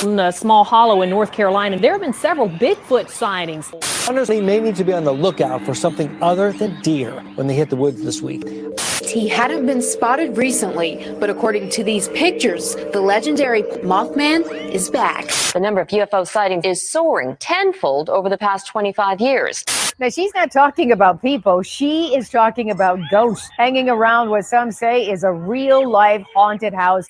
In a small hollow in North Carolina, there have been several Bigfoot sightings. Hunters may need to be on the lookout for something other than deer when they hit the woods this week. He hadn't been spotted recently, but according to these pictures, the legendary Mothman is back. The number of UFO sightings is soaring tenfold over the past 25 years. Now, she's not talking about people. She is talking about ghosts hanging around what some say is a real-life haunted house.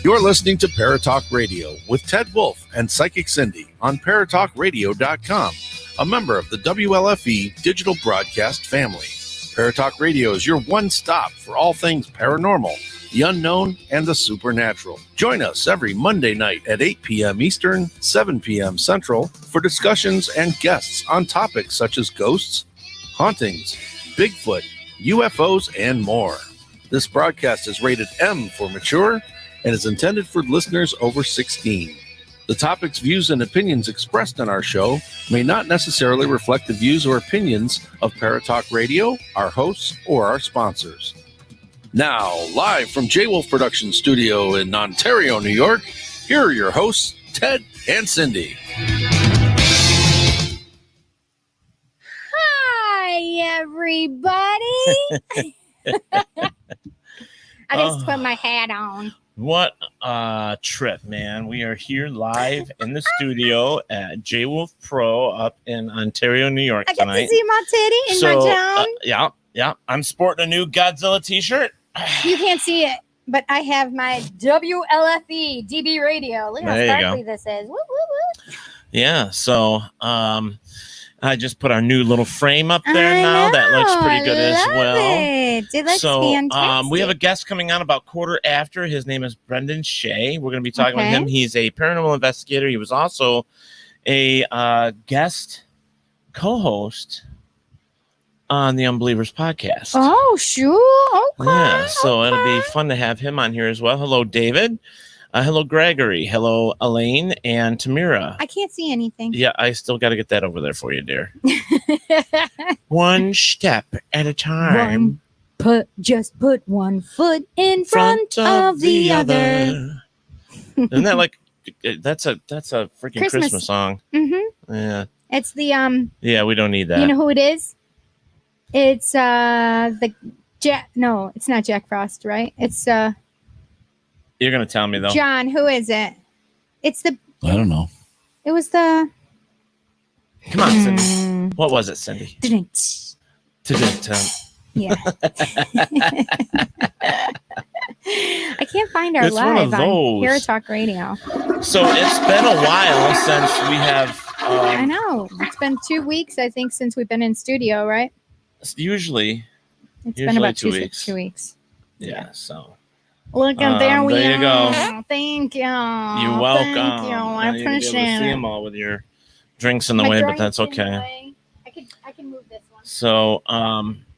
You're listening to Paratalkradio with Ted Wolf and Psychic Cindy on Paratalkradio.com, a member of the WLFE digital broadcast family. Paratalkradio is your one-stop for all things paranormal, the unknown, and the supernatural. Join us every Monday night at 8 p.m. Eastern, 7 p.m. Central for discussions and guests on topics such as ghosts, hauntings, Bigfoot, UFOs, and more. This broadcast is rated M for mature and is intended for listeners over 16. The topics, views, and opinions expressed on our show may not necessarily reflect the views or opinions of Paratalk Radio, our hosts, or our sponsors. Now, live from J Wolf Production Studio in Ontario, New York, here are your hosts, Ted and Cindy. Hi, everybody. I just put my hat on. What a trip, man. We are here live in the studio at J Wolf Pro up in Ontario, New York tonight. I get to see my titty in my town. Yeah. I'm sporting a new Godzilla t-shirt. You can't see it, but I have my WLFE DB radio. Look how sparkly this is. Woo, woo, woo. Yeah, so I just put our new little frame up there now. That looks pretty good as well. It looks fantastic. We have a guest coming on about quarter after. His name is Brendan Shay. We're going to be talking with him. He's a paranormal investigator. He was also a guest co-host on the Unbelievers Podcast. Oh, sure. Okay. Yeah, so it'll be fun to have him on here as well. Hello, David. Hello, Gregory. Hello, Elaine and Tamira. I can't see anything. Yeah, I still got to get that over there for you, dear. One step at a time. Just put one foot in front of the other. Isn't that like that's a freaking Christmas song? Mm-hmm. Yeah. It's the Yeah, we don't need that. You know who it is? It's the Jack. No, it's not Jack Frost, right? It's You're gonna tell me though. John, who is it? It's the. I don't know. It was the. Come on, Cindy. What was it, Cindy? Yeah. I can't find our It's one live of on those. Paratalk Radio. So it's been a while since we have. I know. It's been 2 weeks, I think, since we've been in studio, right? Usually been about 2 weeks. 2 weeks. Yeah. So. Look, there we there you are. go. Thank you. You're welcome. Thank you. I Now you're gonna be able appreciate to see it. them all with your drinks in the My way, but drinks that's in the okay. way. I can move this one. So,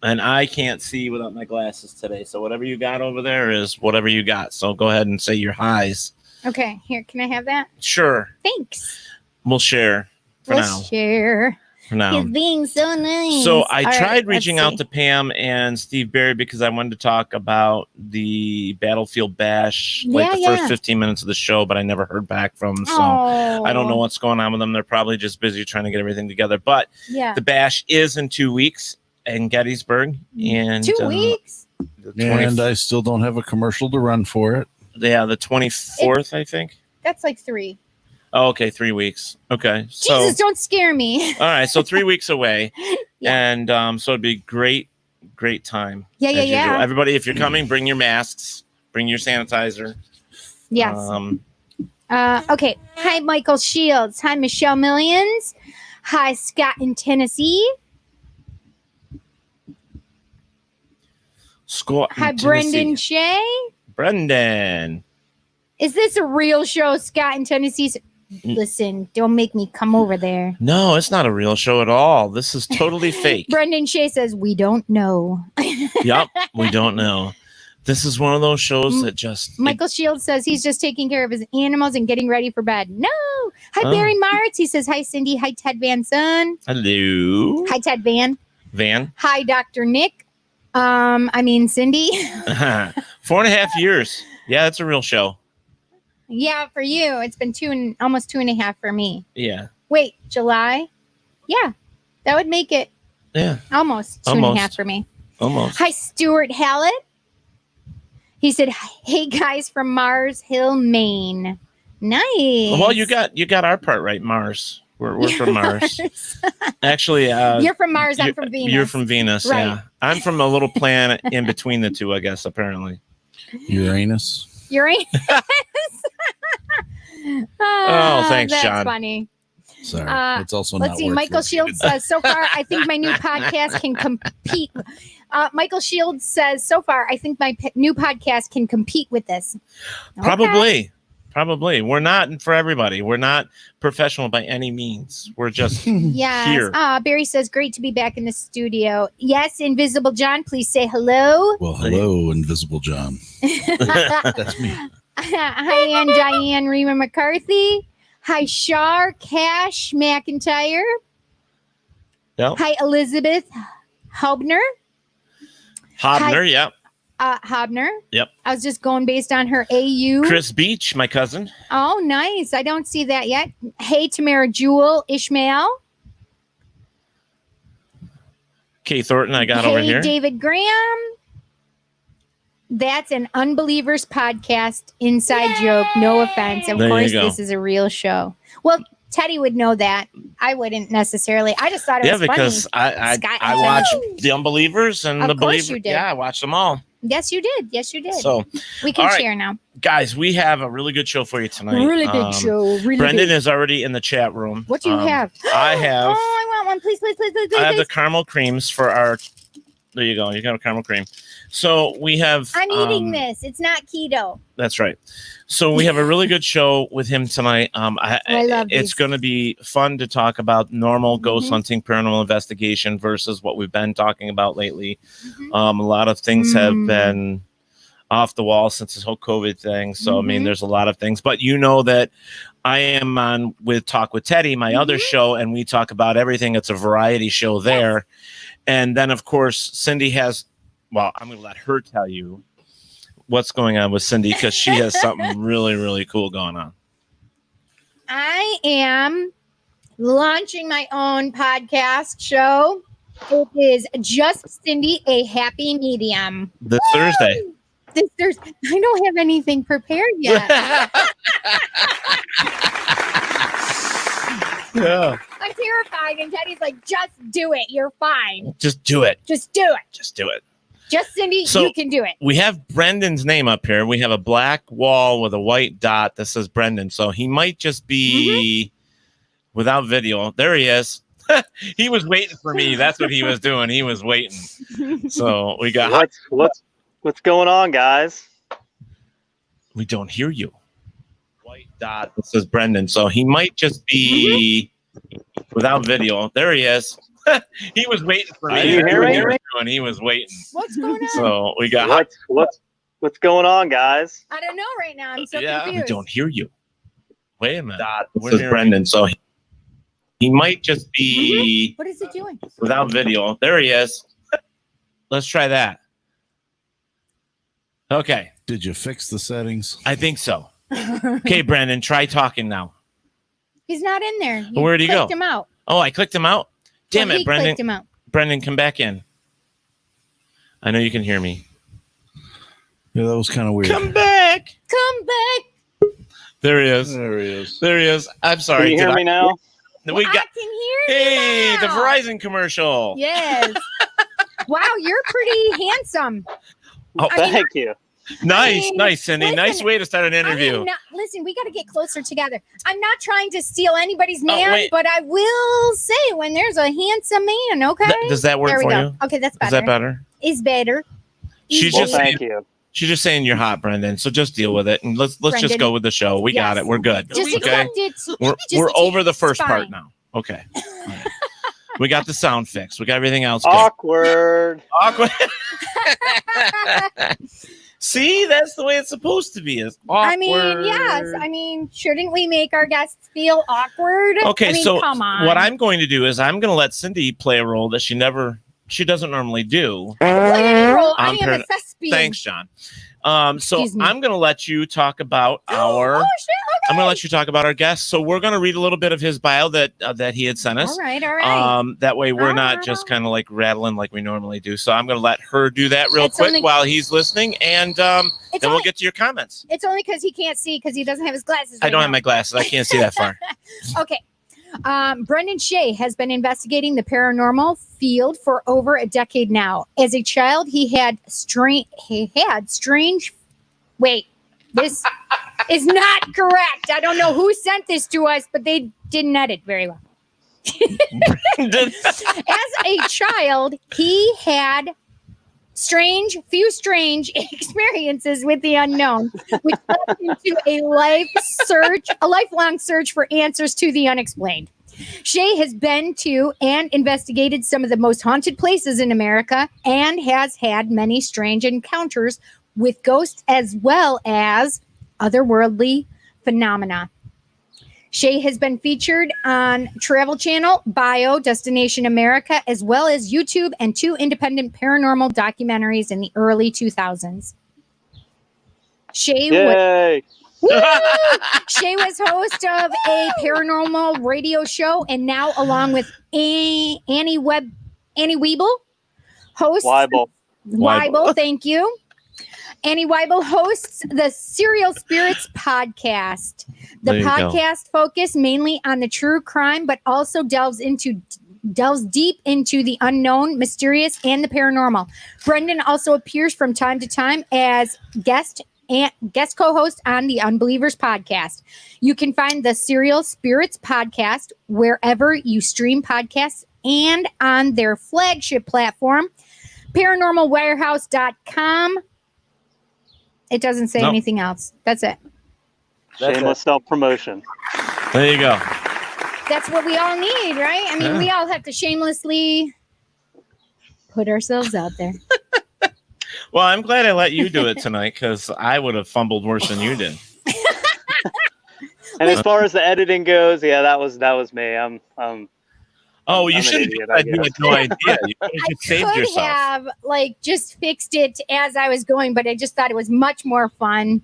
and I can't see without my glasses today. So whatever you got over there is whatever you got. So go ahead and say your highs. Okay, here. Can I have that? Sure. Thanks. We'll share for now. Share. For now. He's being so nice. So I All tried right, reaching let's out see. to Pam and Steve Barry because I wanted to talk about the Battlefield Bash, like the first 15 minutes of the show, but I never heard back from them. So I don't know what's going on with them. They're probably just busy trying to get everything together. But the Bash is in 2 weeks in Gettysburg. And 2 weeks? And I still don't have a commercial to run for it. Yeah, the 24th, I think. That's like 3. Oh, okay, 3 weeks. Okay. So, Jesus, don't scare me. all right, so 3 weeks away. Yeah. And so it'd be great time. Yeah, as yeah. usual. Everybody, if you're coming, bring your masks, bring your sanitizer. Yes. Okay. Hi, Michael Shields. Hi, Michelle Millions. Hi, Scott in Tennessee. Scott. Hi, Brendan Shay. Brendan. Is this a real show, Scott in Tennessee? Listen, don't make me come over there. No, it's not a real show at all. This is totally fake. Brendan Shay says, we don't know. Yep, we don't know. This is one of those shows that just... Michael Shields says he's just taking care of his animals and getting ready for bed. No. Hi, Barry Martz. He says, hi, Cindy. Hi, Ted Van Son. Hello. Hi, Ted Van. Van. Hi, Dr. Nick. Cindy. 4.5 years. Yeah, that's a real show. Yeah, for you. It's been almost 2.5 for me. Yeah. Wait, July? Yeah, that would make it almost 2.5 for me. Almost. Hi, Stuart Hallett. He said, "Hey guys from Mars Hill, Maine." Nice. Well, you got our part right, Mars. We're from Mars. Actually, you're from Mars. I'm from Venus. You're from Venus. Right. Yeah, I'm from a little planet in between the two, I guess. Apparently, Uranus. Oh, thanks, that's John. That's funny. Sorry, it's also let's not. See, Michael Shields says, so far, I think my new podcast can compete. Michael Shields says, so far, I think my new podcast can compete with this. Okay. Probably. We're not for everybody. We're not professional by any means. We're just here. Barry says, great to be back in the studio. Yes, Invisible John, please say hello. Well, hello, Invisible John. That's me. Hi, Ann Diane Rima McCarthy. Hi, Shar Cash McIntyre. Yep. Hi, Elizabeth Hobner. Yep. Hobner. Yep. I was just going based on her AU. Chris Beach, my cousin. Oh, nice. I don't see that yet. Hey, Tamara Jewel Ishmael. Kay Thornton, I got over here. Hey, David Graham. That's an Unbelievers Podcast inside joke. No offense. Of course, this is a real show. Well, Teddy would know that. I wouldn't necessarily. I just thought it was funny. Yeah, because I watched The Unbelievers and The Believers. You did. Yeah, I watched them all. Yes, you did. Yes, you did. So we can share now. Guys, we have a really good show for you tonight. Really big show. Really Brendan is already in the chat room. What do you have? I have. Oh, I want one. Please. I have the caramel creams for our. There you go. You got a caramel cream. So we have. I'm eating this. It's not keto. That's right. So we have a really good show with him tonight. I love it's going to be fun to talk about normal ghost hunting, paranormal investigation versus what we've been talking about lately. A lot of things have been off the wall since this whole COVID thing. So, I mean, there's a lot of things. But you know that I am on with Talk with Teddy, my other show, and we talk about everything. It's a variety show there. And then, of course, Cindy has, well, I'm going to let her tell you what's going on with Cindy because she has something really, really cool going on. I am launching my own podcast show. It is Just Cindy, a Happy Medium. This Thursday. This Thursday. I don't have anything prepared yet. Yeah. I'm terrified. And Teddy's like, just do it. You're fine. Just do it. Just do it. Just do it. Just Cindy, So, you can do it. We have Brendan's name up here. We have a black wall with a white dot that says Brendan. So he might just be without video. There he is. He was waiting for me. That's what he was doing. He was waiting. So we got what's going on, guys? We don't hear you. White dot that says Brendan. So he might just be without video. There he is. He was waiting for me. You hear me? He was waiting. What's going on? So we got what's going on, guys? I don't know right now. I'm so we confused. don't hear you. Wait a minute. This is Brendan. So he might just be What is it doing? without video. There he is. Let's try that. Okay. Did you fix the settings? I think so. Okay, Brendan, try talking now. He's not in there. Well, where'd he go? Clicked him out. Oh, I clicked him out? Damn Well, it, he Brendan. clicked him out. Brendan, come back in. I know you can hear me. Yeah, that was kind of weird. Come back. Come back. There he is. There he is. There he is. I'm sorry. Can you hear me now? We got. I can hear Hey, you the now. Verizon commercial. Yes. Wow, you're pretty handsome. Oh, Thank you. Nice, Cindy. listen, Nice way to start an interview. Listen, we got to get closer together. I'm not trying to steal anybody's man, wait. but I will say when there's a handsome man, okay? Does that work there we for go. you? Okay, that's better. Is that better? Is better. She's Well, just thank saying, you. she's just saying you're hot, Brendan. So just deal with it and let's just Brendan. go with the show. We got Yes. it. We're good. Just Okay. accept it. We're Just- over the first it's part fine. now. Okay. All right. We got the sound fixed. We got everything else good. Awkward. Awkward. See, that's the way it's supposed to be. Is awkward. I mean, yes. I mean, shouldn't we make our guests feel awkward? Okay, I mean, so come on. what I'm going to do is I'm going to let Cindy play a role that she never she doesn't normally do. I am a thespian. Thanks, John. So I'm going to let you talk about our. I'm going to let you talk about our guest. So we're going to read a little bit of his bio that he had sent us. All right. That way we're not just kind of like rattling like we normally do. So I'm going to let her do that real quick while he's listening, and then we'll get to your comments. It's only because he can't see because he doesn't have his glasses. I don't have my glasses. I can't see that far. Okay. Brendan Shay has been investigating the paranormal field for over a decade now. As a child, he had strange. Wait, this is not correct. I don't know who sent this to us, but they didn't edit very well. As a child, he had strange experiences with the unknown, which led into a lifelong search for answers to the unexplained. Shay has been to and investigated some of the most haunted places in America and has had many strange encounters with ghosts as well as otherworldly phenomena. Shay has been featured on Travel Channel, Bio, Destination America, as well as YouTube and 2 independent paranormal documentaries in the early 2000s. Shay was host of a paranormal radio show, and now along with Annie Weible, hosts Weible, thank you. Annie Weible hosts the Serial Spirits podcast. The podcast focuses mainly on the true crime, but also delves deep into the unknown, mysterious, and the paranormal. Brendan also appears from time to time as guest co-host on the Unbelievers Podcast. You can find the Serial Spirits podcast wherever you stream podcasts and on their flagship platform, paranormalwarehouse.com. It doesn't say anything else. That's it. Shameless self-promotion. There you go. That's what we all need, right? I mean, we all have to shamelessly put ourselves out there. Well, I'm glad I let you do it tonight because I would have fumbled worse than you did. And as far as the editing goes, that was me. You shouldn't do that. You had no idea. You could have just saved yourself. Have just fixed it as I was going, but I just thought it was much more fun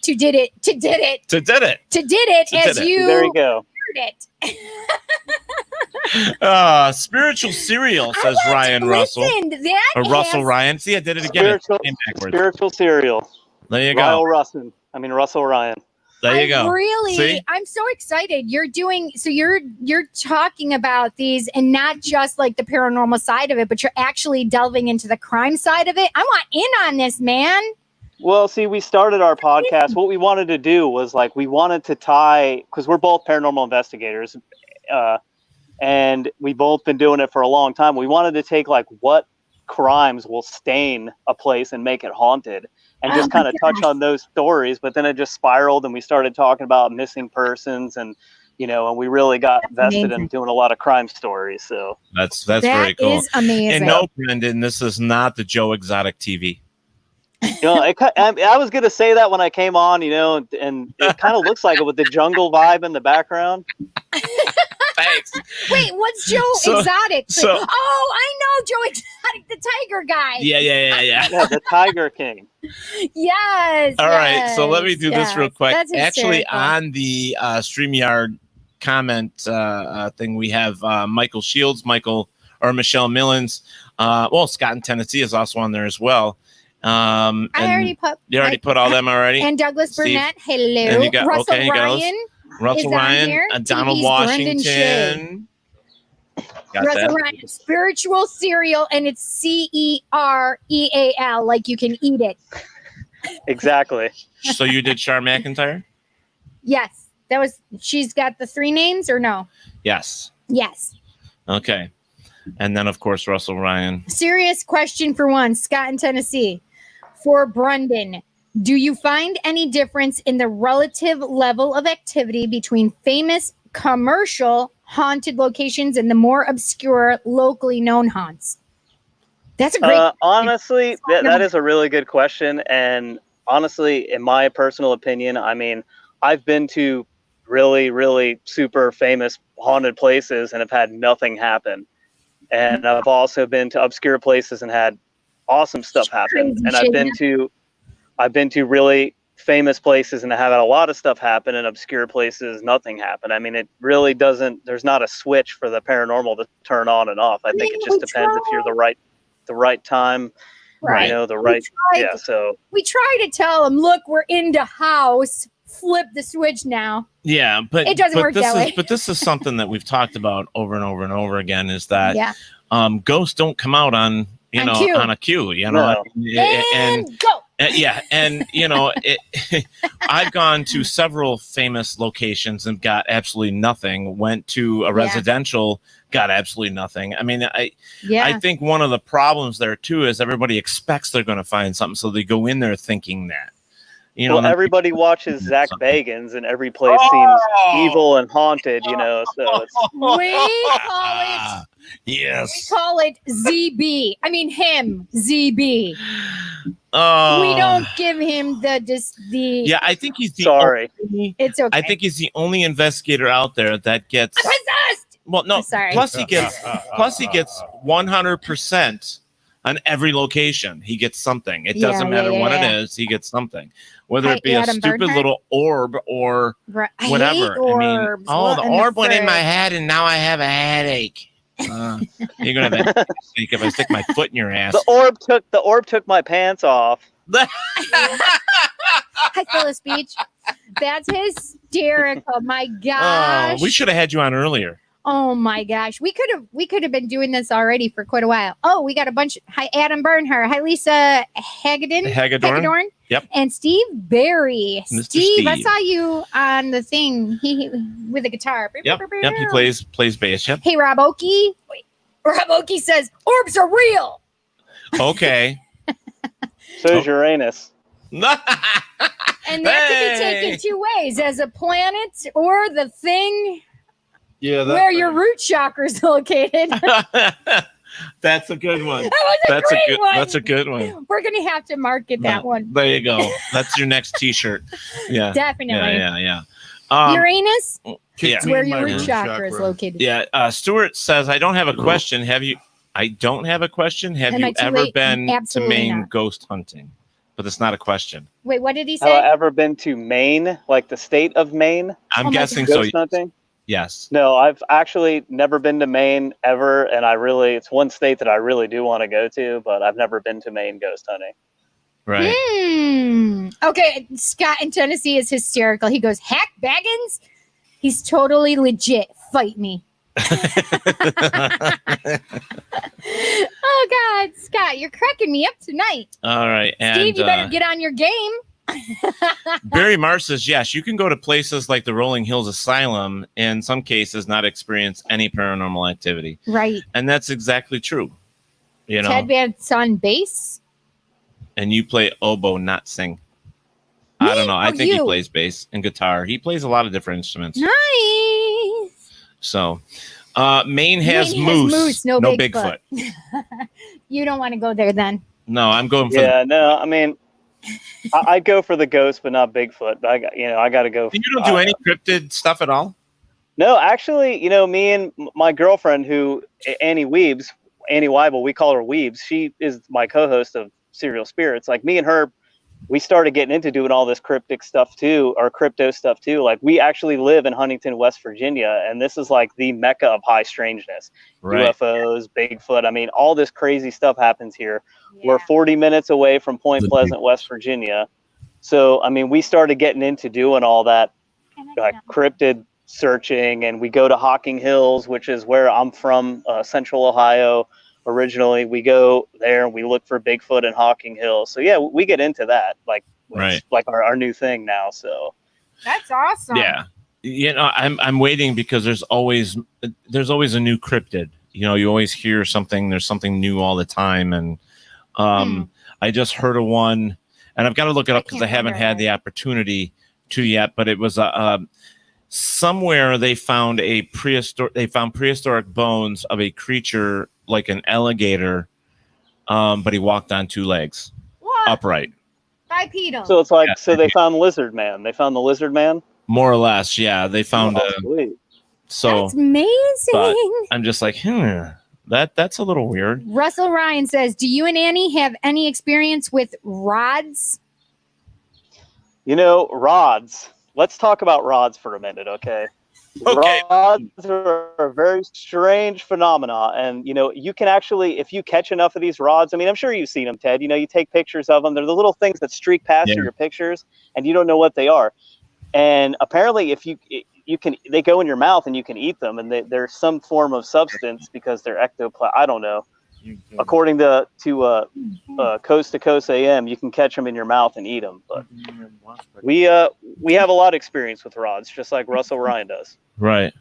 to did it as you. There you go. It. Spiritual cereal, says Ryan Russell. Russell Ryan. See, I did it again. Spiritual cereal. There you go. Russell Ryan. There you go. Really, I'm so excited. You're talking about these and not just like the paranormal side of it, but you're actually delving into the crime side of it. I want in on this, man. Well, see, we started our podcast. What we wanted to do was we wanted to tie, because we're both paranormal investigators, and we've both been doing it for a long time. We wanted to take what crimes will stain a place and make it haunted, and just kind of touch on those stories. But then it just spiraled, and we started talking about missing persons, and and we really got vested in doing a lot of crime stories. So that's very cool. That is amazing. And no, Brendan, this is not the Joe Exotic TV. I was going to say that when I came on, and it kind of looks like it with the jungle vibe in the background. Thanks. Wait, what's Joe Exotic? I know Joe Exotic, the tiger guy. Yeah. Yeah, the Tiger King. Yes. All right, so let me do this real quick. That's actually, hysterical. on the StreamYard comment thing, we have Michael Shields, Michelle Millens. Scott in Tennessee is also on there as well. You already put all them already. And Douglas Burnett, hello. And you got Russell Ryan, Donald TV's Washington. Russell Ryan, spiritual cereal, and it's CEREAL, like you can eat it. Exactly. So you did Char McIntyre? Yes, she's got the 3 names, or no? Yes. Okay. And then, of course, Russell Ryan. Serious question for one, Scott in Tennessee. For Brendan, do you find any difference in the relative level of activity between famous commercial haunted locations and the more obscure, locally known haunts? That's a great honestly, that is a really good question. And honestly, in my personal opinion, I've been to really, really super famous haunted places and have had nothing happen. And I've also been to obscure places and had awesome stuff happen. And I've been to really famous places and have had a lot of stuff happen, and obscure places, nothing happened. I mean, it really doesn't, there's not a switch for the paranormal to turn on and off. I think it just depends if you're the right time, right. You know, the right. Yeah. So we try to tell them, look, we're into house, flip the switch now. Yeah, but it doesn't work that way. But this is something that we've talked about over and over and over again, is that ghosts don't come out on a cue, you know, and go. Yeah, and you know, I've gone to several famous locations and got absolutely nothing. Went to a residential, got absolutely nothing. I mean, I think one of the problems there too is everybody expects they're going to find something, so they go in there thinking that. You know, well, everybody watches Zach Bagans, and every place seems evil and haunted. You know, so it's, we call it. Yes. We call it ZB. I mean him, ZB. Oh. We don't give him the. Yeah, I think he's the. Sorry. It's okay. I think he's the only investigator out there that gets. I'm possessed. Well, no. Sorry. Plus he gets 100% on every location. He gets something. It doesn't matter what it is. He gets something. Whether it be a stupid little orb or whatever. I mean, the orb went in my head and now I have a headache. You're gonna have a headache if I stick my foot in your ass. The orb took my pants off. I feel a speech. That's hysterical. My gosh. We should have had you on earlier. Oh my gosh. We could have been doing this already for quite a while. Oh, we got a bunch. Hi, Adam Bernhardt. Hi, Lisa Hagedorn. Yep. And Steve Berry. Mr. Steve, I saw you on the thing. He with a guitar. Yep. He plays bass. Yep. Hey, Rob Oakey. Wait. Rob Oakey says orbs are real. Okay. So is Uranus. And that can be taken two ways, as a planet or the thing where your root chakra is located. That's a good one. That's a great one. That's a good one. We're going to have to market that one. There you go. That's your next T-shirt. Yeah. Definitely. Yeah. Uranus? Yeah. It's where your root chakra is located. Yeah. Stuart says, I don't have a question. I don't have a question. Have you ever been to Maine ghost hunting? But it's not a question. Wait, what did he say? Have I ever been to Maine, like the state of Maine? I'm guessing so. Ghost hunting? Yes. No, I've actually never been to Maine ever, and it's one state that I really do want to go to, but I've never been to Maine ghost hunting. Right. Okay, Scott in Tennessee is hysterical. He goes, Hack Baggins? He's totally legit. Fight me. Oh, God, Scott, you're cracking me up tonight. All right. And, Steve, you better get on your game. Barry Marr says, yes, you can go to places like the Rolling Hills Asylum, in some cases not experience any paranormal activity. Right. And that's exactly true. You know, Ted Van's on bass. And you play oboe, not sing. I don't know. I think he plays bass and guitar. He plays a lot of different instruments. Nice. So, Maine has moose, no Bigfoot. You don't want to go there then. No, I'm going for I mean, I'd go for the ghost, but not Bigfoot. But I got to go. You don't do any cryptid stuff at all? No, actually, me and my girlfriend, Annie Weible, we call her Weebs. She is my co-host of Serial Spirits. Like, me and her, we started getting into doing all this cryptic stuff too, or crypto stuff too. Like, we actually live in Huntington, West Virginia, and this is like the mecca of high strangeness. Right. UFOs, Bigfoot. I mean, all this crazy stuff happens here. Yeah. We're 40 minutes away from Point Pleasant, West Virginia. So, I mean, we started getting into doing all that cryptid searching, and we go to Hocking Hills, which is where I'm from, Central Ohio. Originally, we go there and we look for Bigfoot and Hocking Hills. So yeah, we get into that, like our new thing now. So that's awesome. Yeah, I'm waiting because there's always a new cryptid. You always hear something. There's something new all the time, and I just heard of one, and I've got to look it up because I haven't had the opportunity to yet. But it was somewhere they found prehistoric bones of a creature like an alligator, but he walked on two legs, upright. Bipedal. So it's like, they found Lizard Man. They found the Lizard Man? More or less, yeah. They found sweet. So that's amazing. But I'm just like, That's a little weird. Russell Ryan says, do you and Annie have any experience with rods? Rods. Let's talk about rods for a minute, okay? Okay. Rods are a very strange phenomena, and you can actually, if you catch enough of these rods, I'm sure you've seen them, Ted. You take pictures of them. They're the little things that streak past your pictures, and you don't know what they are. And apparently, if they go in your mouth and you can eat them, and there's some form of substance because they're ectoplasm. I don't know. According to Coast to Coast AM, you can catch them in your mouth and eat them. But we have a lot of experience with rods, just like Russell Ryan does. Right.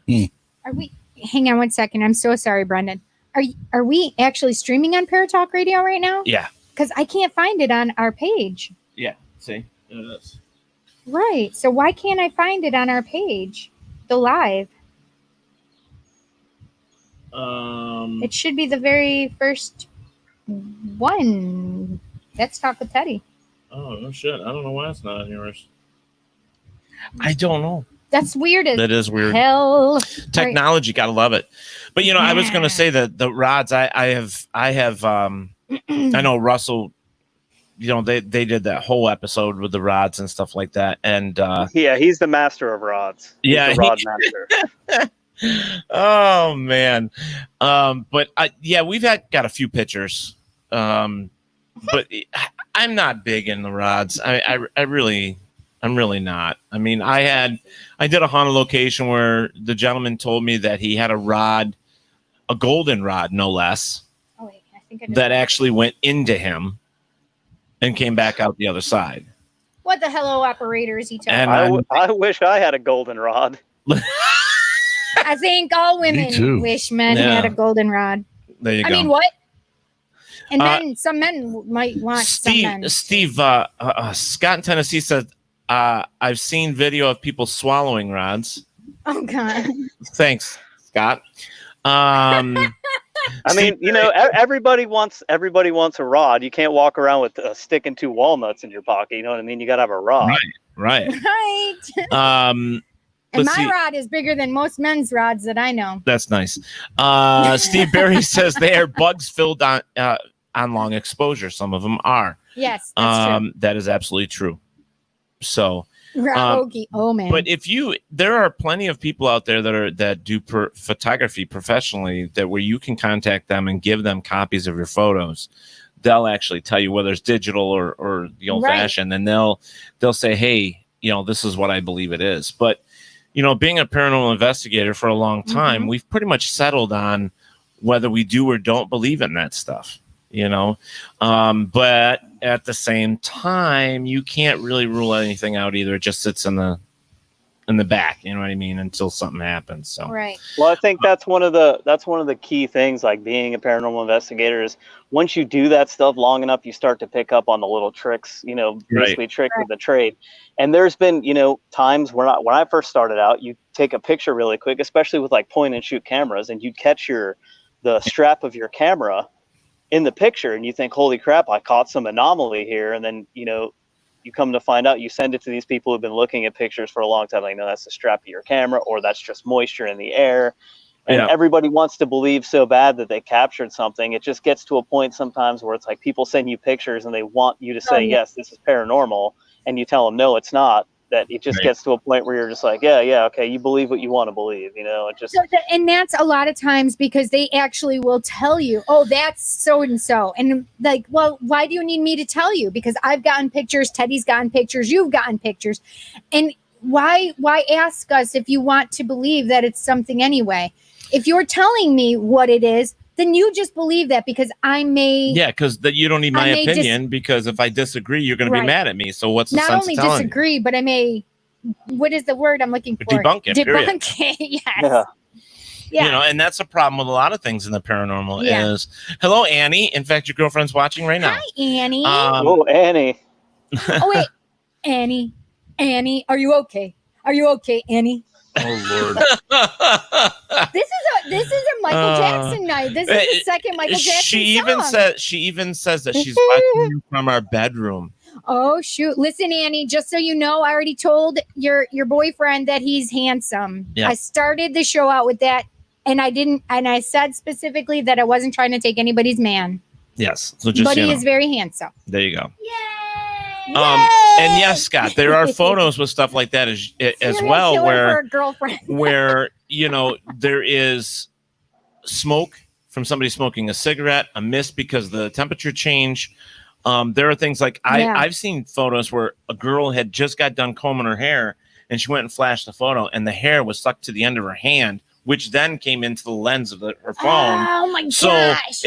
Are we? Hang on one second. I'm so sorry, Brendan. Are we actually streaming on Paratalk Radio right now? Yeah. Because I can't find it on our page. Yeah. See, it is. Right. So why can't I find it on our page? The live. It should be the very first one. Let's talk with Teddy. Oh, no shit. I don't know why it's not on yours. I don't know. That's weird. That is weird. Hell. Technology, gotta love it. But I was gonna say that the rods I have I know Russell, they did that whole episode with the rods and stuff like that. And he's the master of rods. He's the rod master. Oh man. But we've got a few pictures. But I'm not big in the rods. I'm really not. I did a haunted location where the gentleman told me that he had a rod, a golden rod, no less, I think that actually went into him and came back out the other side. What the hello operator is he talking about? I wish I had a golden rod. I think all women wish men had a golden rod. There you go. What? And then some men might want Steve, Scott in Tennessee said, I've seen video of people swallowing rods. Oh, God. Thanks, Scott. Everybody wants a rod. You can't walk around with a stick and 2 walnuts in your pocket. You know what I mean? You got to have a rod. Right. And my rod is bigger than most men's rods that I know. That's nice. Steve Berry says they are bugs filled on long exposure. Some of them are. Yes, that's true. That is absolutely true. So, oh man! But there are plenty of people out there that do photography professionally, where you can contact them and give them copies of your photos. They'll actually tell you whether it's digital or the old fashioned, and they'll say, hey, this is what I believe it is. But being a paranormal investigator for a long time, we've pretty much settled on whether we do or don't believe in that stuff. But at the same time, you can't really rule anything out either. It just sits in the back, you know what I mean, until something happens. So right. Well, I think that's one of the key things, like being a paranormal investigator, is once you do that stuff long enough, you start to pick up on the little tricks, basically tricks of the trade. And there's been, times when I first started out, you take a picture really quick, especially with like point and shoot cameras, and you catch the strap of your camera in the picture, and you think, holy crap, I caught some anomaly here. And then, you come to find out, you send it to these people who've been looking at pictures for a long time. Like, no, that's the strap of your camera, or that's just moisture in the air. And everybody wants to believe so bad that they captured something. It just gets to a point sometimes where it's like people send you pictures and they want you to say, yes, this is paranormal. And you tell them, no, it's not. That it just gets to a point where you're just like, yeah, okay, you believe what you want to believe, it just. And that's a lot of times because they actually will tell you, oh, that's so and so, and like, well, why do you need me to tell you? Because I've gotten pictures, Teddy's gotten pictures, you've gotten pictures, and why ask us if you want to believe that it's something anyway? If you're telling me what it is, then you just believe that because I may. Yeah, because you don't need my opinion, because if I disagree, you're going to be mad at me. So what's the sense of telling me? Not only disagree, but I may. What is the word I'm looking for? Debunk it. Yes. Yeah. And that's a problem with a lot of things in the paranormal is, hello, Annie. In fact, your girlfriend's watching right now. Hi, Annie. Annie. Oh, wait. Annie, are you okay? Are you okay, Annie? Oh, Lord. This is a Michael Jackson night. This is the second Michael Jackson She even says that she's watching you from our bedroom. Oh, shoot. Listen, Annie, just so you know, I already told your boyfriend that he's handsome. Yeah. I started the show out with that, And I said specifically that I wasn't trying to take anybody's man. Yes. So just, but he is very handsome. There you go. And yes, Scott, there are photos with stuff like that as well, where where there is smoke from somebody smoking a cigarette, a mist because the temperature change. There are things like I've seen photos where a girl had just got done combing her hair and she went and flashed the photo and the hair was stuck to the end of her hand, which then came into the lens of her phone. Oh my gosh! So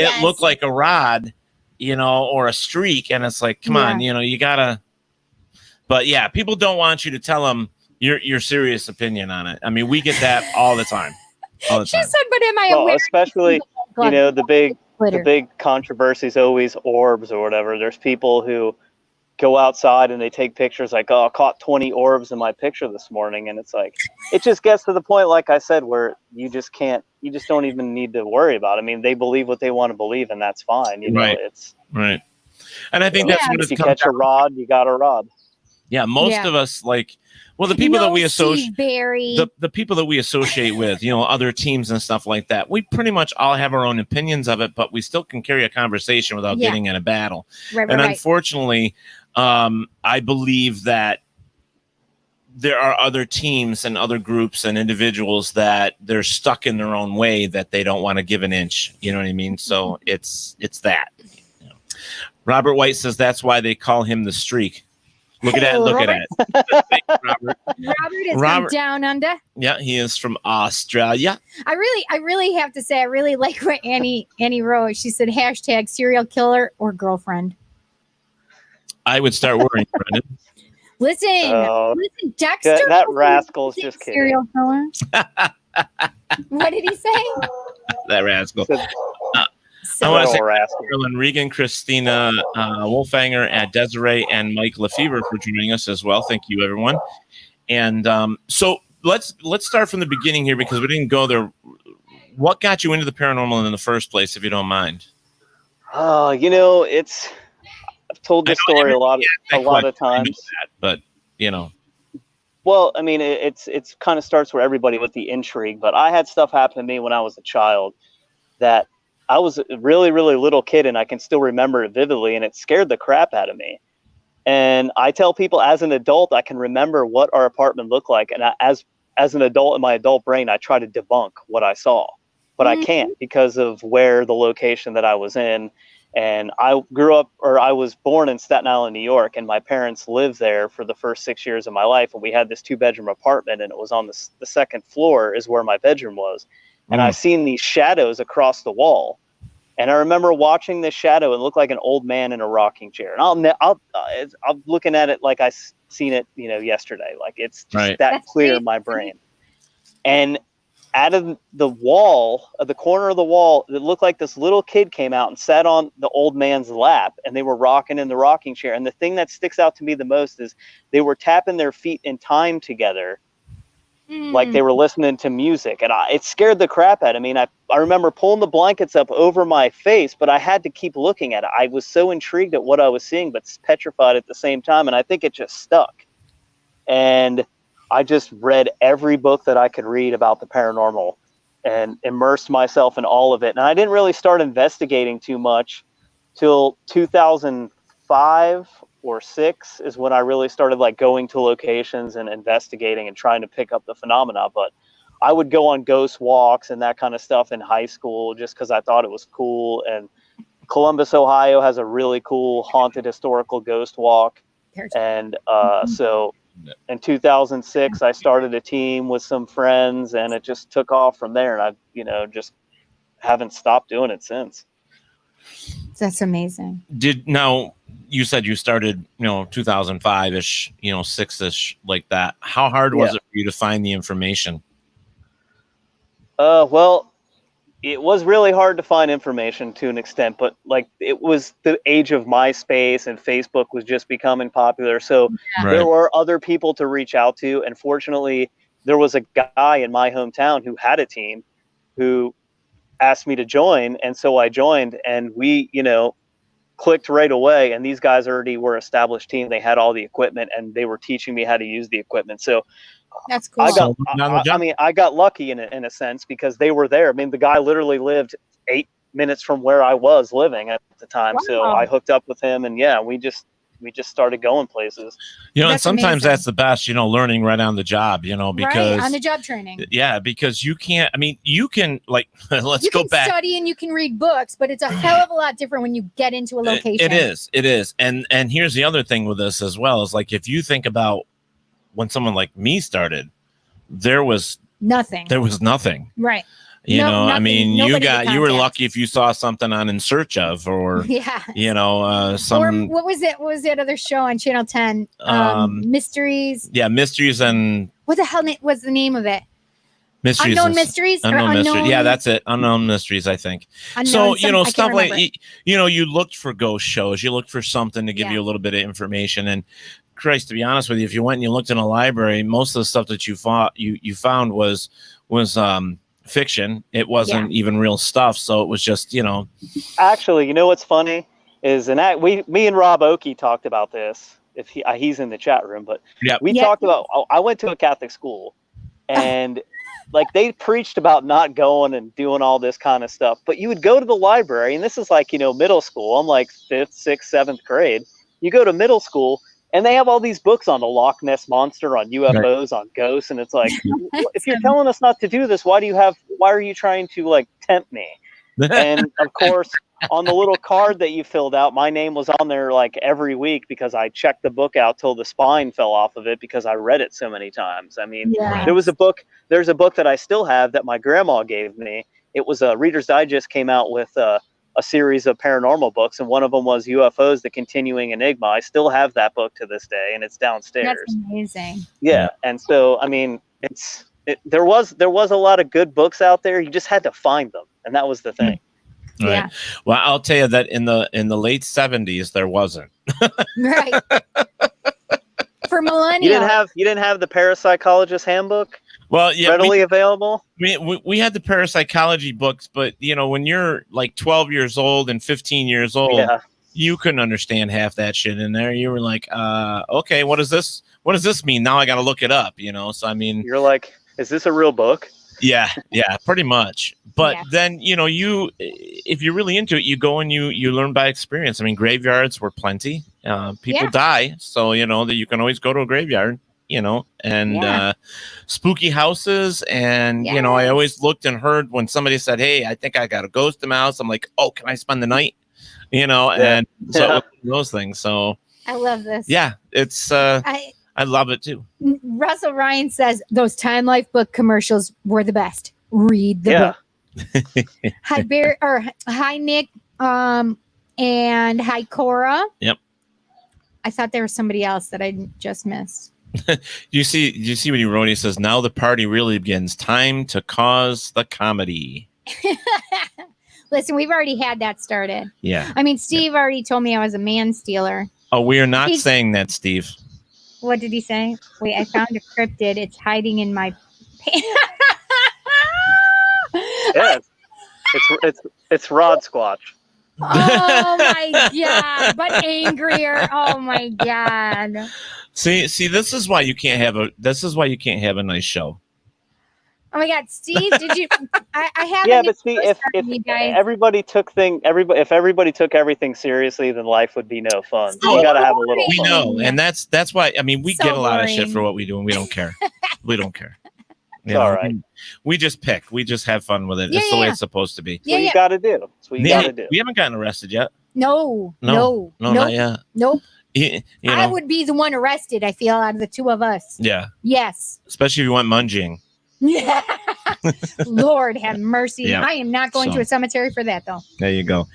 it looked like a rod, or a streak, and it's like, come on, you gotta. But yeah, people don't want you to tell them your serious opinion on it. I mean, we get that all the time. She said, "But am I aware?" Especially, the big controversy is always orbs or whatever. There's people who go outside and they take pictures like, oh, I caught 20 orbs in my picture this morning. And it's like, it just gets to the point, like I said, where you just don't even need to worry about it. I mean, they believe what they want to believe and that's fine. Right. Right. And I think that's what if you catch a rod, you got a rod. Yeah. Most of us the people that we associate, the people that we associate with, other teams and stuff like that, we pretty much all have our own opinions of it, but we still can carry a conversation without getting in a battle. Unfortunately, I believe that there are other teams and other groups and individuals that they're stuck in their own way that they don't want to give an inch. You know what I mean? So it's that. Robert White says that's why they call him the Streak. Look at that. Look at it. Robert. Robert is from down under. Yeah, he is from Australia. I really have to say, I really like what Annie wrote. She said, # serial killer or girlfriend. I would start worrying, Brendan. Listen, Dexter. That rascal's just kidding. Serial killer. What did he say? That rascal. I want to say Carolyn Regan, Christina Wolfanger, and Desiree, and Mike Lefevre for joining us as well. Thank you, everyone. And so let's start from the beginning here because we didn't go there. What got you into the paranormal in the first place, if you don't mind? I've told this story a lot of times, but Well, I mean, it's kind of starts where everybody with the intrigue, but I had stuff happen to me when I was a child that I was a really, really little kid and I can still remember it vividly, and it scared the crap out of me. And I tell people as an adult, I can remember what our apartment looked like. And as an adult in my adult brain, I try to debunk what I saw, but I can't because of where the location that I was in. And I was born in Staten Island, New York, and my parents lived there for the first 6 years of my life. And we had this 2-bedroom apartment, and it was on the second floor is where my bedroom was. And I seen these shadows across the wall. And I remember watching this shadow. It looked like an old man in a rocking chair. And I'm looking at it like I seen it, yesterday. Like it's just that clear in my brain. And out of the wall, the corner of the wall, it looked like this little kid came out and sat on the old man's lap, and they were rocking in the rocking chair. And the thing that sticks out to me the most is they were tapping their feet in time together, like they were listening to music. And it scared the crap out of me. And I remember pulling the blankets up over my face, but I had to keep looking at it. I was so intrigued at what I was seeing, but petrified at the same time. And I think it just stuck. And I just read every book that I could read about the paranormal and immersed myself in all of it. And I didn't really start investigating too much till 2005 or 6 is when I really started going to locations and investigating and trying to pick up the phenomena. But I would go on ghost walks and that kind of stuff in high school just because I thought it was cool. And Columbus, Ohio has a really cool haunted historical ghost walk. And so in 2006, I started a team with some friends, and it just took off from there. And I, just haven't stopped doing it since. That's amazing. Now you said you started, 2005-ish, 6-ish, like that. How hard was it for you to find the information? Well, it was really hard to find information to an extent, but it was the age of MySpace and Facebook was just becoming popular. So there were other people to reach out to. And fortunately, there was a guy in my hometown who had a team who asked me to join. And so I joined, and we, clicked right away. And these guys already were established team. They had all the equipment, and they were teaching me how to use the equipment. So That's cool. I got lucky in a sense because they were there. I mean, the guy literally lived 8 minutes from where I was living at the time. Wow. So I hooked up with him, and yeah, we just started going places. And sometimes that's the best, learning right on the job, because on the job training. Yeah, because you can like, let's go back. You can study and you can read books, but it's a hell of a lot different when you get into a location. It is. And here's the other thing with this as well is like, if you think about when someone like me started, there was nothing. Right. You were lucky if you saw something on In Search Of, or some. Or what was it? What was that other show on Channel 10? Mysteries. Yeah, Mysteries and. What the hell was the name of it? Mysteries. Unknown Mysteries. Unknown Mysteries. Yeah, that's it. Unknown Mysteries, I think. Stuff like you looked for ghost shows. You looked for something to give you a little bit of information. And Christ, to be honest with you, if you went and you looked in a library, most of the stuff that you found was fiction. It wasn't even real stuff, so it was just Actually, what's funny is, me and Rob Oakey talked about this. If he's in the chat room, but we talked about. I went to a Catholic school, and like they preached about not going and doing all this kind of stuff. But you would go to the library, and this is like middle school. I'm like 5th, 6th, 7th grade. You go to middle school, and they have all these books on the Loch Ness Monster, on UFOs, on ghosts, and it's like, if you're telling us not to do this, why are you trying to like tempt me? And of course, on the little card that you filled out, my name was on there like every week because I checked the book out till the spine fell off of it because I read it so many times. I mean, there's a book that I still have that my grandma gave me. It was a Reader's Digest came out with a series of paranormal books, and one of them was UFOs, The Continuing Enigma. I still have that book to this day, and it's downstairs. That's amazing. Yeah, and so I mean, there was a lot of good books out there. You just had to find them, and that was the thing. Right. Yeah. Well, I'll tell you that in the late 70s there wasn't. Right. For millennials. You didn't have the Parapsychologist Handbook. Well, yeah, readily available. We had the parapsychology books, but when you're like 12 years old and 15 years old, you couldn't understand half that shit in there. You were like, okay, what does this mean? Now I got to look it up. So I mean, you're like, is this a real book? Yeah, pretty much. But then if you're really into it, you go and you learn by experience. I mean, graveyards were plenty. People die, so that you can always go to a graveyard. Spooky houses. And, I always looked and heard when somebody said, hey, I think I got a ghost in my house. I'm like, oh, can I spend the night? And so those things. So I love this. Yeah, it's, I love it too. Russell Ryan says those Time Life book commercials were the best. Read the book. Hi, Nick. And hi, Cora. Yep. I thought there was somebody else that I just missed. You see what he wrote? He says, now the party really begins. Time to cause the comedy. Listen, we've already had that started. Yeah. I mean, Steve already told me I was a man stealer. Oh, we are not saying that, Steve. What did he say? Wait, I found a cryptid. It's hiding in my pants. Yes. It's Rod Squatch. Oh my god, but angrier. Oh my god. See, this is why you can't have a nice show. Oh my god, Steve, did you I have but see, if everybody took everything seriously, then life would be no fun. So you gotta have a little we fun. know, and that's why we get a lot of shit for what we do, and we don't care. We don't care. All right. We just pick. We just have fun with it. It's the way it's supposed to be. That's what you gotta do. That's what you gotta do. We haven't gotten arrested yet. No, not yet. Nope. I would be the one arrested, I feel, out of the two of us. Yeah. Yes. Especially if you went munging. Yeah. Lord have mercy. Yeah. I am not going to a cemetery for that, though. There you go.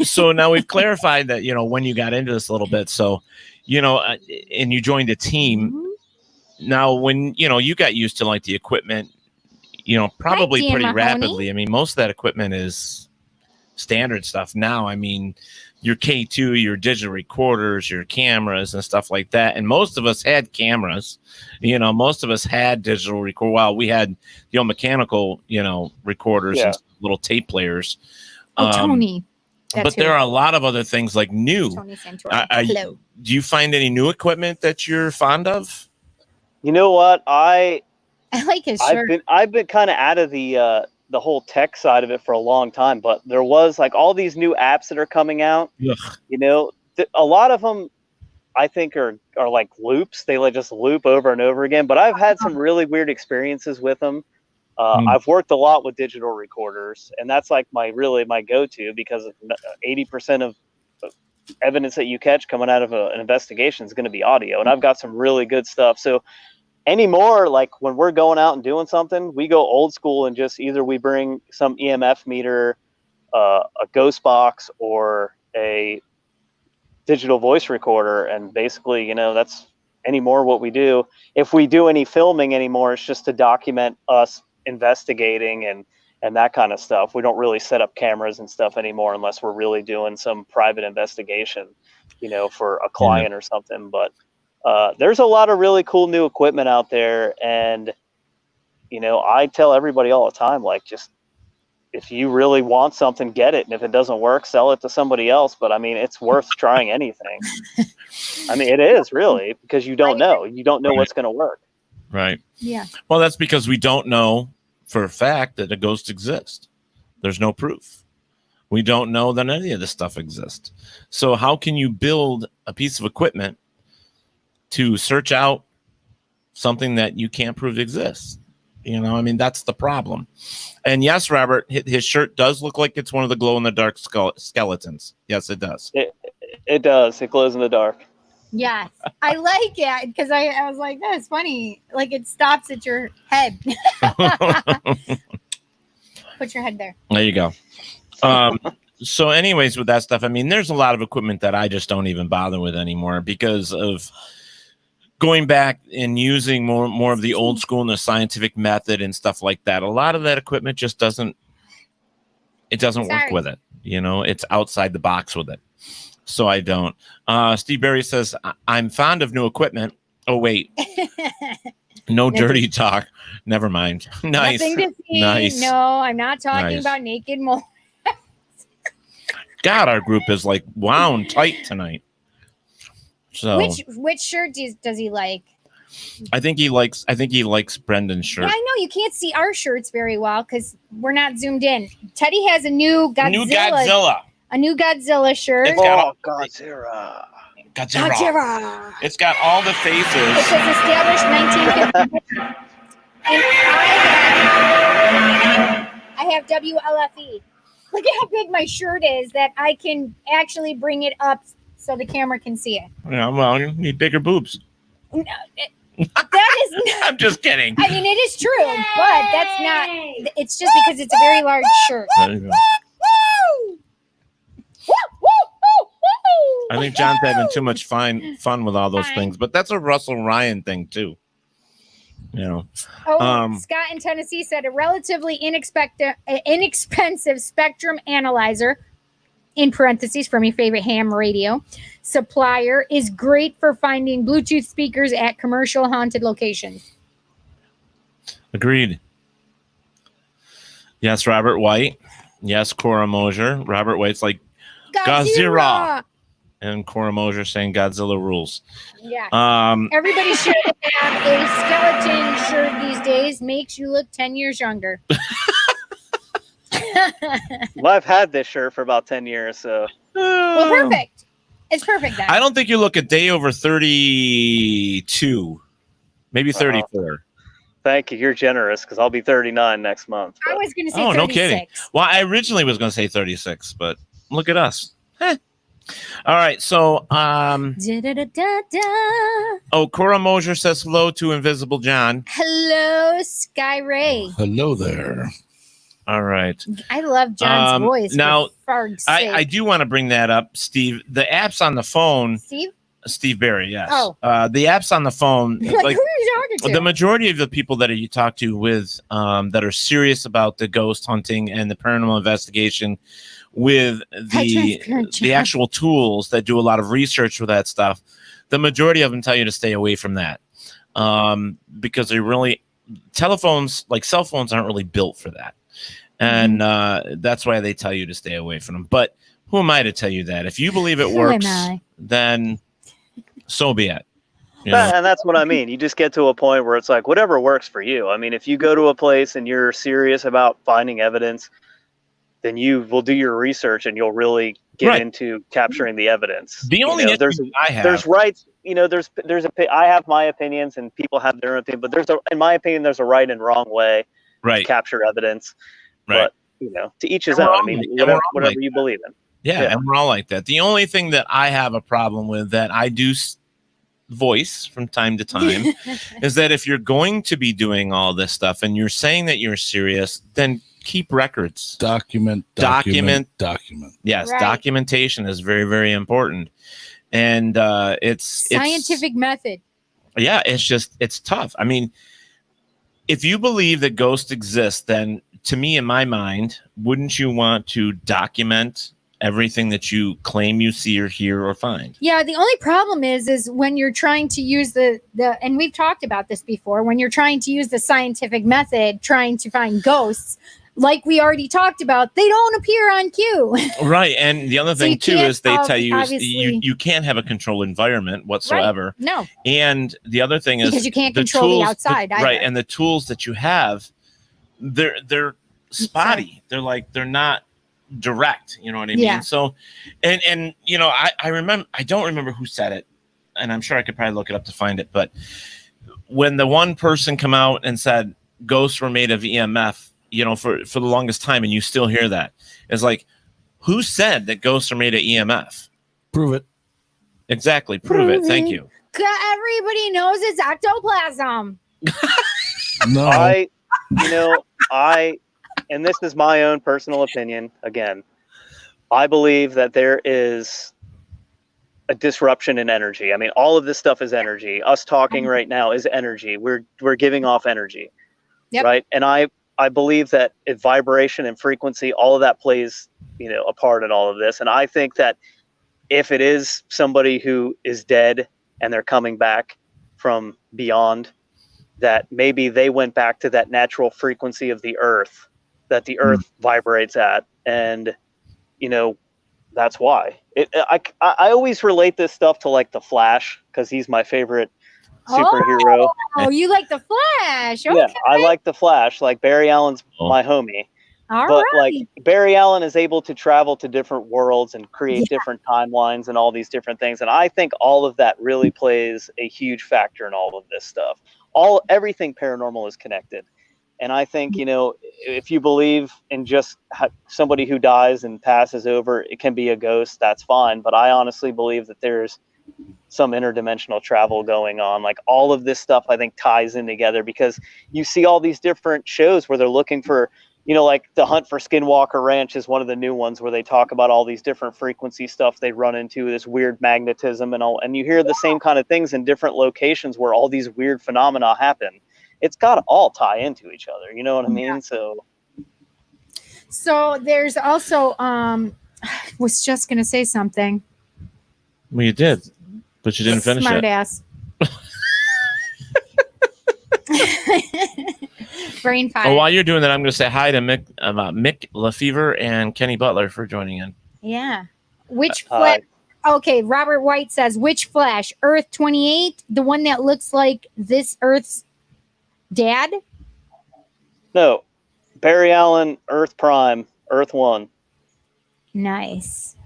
So now we've clarified that, when you got into this a little bit. So, and you joined a team. Mm-hmm. Now, when, you got used to like the equipment, probably pretty rapidly. I mean, most of that equipment is standard stuff now. I mean, your K2, your digital recorders, your cameras and stuff like that. And most of us had cameras, most of us had digital record. Well, we had, mechanical, recorders and little tape players. Tony. But there are a lot of other things like new. Tony Santora. Hello. Do you find any new equipment that you're fond of? You know what? I like his shirt. I've been kind of out of the whole tech side of it for a long time, but there was like all these new apps that are coming out. Ugh. You know, a lot of them I think are like loops. They like just loop over and over again. But I've had some really weird experiences with them. I've worked a lot with digital recorders, and that's like my go-to, because 80% of evidence that you catch coming out of an investigation is going to be audio, and I've got some really good stuff. So anymore, like when we're going out and doing something, we go old school and just either we bring some EMF meter, a ghost box, or a digital voice recorder, and basically, that's anymore what we do. If we do any filming anymore, it's just to document us investigating and that kind of stuff. We don't really set up cameras and stuff anymore unless we're really doing some private investigation, for a client or something. But there's a lot of really cool new equipment out there, and I tell everybody all the time, like, just if you really want something, get it, and if it doesn't work, sell it to somebody else. But I mean, it's worth trying anything. I mean, it is really, because you don't know what's going to work. Right. Yeah. Well, that's because we don't know for a fact that a ghost exists. There's no proof. We don't know that any of this stuff exists. So how can you build a piece of equipment to search out something that you can't prove exists? I mean, that's the problem. And yes, Robert, his shirt does look like it's one of the glow-in-the-dark skeletons. Yes, it does. It does. It glows in the dark. Yes, I like it, because I was like, that's funny. Like, it stops at your head. Put your head there. There you go. So anyways, with that stuff, I mean, there's a lot of equipment that I just don't even bother with anymore because of going back and using more of the old school and the scientific method and stuff like that. A lot of that equipment just doesn't work with it. It's outside the box with it. So I don't. Steve Berry says, I'm fond of new equipment. Oh, wait. No dirty talk. Never mind. Nice. Nothing to see. Nice. No, I'm not talking about naked moles. God, our group is like wound tight tonight. So which shirt does he like? I think he likes Brendan's shirt. Yeah, I know you can't see our shirts very well because we're not zoomed in. Teddy has a new Godzilla. A new Godzilla shirt. Godzilla. It's got all the faces. It says established 1950. And I have WLFE. Look at how big my shirt is that I can actually bring it up so the camera can see it. Yeah, well, you need bigger boobs. No, that is not. I'm just kidding. I mean, it is true, but that's not. It's just because it's a very large shirt. There you go. I think John's having too much fun with all those things, but that's a Russell Ryan thing too. Scott in Tennessee said a relatively inexpensive spectrum analyzer, in parentheses, from your favorite ham radio supplier, is great for finding Bluetooth speakers at commercial haunted locations. Agreed. Yes, Robert White. Yes, Cora Mosier. Robert White's like Godzilla. And Cora Mosier saying Godzilla rules. Yeah. Everybody should have a skeleton shirt these days. Makes you look 10 years younger. Well, I've had this shirt for about 10 years, so. Well, perfect. It's perfect then. I don't think you look a day over 32. Maybe 34. Thank you. You're generous, because I'll be 39 next month. But I was going to say 36. No kidding. Well, I originally was going to say 36, but look at us. All right, so Cora Mosier says hello to Invisible John. Hello, Sky Ray. Hello there. All right. I love John's voice. Now, I do want to bring that up, Steve. The apps on the phone. Steve Berry, yes. Oh. The apps on the phone. Like, who are you talking to? The majority of the people that you talk to with that are serious about the ghost hunting and the paranormal investigation with the actual tools that do a lot of research with that stuff, the majority of them tell you to stay away from that because telephones, like cell phones, aren't really built for that. And that's why they tell you to stay away from them. But who am I to tell you that? If you believe it works, then so be it. And that's what I mean. You just get to a point where it's like, whatever works for you. I mean, if you go to a place and you're serious about finding evidence, then you will do your research and you'll really get into capturing the evidence. The only issue there's rights, I have my opinions and people have their own opinion, but in my opinion, there's a right and wrong way to capture evidence. Right. But, to each his own. I mean, whatever you believe in. Yeah, and we're all like that. The only thing that I have a problem with that I do voice from time to time is that if you're going to be doing all this stuff and you're saying that you're serious, then keep records. Document. Yes, documentation is very, very important. And it's scientific method. Yeah, it's tough. I mean, if you believe that ghosts exist, then to me, in my mind, wouldn't you want to document everything that you claim you see or hear or find? Yeah, the only problem is when you're trying to use the and we've talked about this before, when you're trying to use the scientific method, trying to find ghosts, like we already talked about, they don't appear on cue. Right. And the other thing too is they tell you you can't have a control environment whatsoever. Right. No. And the other thing is because you can't control the outside. Right. And the tools that you have, they're spotty. They're not direct, you know what I mean? Yeah. So and I don't remember who said it, and I'm sure I could probably look it up to find it, but when the one person come out and said ghosts were made of EMF, for the longest time, and you still hear that, it's like, who said that ghosts are made of EMF? Prove it. Exactly. Prove it. Thank you. Everybody knows it's ectoplasm. No. And this is my own personal opinion. Again, I believe that there is a disruption in energy. I mean, all of this stuff is energy. Us talking right now is energy. We're giving off energy, right? And I believe that vibration and frequency, all of that plays, a part in all of this. And I think that if it is somebody who is dead and they're coming back from beyond, that maybe they went back to that natural frequency of the earth that the earth vibrates at. And, that's why I always relate this stuff to like the Flash, because he's my favorite superhero. Oh, you like the Flash? Okay. Yeah, I like the Flash. Like Barry Allen's my homie. Like Barry Allen is able to travel to different worlds and create different timelines and all these different things. And I think all of that really plays a huge factor in all of this stuff. Everything paranormal is connected. And I think, if you believe in just somebody who dies and passes over, it can be a ghost, that's fine. But I honestly believe that there's some interdimensional travel going on. Like all of this stuff, I think ties in together, because you see all these different shows where they're looking for, like The Hunt for Skinwalker Ranch is one of the new ones where they talk about all these different frequency stuff they run into, this weird magnetism and all. And you hear the same kind of things in different locations where all these weird phenomena happen. It's got to all tie into each other. You know what I mean? So there's also, I was just going to say something. Well, you did, but you didn't finish Smart it. Ass. Brain fire. While you're doing that, I'm going to say hi to Mick Lefevre and Kenny Butler for joining in. Yeah. Which Flash? Okay, Robert White says, which Flash? Earth 28? The one that looks like this Earth's dad? No, Barry Allen, Earth Prime, Earth 1. Nice.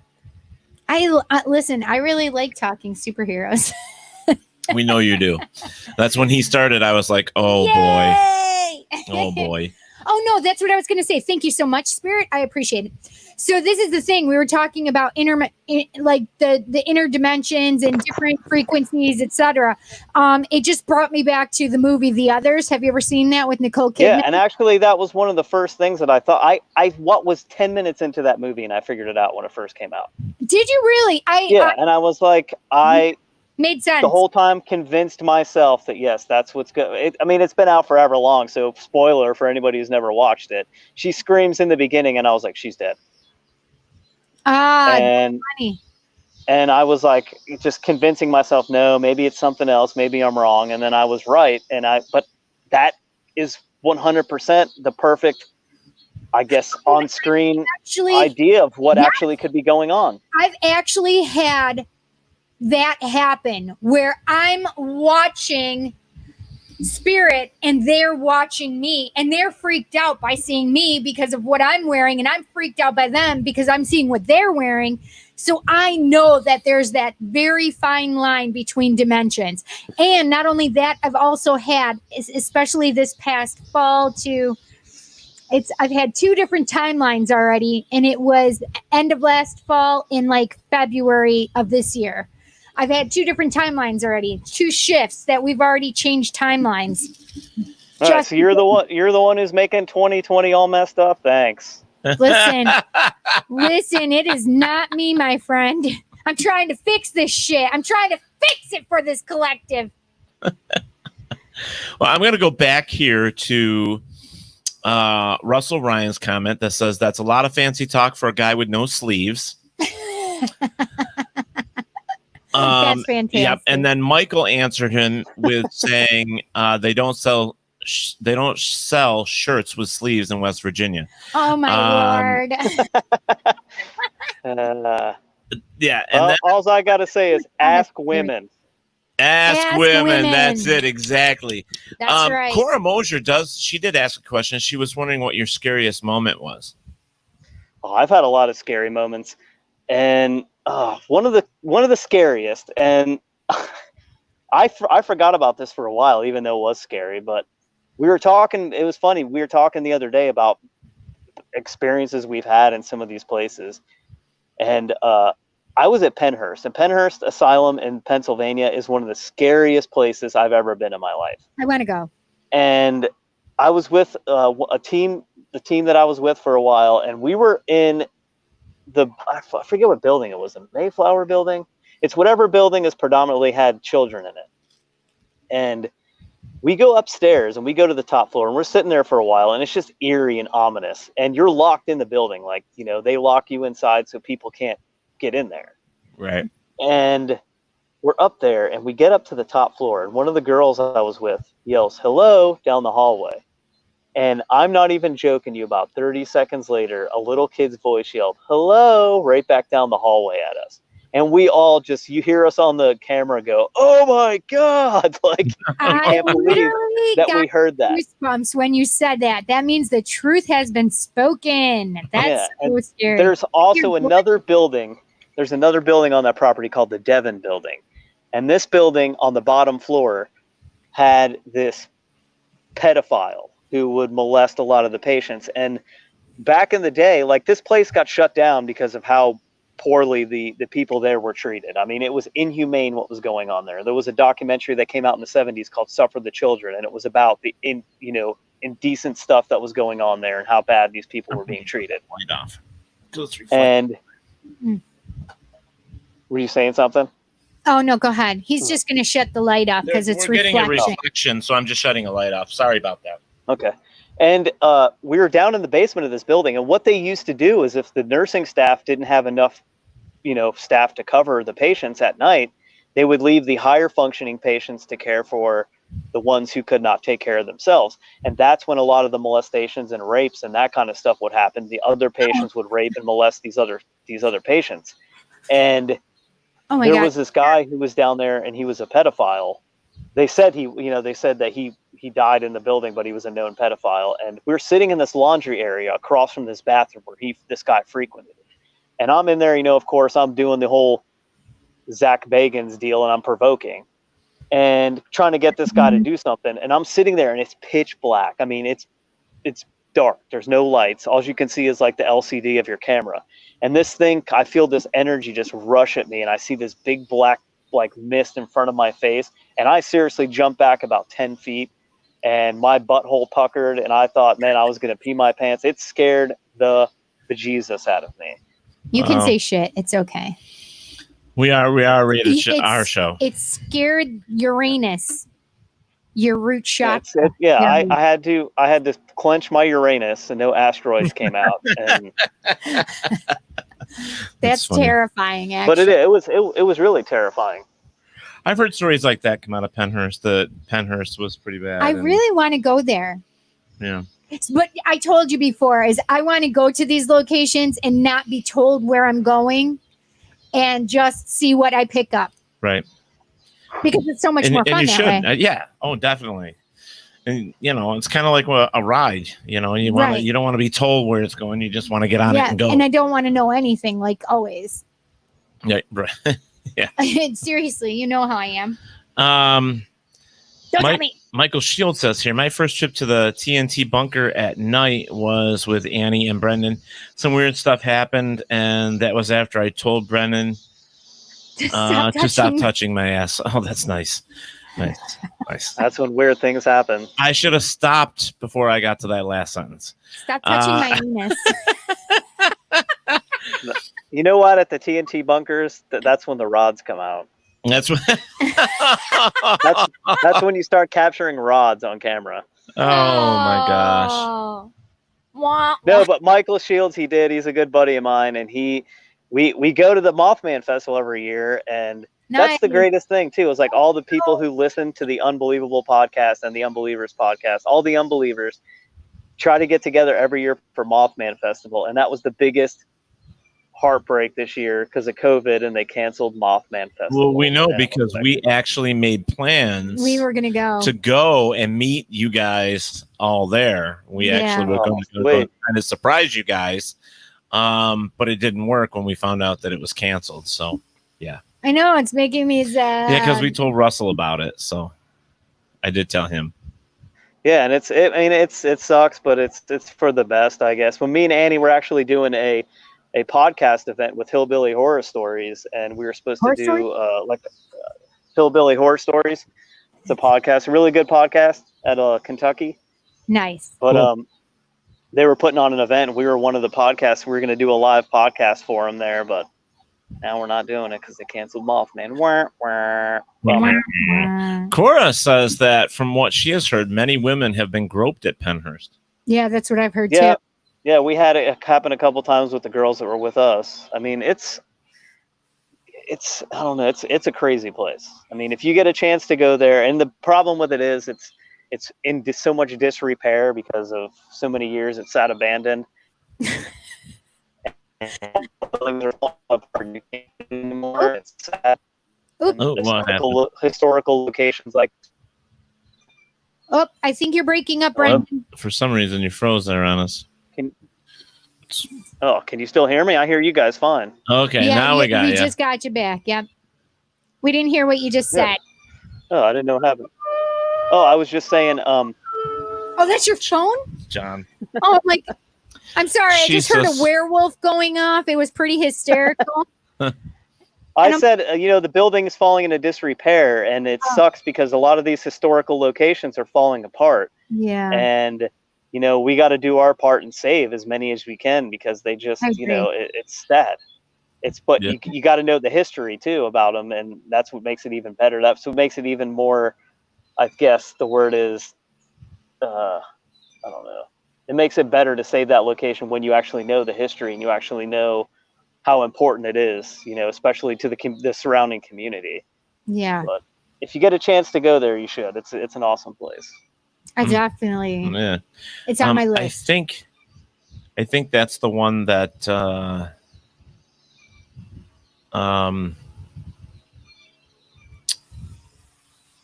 Listen, I really like talking superheroes. We know you do. That's when he started. I was like, oh, Yay! boy. Oh, boy. Oh, no, that's what I was going to say. Thank you so much, Spirit. I appreciate it. So this is the thing. We were talking about like the inner dimensions and different frequencies, etc. It just brought me back to the movie The Others. Have you ever seen that with Nicole Kidman? Yeah, and actually that was one of the first things that I thought. What was 10 minutes into that movie, and I figured it out when it first came out. Did you really? And I was like, made sense. The whole time convinced myself that, yes, that's what's good. It's been out forever long, so spoiler for anybody who's never watched it. She screams in the beginning, and I was like, she's dead. Funny. And I was like, just convincing myself, no, maybe it's something else. Maybe I'm wrong. And then I was right. But that is 100% the perfect, I guess, on-screen idea of what actually could be going on. I've actually had that happen where I'm watching spirit and they're watching me and they're freaked out by seeing me because of what I'm wearing, and I'm freaked out by them because I'm seeing what they're wearing. So I know that there's that very fine line between dimensions. And not only that, I've also had, especially this past fall I've had 2 different timelines already, and it was end of last fall in like February of this year. I've had 2 different timelines already, 2 shifts that we've already changed timelines. All right, so you're the one who's making 2020 all messed up. Thanks. Listen, it is not me, my friend. I'm trying to fix this shit. I'm trying to fix it for this collective. Well, I'm going to go back here to Russell Ryan's comment that says that's a lot of fancy talk for a guy with no sleeves. That's fantastic. Yep. And then Michael answered him with saying they don't sell shirts with sleeves in West Virginia. Oh my Lord. Yeah. And all I got to say is ask women. Ask women. That's it. Exactly. That's right. Cora Mosier did ask a question. She was wondering what your scariest moment was. Oh, I've had a lot of scary moments, and one of the scariest, and I forgot about this for a while, even though it was scary, but we were talking, it was funny. We were talking the other day about experiences we've had in some of these places. And I was at Pennhurst, and Pennhurst Asylum in Pennsylvania is one of the scariest places I've ever been in my life. I want to go. And I was with the team that I was with for a while, and we were in I forget what building it was, the Mayflower building. It's whatever building has predominantly had children in it. And we go upstairs and we go to the top floor, and we're sitting there for a while, and it's just eerie and ominous. And you're locked in the building. Like, they lock you inside so people can't get in there. Right. And we're up there, and we get up to the top floor, and one of the girls I was with yells, "Hello," down the hallway. And I'm not even joking you, about 30 seconds later, a little kid's voice yelled, "Hello," right back down the hallway at us. And we all you hear us on the camera go, "Oh my God." Like, I can't believe that we heard that. Goosebumps when you said that. That means the truth has been spoken. That's so scary. There's also another building. There's another building on that property called the Devon Building. And this building on the bottom floor had this pedophile who would molest a lot of the patients. And back in the day, like, this place got shut down because of how poorly the people there were treated. I mean, it was inhumane what was going on there. There was a documentary that came out in the 70s called Suffer the Children, and it was about the indecent stuff that was going on there and how bad these people were being treated. Light off. And were you saying something? Oh no, go ahead. He's just going to shut the light off because it's getting a reflection, so I'm just shutting a light off. Sorry about that. Okay. And we were down in the basement of this building, and what they used to do is, if the nursing staff didn't have enough, staff to cover the patients at night, they would leave the higher functioning patients to care for the ones who could not take care of themselves. And that's when a lot of the molestations and rapes and that kind of stuff would happen. The other patients would rape and molest these other patients. And there was this guy who was down there, and he was a pedophile. They said that he died in the building, but he was a known pedophile. And we were sitting in this laundry area across from this bathroom where this guy frequented. And I'm in there, of course, I'm doing the whole Zach Bagans deal, and I'm provoking and trying to get this guy to do something. And I'm sitting there, and it's pitch black. I mean, it's dark. There's no lights. All you can see is like the LCD of your camera. And this thing, I feel this energy just rush at me, and I see this big black mist in front of my face, and I seriously jumped back about 10 feet, and my butthole puckered, and I thought, man, I was gonna pee my pants. It scared the bejesus out of me. You can say shit. It's okay. We are rated our show. It scared Uranus. Your root shot. I had to clench my Uranus, and no asteroids came out. And that's terrifying, actually. But it was really terrifying. I've heard stories like that come out of Pennhurst. That Pennhurst was pretty bad. I really want to go there. Yeah. But I told you before, is I want to go to these locations and not be told where I'm going, and just see what I pick up. Right. Because it's so much more fun you that should. way. Yeah. Oh, definitely. And it's kind of like a ride. You don't want to be told where it's going. You just want to get on it and go. And I don't want to know anything, like always. Yeah. Right. Yeah. Seriously, you know how I am. Don't tell me. Michael Shield says here, my first trip to the TNT bunker at night was with Annie and Brendan. Some weird stuff happened, and that was after I told Brendan to stop touching my ass. Oh, that's nice. Nice. That's when weird things happen. I should have stopped before I got to that last sentence. Stop touching my anus. You know what? At the TNT bunkers, that's when the rods come out. That's what. that's when you start capturing rods on camera. Oh my gosh. No, but Michael Shields, he's a good buddy of mine, and we go to the Mothman Festival every year, and that's the greatest thing too. Is like all the people who listen to the Unbelievable podcast and the Unbelievers podcast, all the unbelievers try to get together every year for Mothman Festival, and that was the biggest heartbreak this year because of COVID, and they canceled Mothman Festival. Well, we know because we actually made plans. We were going to go and meet you guys all there. We actually were going to kind of surprise you guys, but it didn't work when we found out that it was canceled. So, yeah. I know, it's making me sad. Yeah, because we told Russell about it, so I did tell him. Yeah, and it sucks, but it's for the best, I guess. When me and Annie were actually doing a podcast event with Hillbilly Horror Stories, and we were supposed to do Hillbilly Horror Stories. It's a podcast, a really good podcast at Kentucky. Nice. But they were putting on an event, and we were one of the podcasts. We were going to do a live podcast for them there, but now we're not doing it because they canceled Mothman. Cora says that from what she has heard, many women have been groped at Pennhurst. Yeah, that's what I've heard too. Yeah, we had it happen a couple times with the girls that were with us. I mean, it's I don't know, it's a crazy place. I mean, if you get a chance to go there, and the problem with it is it's in so much disrepair because of so many years it sat abandoned. Anymore. It's sad. Historical locations like. Oh, I think you're breaking up, Brendan. For some reason, you froze there on us. Can you still hear me? I hear you guys fine. Okay, now we got you. We just got you back. Yep. We didn't hear what you just said. Oh, I didn't know what happened. Oh, I was just saying. Oh, that's your phone, John. Oh, I'm sorry. I just heard a werewolf going off. It was pretty hysterical. I said, the building is falling into disrepair, and it sucks because a lot of these historical locations are falling apart. Yeah. And, we got to do our part and save as many as we can because they just, it's sad. But you got to know the history too about them, and that's what makes it even better. That's what makes it even more, I guess the word is, I don't know. It makes it better to save that location when you actually know the history and you actually know how important it is, especially to the surrounding community. Yeah. But if you get a chance to go there, you should. It's an awesome place. I definitely. Yeah. It's on my list. I think that's the one that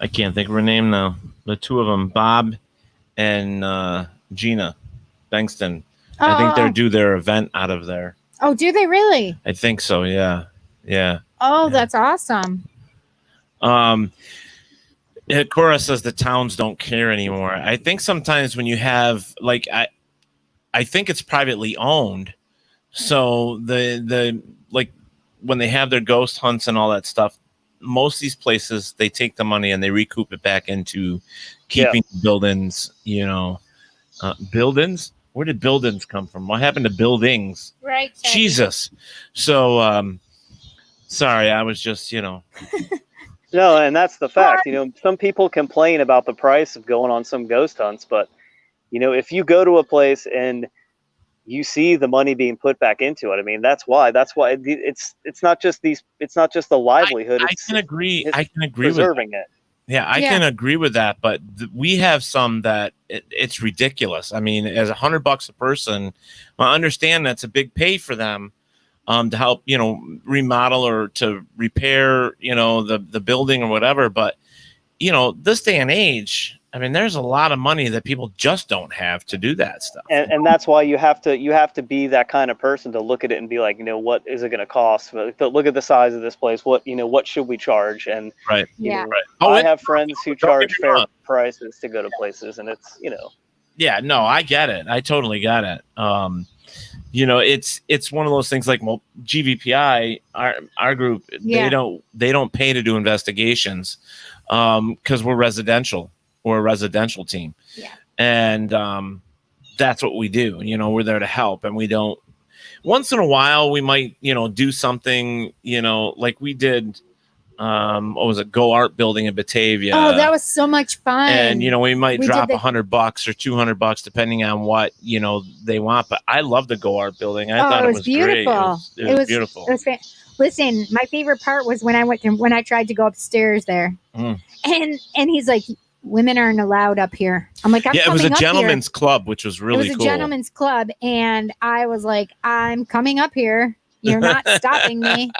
I can't think of her name now. The two of them, Bob and Gina Bengston. I think they're do their event out of there. Oh, do they really? I think so. Yeah. Oh, that's awesome. Cora says the towns don't care anymore. I think sometimes when you have I think it's privately owned, so the when they have their ghost hunts and all that stuff, most of these places they take the money and they recoup it back into keeping buildings. Buildings. Where did buildings come from? What happened to buildings? Right. Jesus. So, sorry, I was just, No, and that's the fact. Some people complain about the price of going on some ghost hunts, but, if you go to a place and you see the money being put back into it, I mean, that's why it's not just the livelihood. I can agree. I can agree preserving with it. Yeah, I can agree with that, but we have some that it's ridiculous. I mean, as $100 a person, I understand that's a big pay for them, to help, remodel or to repair, the building or whatever. But, this day and age, I mean, there's a lot of money that people just don't have to do that stuff. And that's why you have to be that kind of person to look at it and be like, what is it going to cost? But look at the size of this place. What should we charge? And right. Right. I have friends who charge fair prices to go to places, and it's, Yeah, no, I get it. I totally get it. It's one of those things like, well, GVPI, our group, they don't pay to do investigations because we're residential. We're a residential team. Yeah. And that's what we do. We're there to help, and we don't. Once in a while, we might, do something, like we did. What was it? Go Art Building in Batavia. Oh, that was so much fun. And we might drop $100 or $200 depending on what they want. But I love the Go Art Building. I thought it was beautiful. Great. It was beautiful. Listen, my favorite part was when I tried to go upstairs there, and he's like, women aren't allowed up here. I'm like, it was a gentleman's club, which was really cool. It was a gentleman's club, and I was like, I'm coming up here. You're not stopping me.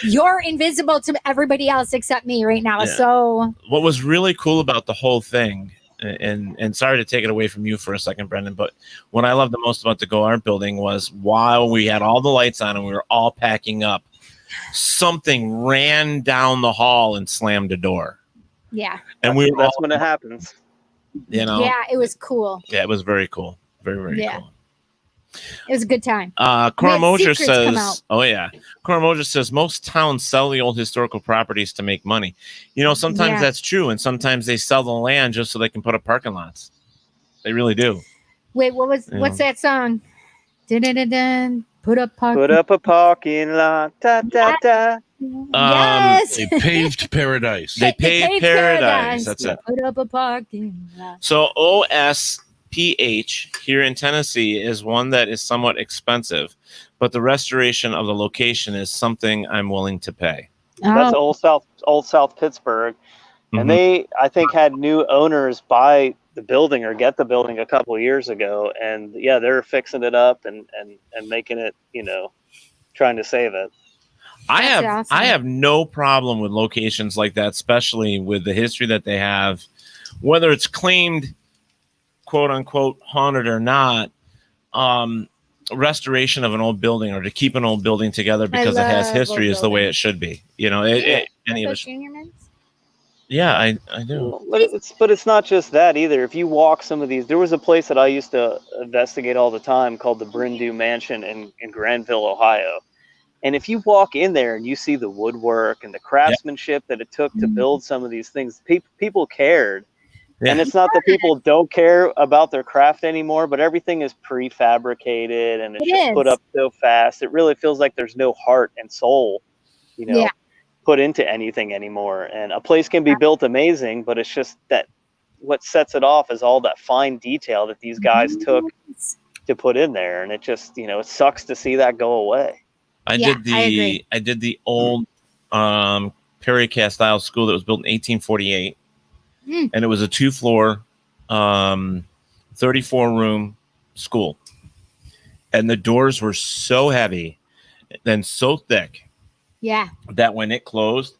You're invisible to everybody else except me right now. Yeah. So what was really cool about the whole thing, and sorry to take it away from you for a second, Brendan, but what I loved the most about the Go Art Building was while we had all the lights on and we were all packing up, something ran down the hall and slammed a door. Yeah. And that's when it happens. Yeah, it was cool. Yeah, it was very cool. Very, very cool. It was a good time. Coromoja says, Coromoja says most towns sell the old historical properties to make money. Sometimes that's true, and sometimes they sell the land just so they can put up parking lots. They really do. Wait, what's that song? Dun-dun-dun-dun. Put up a parking lot. Da, da, da. Yes. They paved paradise. They paved paradise. That's it. Put up a parking lot. So OSPH here in Tennessee is one that is somewhat expensive, but the restoration of the location is something I'm willing to pay. That's Old South Pittsburgh. And they, I think, had new owners buy the building or get the building a couple of years ago. And they're fixing it up and making it, trying to save it. I have no problem with locations like that, especially with the history that they have, whether it's claimed, quote unquote, haunted or not. Restoration of an old building or to keep an old building together because it has history is the way it should be. Any of us. Yeah, I do. But it's not just that either. If you walk some of these, there was a place that I used to investigate all the time called the Brindue Mansion in Granville, Ohio. And if you walk in there and you see the woodwork and the craftsmanship that it took to build some of these things, people cared. Yeah. And it's not that people don't care about their craft anymore, but everything is prefabricated and it's just put up so fast. It really feels like there's no heart and soul, put into anything anymore. And a place can be built amazing, but it's just that what sets it off is all that fine detail that these guys took to put in there. And it just, it sucks to see that go away. I did the old Perry Castile school that was built in 1848. And it was a 2-floor, 34-room school. And the doors were so heavy and so thick that when it closed,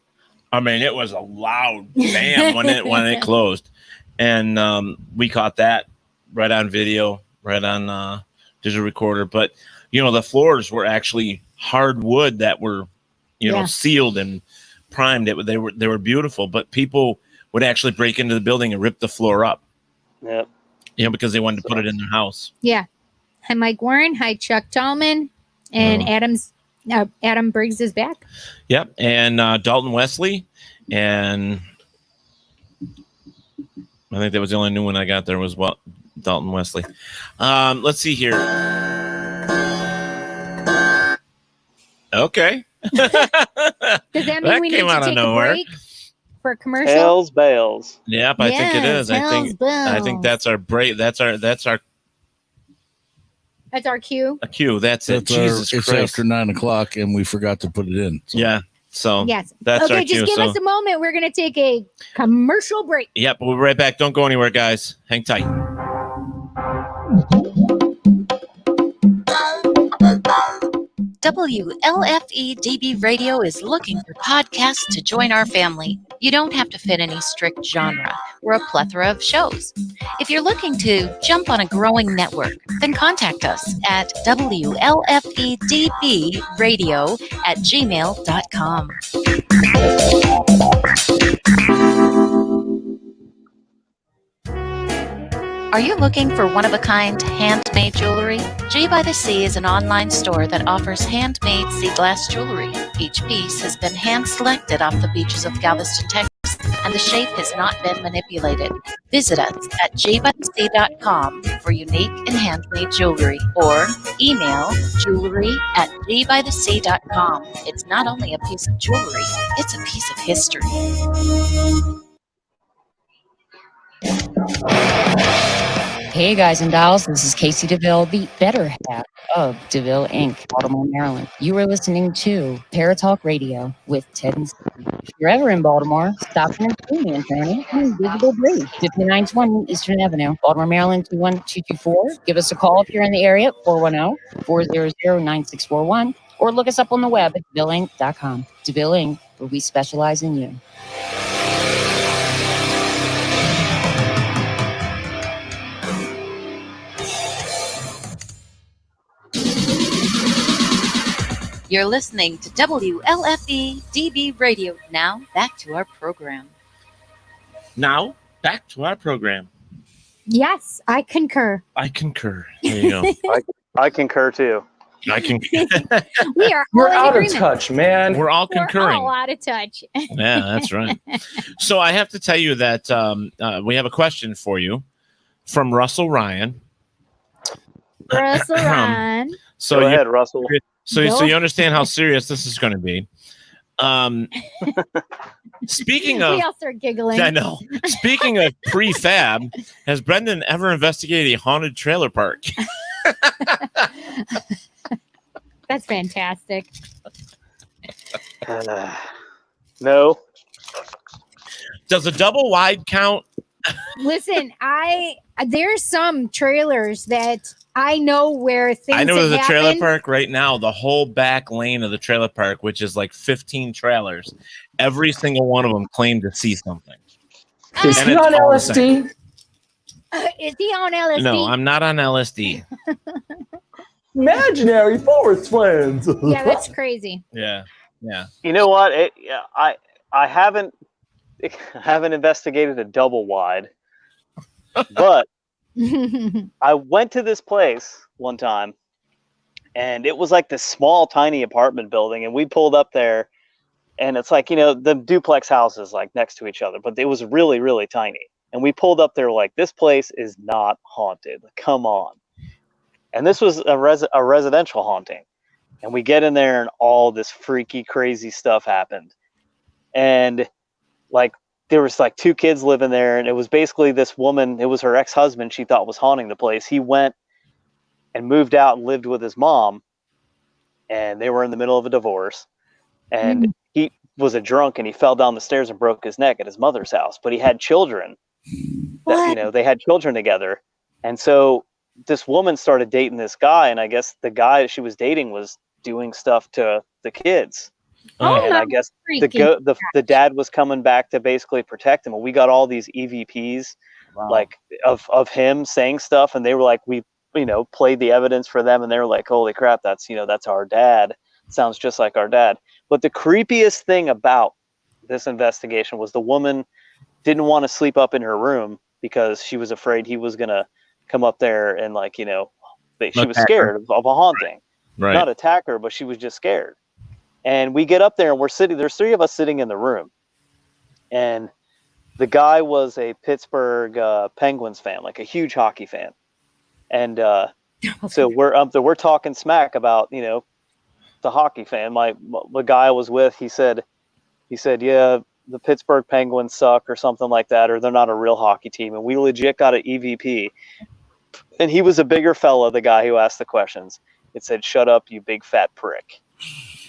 it was a loud bam when it closed. And we caught that right on video, right on digital recorder. But, the floors were actually hardwood that were, sealed and primed. They were beautiful, but people would actually break into the building and rip the floor up. Yep. Because they wanted to put it in their house. Yeah. Hi, Mike Warren. Hi, Chuck Tallman. And Adam Briggs is back. Yep. And Dalton Wesley. And I think that was the only new one I got there was Dalton Wesley. Let's see here. Okay. Does that mean we need to take a break for a commercial? Hells bells. Yep, I think it is. I think that's our break. That's our cue. A cue. That's it. Jesus Christ. It's after 9:00 and we forgot to put it in. So. Yeah. So yes. That's our cue. Just give us a moment. We're going to take a commercial break. Yep. We'll be right back. Don't go anywhere, guys. Hang tight. WLFE-DB Radio is looking for podcasts to join our family. You don't have to fit any strict genre. We're a plethora of shows. If you're looking to jump on a growing network, then contact us at WLFEDBradio@gmail.com. Are you looking for one-of-a-kind handmade jewelry? J by the Sea is an online store that offers handmade sea glass jewelry. Each piece has been hand-selected off the beaches of Galveston, Texas, and the shape has not been manipulated. Visit us at jbythesea.com for unique and handmade jewelry, or email jewelry@jbythesea.com. It's not only a piece of jewelry, it's a piece of history. Hey guys and dolls, this is Casey DeVille, the better half of DeVille Inc., Baltimore, Maryland. You are listening to Paratalk Radio with Ted and Steve. If you're ever in Baltimore, stop in and see me in Tony on Visible Bridge, 5920 Eastern Avenue, Baltimore, Maryland, 21224. Give us a call if you're in the area, 410-400-9641, or look us up on the web at DeVilleInc.com. DeVille Inc., where we specialize in you. You're listening to WLFE DB Radio. Now, back to our program. Yes, I concur. I concur. There you go. I concur too. I can. We are We're all in out agreement. of touch, man. We're all concurring. We're all out of touch. Yeah, that's right. So I have to tell you that we have a question for you from Russell Ryan. Russell Ryan. So Go ahead, Russell. So you understand how serious this is going to be. Speaking of, We all start giggling. I know. Speaking of prefab, has Brendan ever investigated a haunted trailer park? That's fantastic. No. Does a double wide count? Listen, there's some trailers that I know where things I know there's a have trailer happened. park right now. The whole back lane of the trailer park, which is like 15 trailers, every single one of them claimed to see something. Is he on LSD? Is he on LSD? No, I'm not on LSD. Imaginary forest friends. Yeah, that's crazy. Yeah. You know what? I haven't investigated a double wide, but I went to this place one time, and it was like this small, tiny apartment building, and we pulled up there, and it's like, the duplex houses like next to each other, but it was really, really tiny. And we pulled up there like, this place is not haunted. Come on. And this was a residential haunting. And we get in there, and all this freaky, crazy stuff happened. And like, there was like 2 kids living there, and it was basically this woman, it was her ex-husband she thought was haunting the place. He went and moved out and lived with his mom, and they were in the middle of a divorce, and he was a drunk, and he fell down the stairs and broke his neck at his mother's house. But he had children that, they had children together. And so this woman started dating this guy, and I guess the guy she was dating was doing stuff to the kids. And I guess the dad was coming back to basically protect him. And we got all these EVPs, like of him saying stuff, and they were like, we played the evidence for them, and they were like, holy crap, that's our dad. Sounds just like our dad. But the creepiest thing about this investigation was the woman didn't want to sleep up in her room because she was afraid he was gonna come up there and she was scared of a haunting. Right. Not attack her, but she was just scared. And we get up there, and there's 3 of us sitting in the room. And the guy was a Pittsburgh Penguins fan, like a huge hockey fan. And so we're talking smack about, the hockey fan. The guy I was with, he said, yeah, the Pittsburgh Penguins suck or something like that, or they're not a real hockey team. And we legit got an EVP. And he was a bigger fella, the guy who asked the questions. It said, "Shut up, you big fat prick."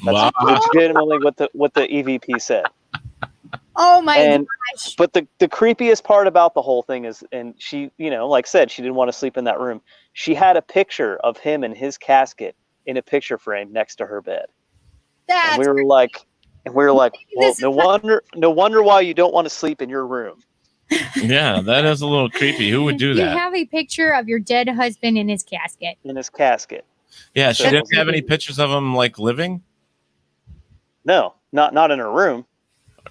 That's legitimately what the EVP said. Oh my gosh. But the creepiest part about the whole thing is, and she, like I said, she didn't want to sleep in that room. She had a picture of him in his casket in a picture frame next to her bed. That's and we were like, well, no wonder why you don't want to sleep in your room. Yeah, that is a little creepy. Who would do you that? have a picture of your dead husband in his casket. Yeah, she didn't have any pictures of him like living. No, not in her room.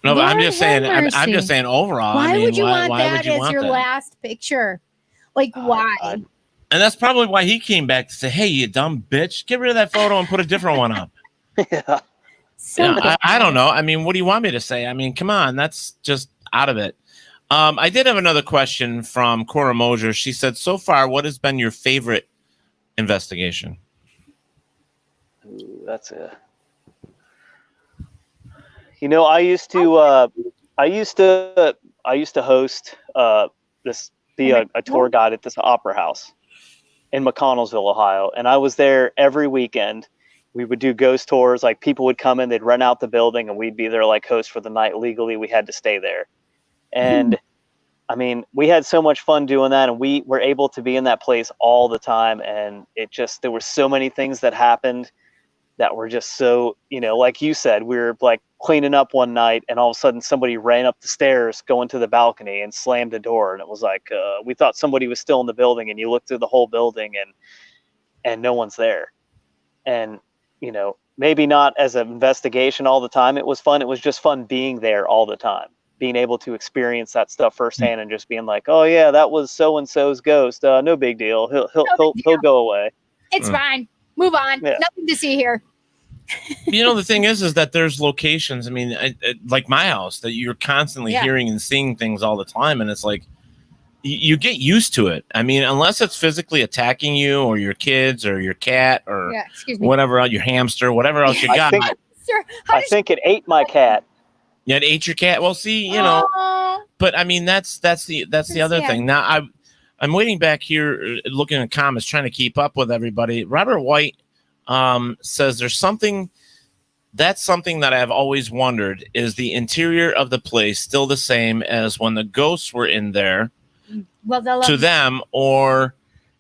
No, but I'm Lord just saying. have I'm mercy. just saying overall. Why I mean, would you want why that would you as want your that? last picture? Like, why? And that's probably why he came back to say, "Hey, you dumb bitch, get rid of that photo and put a different one up." I don't know. I mean, what do you want me to say? I mean, come on, that's just out of it. I did have another question from Cora Mosier. She said, "So far, what has been your favorite investigation?" Ooh, that's a. You know, I used to host be a tour guide at this opera house in McConnellsville, Ohio, and I was there every weekend. We would do ghost tours. Like, people would come in, they'd rent out the building, and we'd be there like hosts for the night. Legally, we had to stay there, and I mean, we had so much fun doing that, and we were able to be in that place all the time. And there were so many things that happened that were just so, like you said, we were like cleaning up one night, and all of a sudden somebody ran up the stairs going to the balcony and slammed the door. And it was like, we thought somebody was still in the building, and you look through the whole building and no one's there. And, maybe not as an investigation all the time. It was fun. It was just fun being there all the time, being able to experience that stuff firsthand and just being like, oh yeah, that was so-and-so's ghost. No big deal. He'll go away. It's fine. Move on. Yeah. Nothing to see here. The thing is that there's locations. I mean, like my house, that you're constantly hearing and seeing things all the time, and it's like you get used to it. I mean, unless it's physically attacking you or your kids or your cat or whatever else, your hamster, whatever else you got. I think it ate my cat. Yeah, it ate your cat. Well, see, but I mean, that's the other thing. Now I'm waiting back here, looking at comments, trying to keep up with everybody. Robert White says there's something that I've always wondered. Is the interior of the place still the same as when the ghosts were in there to them, or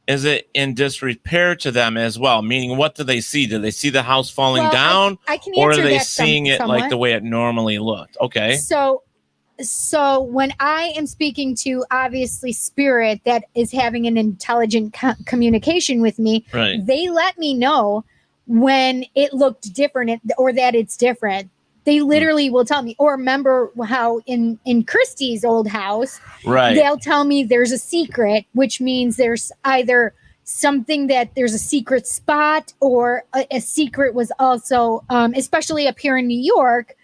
is it in disrepair to them as well? Meaning, what do they see? Do they see the house falling down, I can or are answer they that seeing it somewhat. like the way it normally looked? Okay. So when I am speaking to obviously spirit that is having an intelligent communication with me, they let me know when it looked different or that it's different. They literally will tell me. Or remember how in Christie's old house, they'll tell me there's a secret, which means there's either something that there's a secret spot, or a secret was also, especially up here in New York,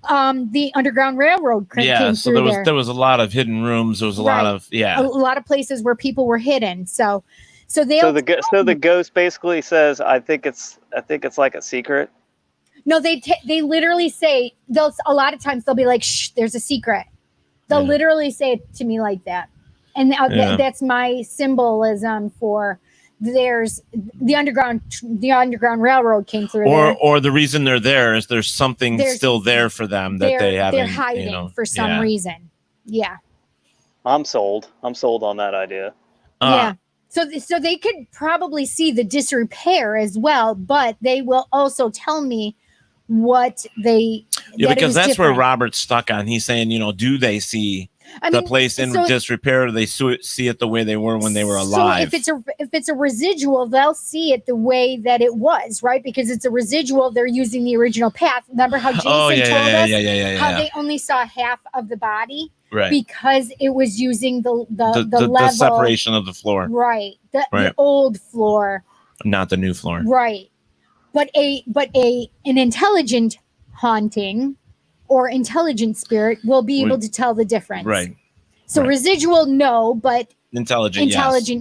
the Underground Railroad came so through there was a lot of hidden rooms. There was a lot of places where people were hidden. So the ghost basically says, I think it's like a secret. No, they literally say, a lot of times they'll be like, shh, there's a secret. They'll literally say it to me like that. And that's my symbolism for there's the Underground Railroad came through there. Or the reason they're there is there's something still there for them that they haven't. They're hiding for some reason. Yeah. I'm sold on that idea. Yeah. So they could probably see the disrepair as well, but they will also tell me what they. Because that's where Robert's stuck on. He's saying, do they see the place in disrepair, or do they see it the way they were when they were alive? So if it's a residual, they'll see it the way that it was, right? Because it's a residual. They're using the original path. Remember how Jason told us how they only saw half of the body, right? Because it was using the level, the separation of the floor, right? The old floor, not the new floor, right? But an intelligent haunting or intelligent spirit will be able to tell the difference. Right. So residual, no, but intelligent,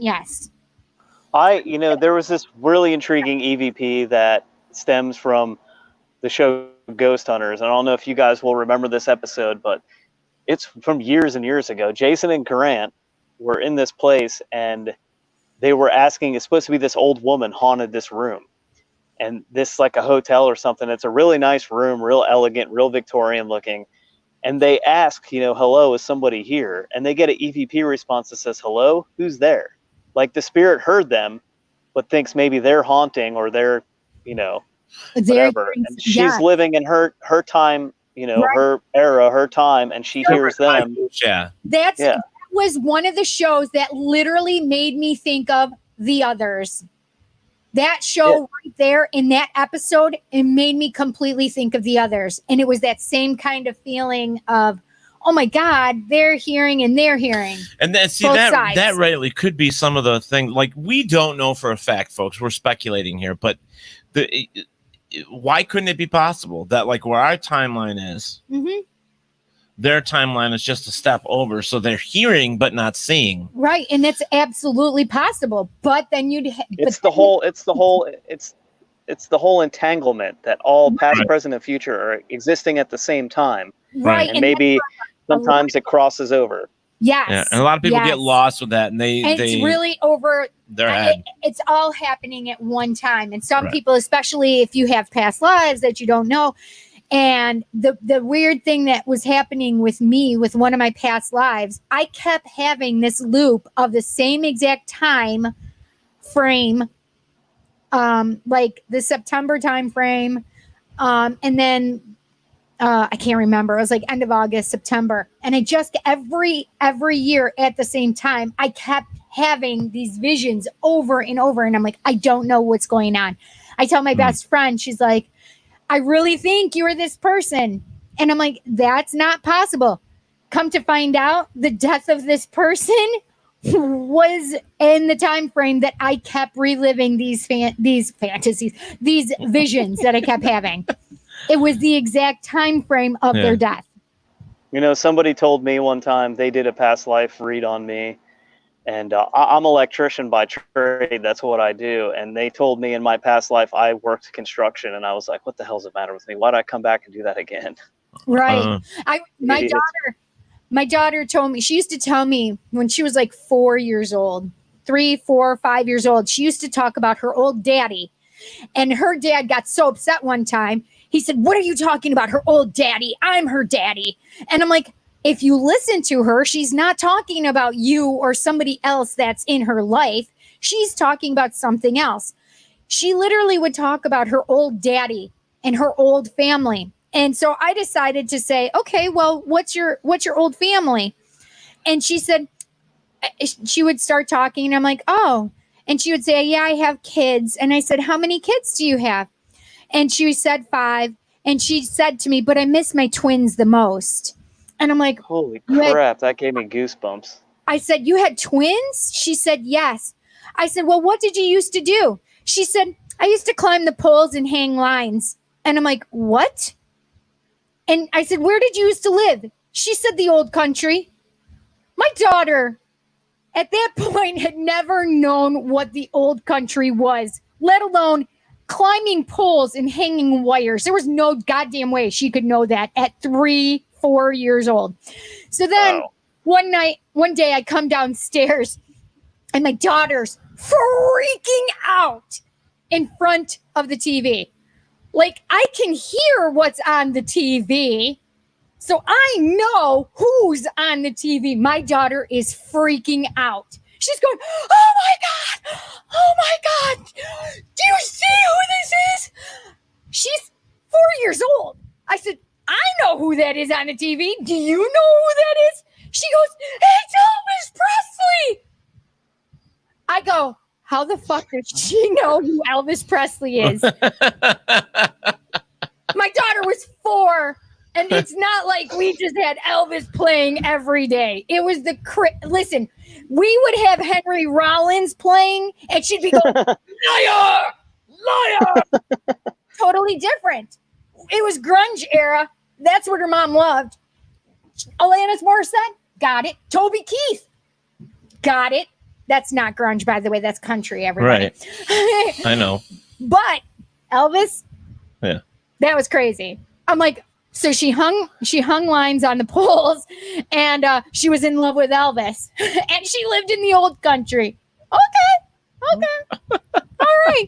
yes. There was this really intriguing EVP that stems from the show Ghost Hunters. I don't know if you guys will remember this episode, but it's from years and years ago. Jason and Grant were in this place, and they were asking, it's supposed to be this old woman haunted this room. And this, like a hotel or something, it's a really nice room, real elegant, real Victorian looking. And they ask, hello, is somebody here? And they get an EVP response that says, hello, who's there? Like the spirit heard them, but thinks maybe they're haunting or they're whatever. And she's living in her time, her era, her time, and she hears them. Yeah. That was one of the shows that literally made me think of The Others. That show right there in that episode, it made me completely think of The Others. And it was that same kind of feeling of, oh my God, they're hearing and they're hearing. And then see that rightly could be some of the things, like, we don't know for a fact, folks. We're speculating here, but why couldn't it be possible that, like, where our timeline is, their timeline is just a step over, so they're hearing but not seeing. Right, and that's absolutely possible. But then it's the whole entanglement that all past, present, and future are existing at the same time. Right, and maybe sometimes it crosses over. Yes, yeah, and a lot of people get lost with that, and it's really over their head. It's all happening at one time, and some people, especially if you have past lives that you don't know. And the weird thing that was happening with me with one of my past lives, I kept having this loop of the same exact time frame, like the September time frame, and then I can't remember. It was like end of August, September, and I just every year at the same time, I kept having these visions over and over, and I'm like, I don't know what's going on. I tell my best friend, she's like, I really think you're this person. And I'm like, that's not possible. Come to find out, the death of this person was in the time frame that I kept reliving these fantasies, these visions that I kept having. It was the exact time frame of their death. Somebody told me one time they did a past life read on me. And I'm an electrician by trade. That's what I do. And they told me in my past life, I worked construction. And I was like, what the hell's the matter with me? Why did I come back and do that again? Right. My daughter told me, she used to tell me when she was like 4 years old, 3, 4, 5 years old, she used to talk about her old daddy. And her dad got so upset one time. He said, what are you talking about? Her old daddy. I'm her daddy. And I'm like, if you listen to her, she's not talking about you or somebody else that's in her life. She's talking about something else. She literally would talk about her old daddy and her old family. And so I decided to say, okay, well, what's your old family? And she said, she would start talking and I'm like, oh, and she would say, yeah, I have kids. And I said, how many kids do you have? And she said 5. And she said to me, but I miss my twins the most. And I'm like, holy crap, that gave me goosebumps. I said, you had twins? She said, yes. I said, well, what did you used to do? She said, I used to climb the poles and hang lines. And I'm like, what? And I said, where did you used to live? She said, the old country. My daughter at that point had never known what the old country was, let alone climbing poles and hanging wires. There was no goddamn way she could know that at 3, 4 years old. So then one day I come downstairs and my daughter's freaking out in front of the TV. Like, I can hear what's on the TV. So I know who's on the TV. My daughter is freaking out. She's going, oh my God. Oh my God. Do you see who this is? She's 4 years old. I said, I know who that is on the TV. Do you know who that is? She goes, it's Elvis Presley. I go, how the fuck does she know who Elvis Presley is? My daughter was 4, and it's not like we just had Elvis playing every day. It was listen, we would have Henry Rollins playing, and she'd be going, liar, liar. Totally different. It was grunge era. That's what her mom loved. Alanis Morissette, got it. Toby Keith, got it. That's not grunge, by the way. That's country, everybody. Right. I know. But Elvis, yeah, that was crazy. I'm like, so she hung lines on the poles, and she was in love with Elvis, and she lived in the old country. Okay, all right.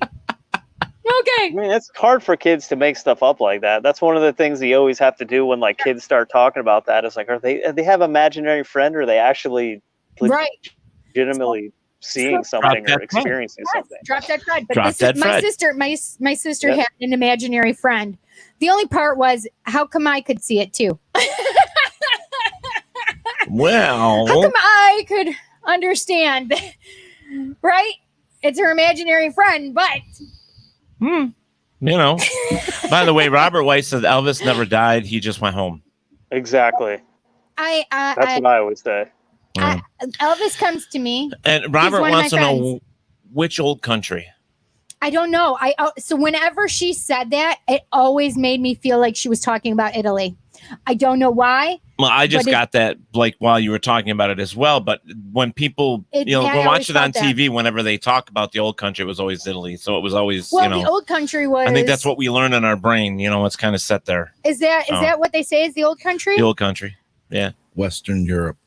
Okay. I mean, it's hard for kids to make stuff up like that. That's one of the things you always have to do when like kids start talking about that. It's like, do they have an imaginary friend, or are they actually legitimately seeing something or experiencing something. Drop dead Fred. But Drop dead my Fred. sister had an imaginary friend. The only part was, how come I could see it too? Well, how come I could understand? Right? It's her imaginary friend, but you know. By the way, Robert White said Elvis never died. He just went home. Exactly. That's what I always say. Elvis comes to me. And Robert wants to know which old country. I don't know. So whenever she said that, it always made me feel like she was talking about Italy. I don't know why. Well, I just got that like while you were talking about it as well. But when people, watch it on TV, whenever they talk about the old country, it was always Italy. So it was always, the old country was. I think that's what we learn in our brain. It's kind of set there. Is that what they say is the old country? The old country. Yeah. Western Europe.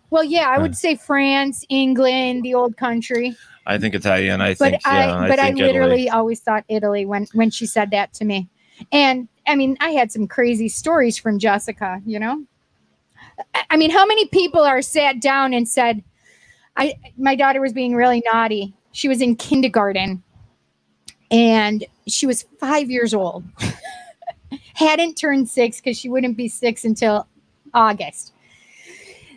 Well, yeah, I would say France, England, the old country. I think Italian. I think I literally Italy. always thought Italy when she said that to me. And I mean, I had some crazy stories from Jessica, I mean, how many people are sat down and said, my daughter was being really naughty. She was in kindergarten and she was 5 years old. Hadn't turned 6 because she wouldn't be 6 until August.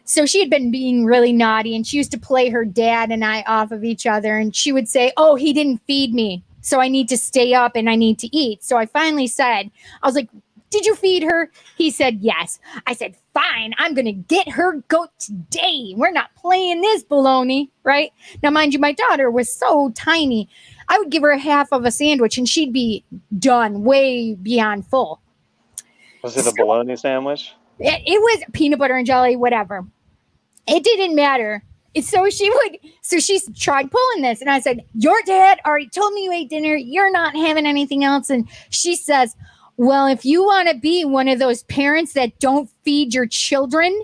So she had been being really naughty and she used to play her dad and I off of each other. And she would say, oh, he didn't feed me. So I need to stay up and I need to eat. So I finally said, I was like, did you feed her? He said, yes. I said, fine, I'm going to get her goat today. We're not playing this baloney, right? Now, mind you, my daughter was so tiny. I would give her half of a sandwich and she'd be done way beyond full. Was it a bologna sandwich? It was peanut butter and jelly, whatever. It didn't matter. So she tried pulling this. And I said, your dad already told me you ate dinner. You're not having anything else. And she says, well, if you want to be one of those parents that don't feed your children,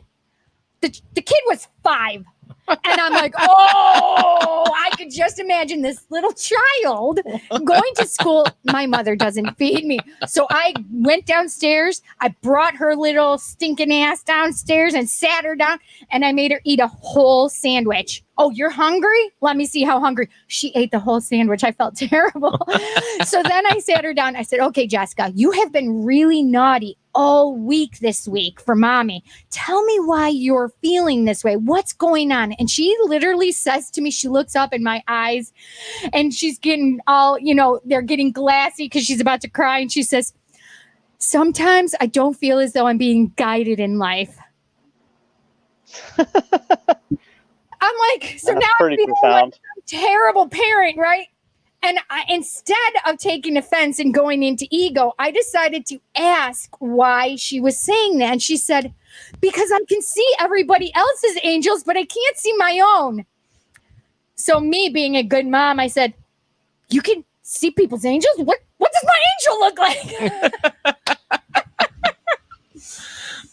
the kid was 5. And I'm like, oh, I could just imagine this little child going to school. My mother doesn't feed me. So I went downstairs. I brought her little stinking ass downstairs and sat her down. And I made her eat a whole sandwich. Oh, you're hungry? Let me see how hungry. She ate the whole sandwich. I felt terrible. So then I sat her down. I said, okay, Jessica, you have been really naughty all week this week for mommy. Tell me why you're feeling this way. What's going on? And she literally says to me, she looks up in my eyes and she's getting all, they're getting glassy because she's about to cry. And she says, sometimes I don't feel as though I'm being guided in life. I'm like, so That's now I'm feeling like a terrible parent, right? And instead of taking offense and going into ego, I decided to ask why she was saying that. And she said, because I can see everybody else's angels, but I can't see my own. So me being a good mom, I said, you can see people's angels? What does my angel look like?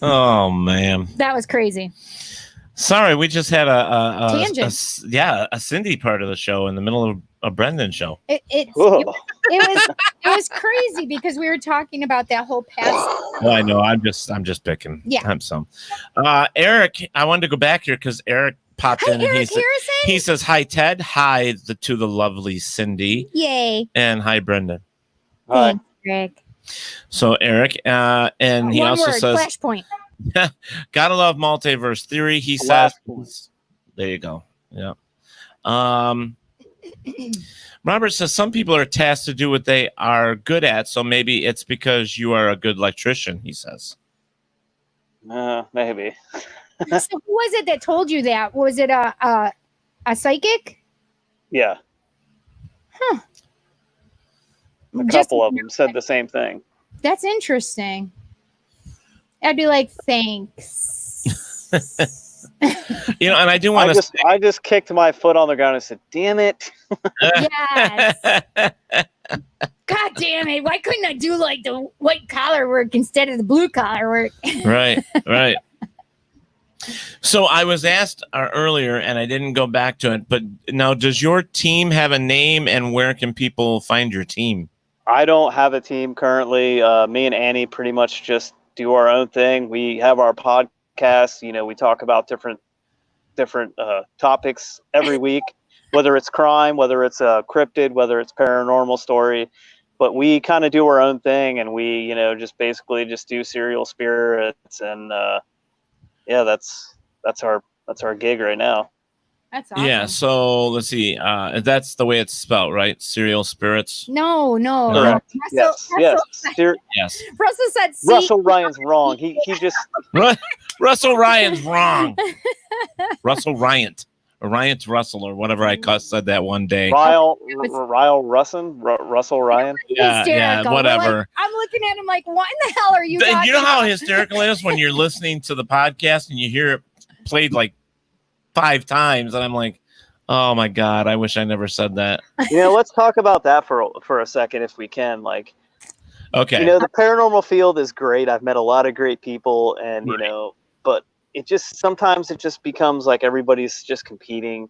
Oh, man. That was crazy. Sorry, we just had a tangent. A Cindy part of the show in the middle of a Brendan show. It was crazy because we were talking about that whole past. Well, I know. I'm just picking. Yeah. I'm some. Eric, I wanted to go back here because Eric popped in. Eric And he says, hi, Ted. Hi, to the lovely Cindy. Yay. And hi, Brendan. Hi. Thanks, Rick. So, Eric, and he One also word, says, flashpoint. gotta love multiverse theory. He says, there you go. Yeah. Robert says some people are tasked to do what they are good at, so maybe it's because you are a good electrician, he says. Maybe. So who was it that told you that? Was it a psychic? Yeah. Huh. A couple of them said the same thing. That's interesting. I'd be like, thanks. And I do want to. I just kicked my foot on the ground and said, "Damn it!" Yes. God damn it! Why couldn't I do like the white collar work instead of the blue collar work? Right. So I was asked earlier, and I didn't go back to it. But now, does your team have a name, and where can people find your team? I don't have a team currently. Me and Annie pretty much just do our own thing. We have our podcast. We talk about different topics every week. whether it's crime, whether it's a cryptid, whether it's paranormal story. But we kind of do our own thing, and we, you know, just basically just do serial spirits, and yeah, that's our gig right now. That's awesome. Yeah, so let's see. That's the way it's spelled, right? Serial spirits. No. Correct. Yes. Yes. Russell said C. Russell Ryan's wrong. He just Russell Ryan's wrong. Russell Ryant. Or Ryant Russell or whatever I said that one day. Russell Ryan. Yeah, whatever. Like, I'm looking at him like, what in the hell are you talking You know how about? hysterical it is when you're listening to the podcast and you hear it played like 5 times, and I'm like, oh my God, I wish I never said that. Let's talk about that for a second if we can. Like, okay. The paranormal field is great. I've met a lot of great people, and but it just sometimes it just becomes like everybody's just competing.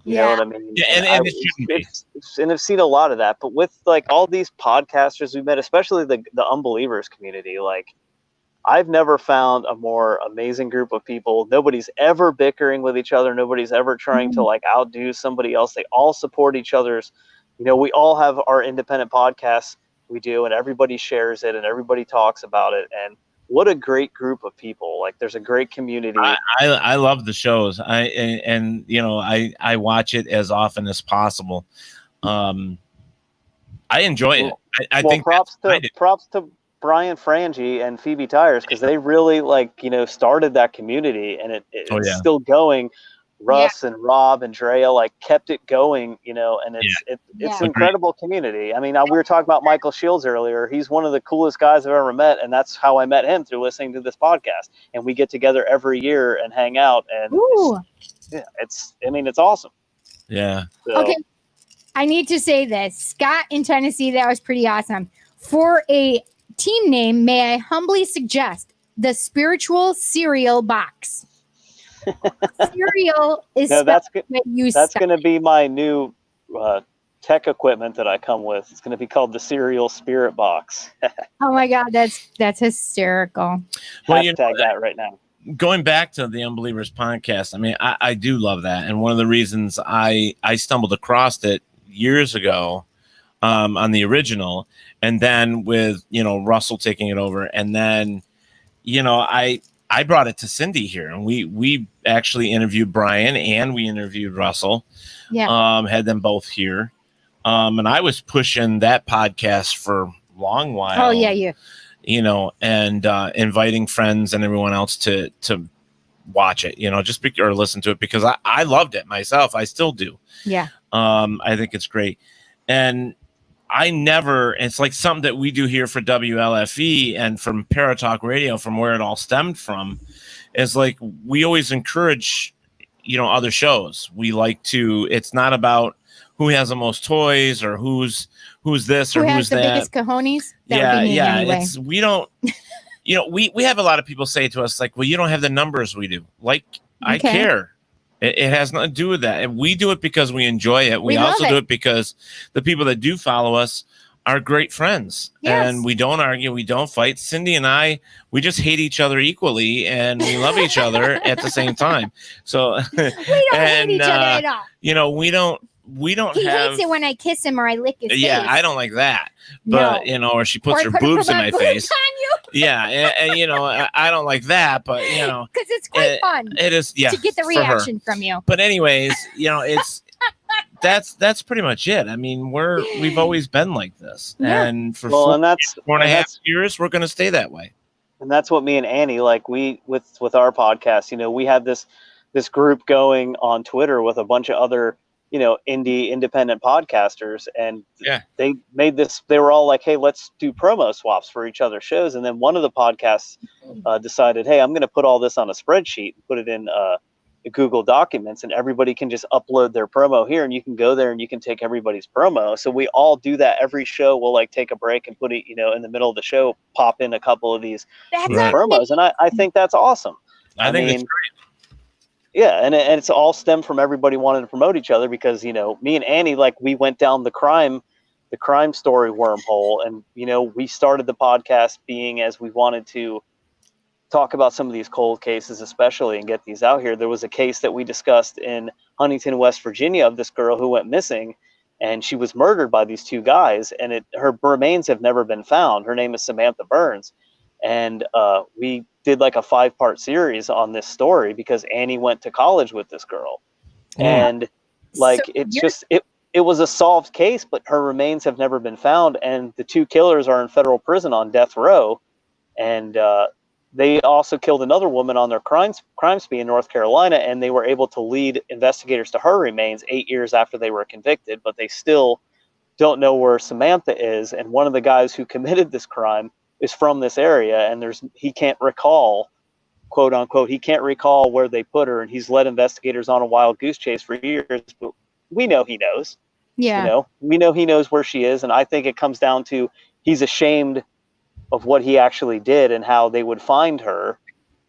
You know what I mean? Yeah, and it shouldn't be. And I've seen a lot of that. But with like all these podcasters we met, especially the Unbelievers community, like I've never found a more amazing group of people. Nobody's ever bickering with each other. Nobody's ever trying to like outdo somebody else. They all support each other's. We all have our independent podcasts we do, and everybody shares it and everybody talks about it. And what a great group of people. Like there's a great community. I love the shows. I watch it as often as possible. I enjoy it. I think props to Brian Frangie and Phoebe Tyers, because they really started that community, and it's still going. Russ and Rob and Drea kept it going, and it's an incredible community. I mean, we were talking about Michael Shields earlier. He's one of the coolest guys I've ever met, and that's how I met him, through listening to this podcast. And we get together every year and hang out, and it's awesome. Yeah. So, okay, I need to say this, Scott in Tennessee. That was pretty awesome. For a team name, may I humbly suggest the Spiritual Cereal Box. Cereal is that's going to be my new tech equipment that I come with. It's going to be called the Cereal Spirit Box. Oh my God, that's hysterical. Well, Hashtag that right now. Going back to the Unbelievers podcast, I mean, I do love that, and one of the reasons I stumbled across it years ago on the original, and then with Russell taking it over, and then I brought it to Cindy here, and we actually interviewed Brian and we interviewed Russell. Yeah. Had them both here. And I was pushing that podcast for a long while. Oh yeah. And inviting friends and everyone else to watch it, or listen to it, because I loved it myself. I still do. Yeah. I think it's great. And it's like something that we do here for WLFE and from Paratalk Radio, from where it all stemmed from, is like we always encourage, other shows. We like to, it's not about who has the most toys or who's this or who's that. Who has the biggest cojones? Anyway. We don't, we have a lot of people say to us like, well, you don't have the numbers we do. Like, I care. It has nothing to do with that. And we do it because we enjoy it. We also do it because the people that do follow us are great friends. Yes. And we don't argue. We don't fight. Cindy and I, we just hate each other equally, and we love each other at the same time. So we don't hate each other at all. We don't he have... hates it when I kiss him or I lick his face. Yeah, I don't like that. But, or she puts her boobs in my face. Yeah, and I don't like that, but because it's quite fun. It is, yeah, to get the reaction from you. But anyways, it's that's pretty much it. I mean, we've always been like this, and for 4.5 years, we're going to stay that way. And that's what me and Annie with our podcast. We have this group going on Twitter with a bunch of other indie independent podcasters, and they made this. They were all like, hey, let's do promo swaps for each other's shows. And then one of the podcasts decided, hey, I'm going to put all this on a spreadsheet, put it in Google Documents, and everybody can just upload their promo here, and you can go there and you can take everybody's promo. So we all do that every show. We'll take a break and put it in the middle of the show, pop in a couple of these promos, and I think that's awesome. I think it's great. Yeah, and it's all stemmed from everybody wanting to promote each other, because me and Annie, we went down the crime story wormhole, and we started the podcast being as we wanted to talk about some of these cold cases especially and get these out here. There was a case that we discussed in Huntington, West Virginia, of this girl who went missing, and she was murdered by these two guys, and her remains have never been found. Her name is Samantha Burns. And we did like a 5-part series on this story because Annie went to college with this girl. And like, it was a solved case, but her remains have never been found. And the two killers are in federal prison on death row. And they also killed another woman on their crime spree in North Carolina, and they were able to lead investigators to her remains 8 years after they were convicted, but they still don't know where Samantha is. And one of the guys who committed this crime is from this area, and he can't recall, quote unquote, he can't recall where they put her, and he's led investigators on a wild goose chase for years, but we know he knows. Yeah. You know, we know he knows where she is, and I think it comes down to he's ashamed of what he actually did and how they would find her.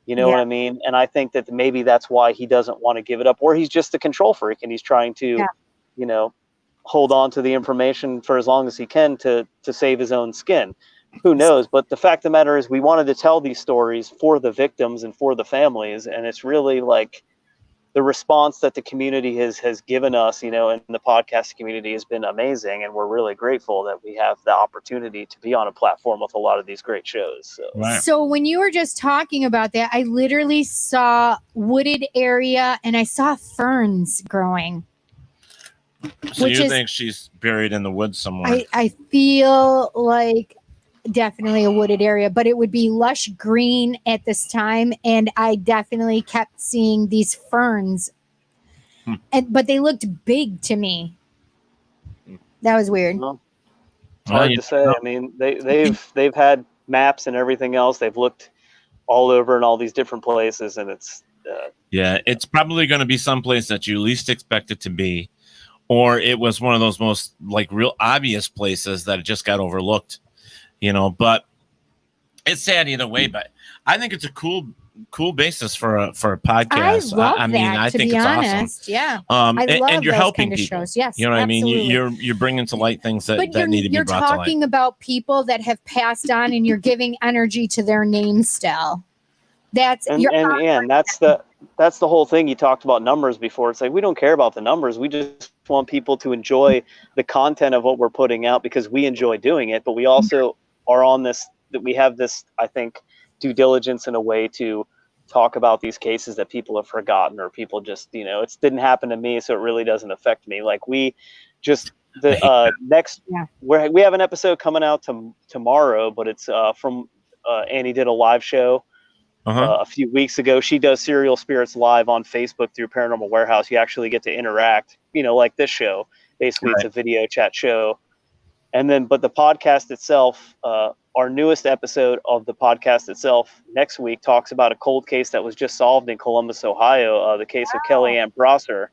You know what I mean? And I think that maybe that's why he doesn't want to give it up, or he's just a control freak and he's trying to, you know, hold on to the information for as long as he can to save his own skin. Who knows? But the fact of the matter is we wanted to tell these stories for the victims and for the families. And it's really like the response that the community has given us, you know, and the podcast community has been amazing. And we're really grateful that we have the opportunity to be on a platform with a lot of these great shows. So when you were just talking about that, I literally saw wooded area and I saw ferns growing. So you think she's buried in the woods somewhere? I feel like definitely a wooded area, but it would be lush green at this time, and I definitely kept seeing these ferns, but they looked big to me. That was weird. Well, hard to say. I mean, they've had maps and everything else. They've looked all over in all these different places, and it's it's probably going to be someplace that you least expect it to be, or it was one of those most like real obvious places that just got overlooked. You know, but it's sad either way. But I think it's a cool basis for a podcast. I mean, I think it's honest. awesome. Yeah, I love and you're those helping kind of people. shows. Yes, you know what absolutely. I mean. You're bringing to light things that need to be brought to light. You're talking about people that have passed on, and you're giving energy to their name still. That's that's the whole thing. You talked about numbers before. It's like we don't care about the numbers. We just want people to enjoy the content of what we're putting out because we enjoy doing it. But we also are on this, that we have this, I think, due diligence in a way to talk about these cases that people have forgotten, or people just, you know, it didn't happen to me, so it really doesn't affect me. Like we just, we have an episode coming out tomorrow, but it's from Annie did a live show a few weeks ago. She does Serial Spirits live on Facebook through Paranormal Warehouse. You actually get to interact, you know, like this show. Basically, It's a video chat show. And then, but the podcast itself, our newest episode of the podcast itself next week talks about a cold case that was just solved in Columbus, Ohio, the case of Kellyanne Prosser.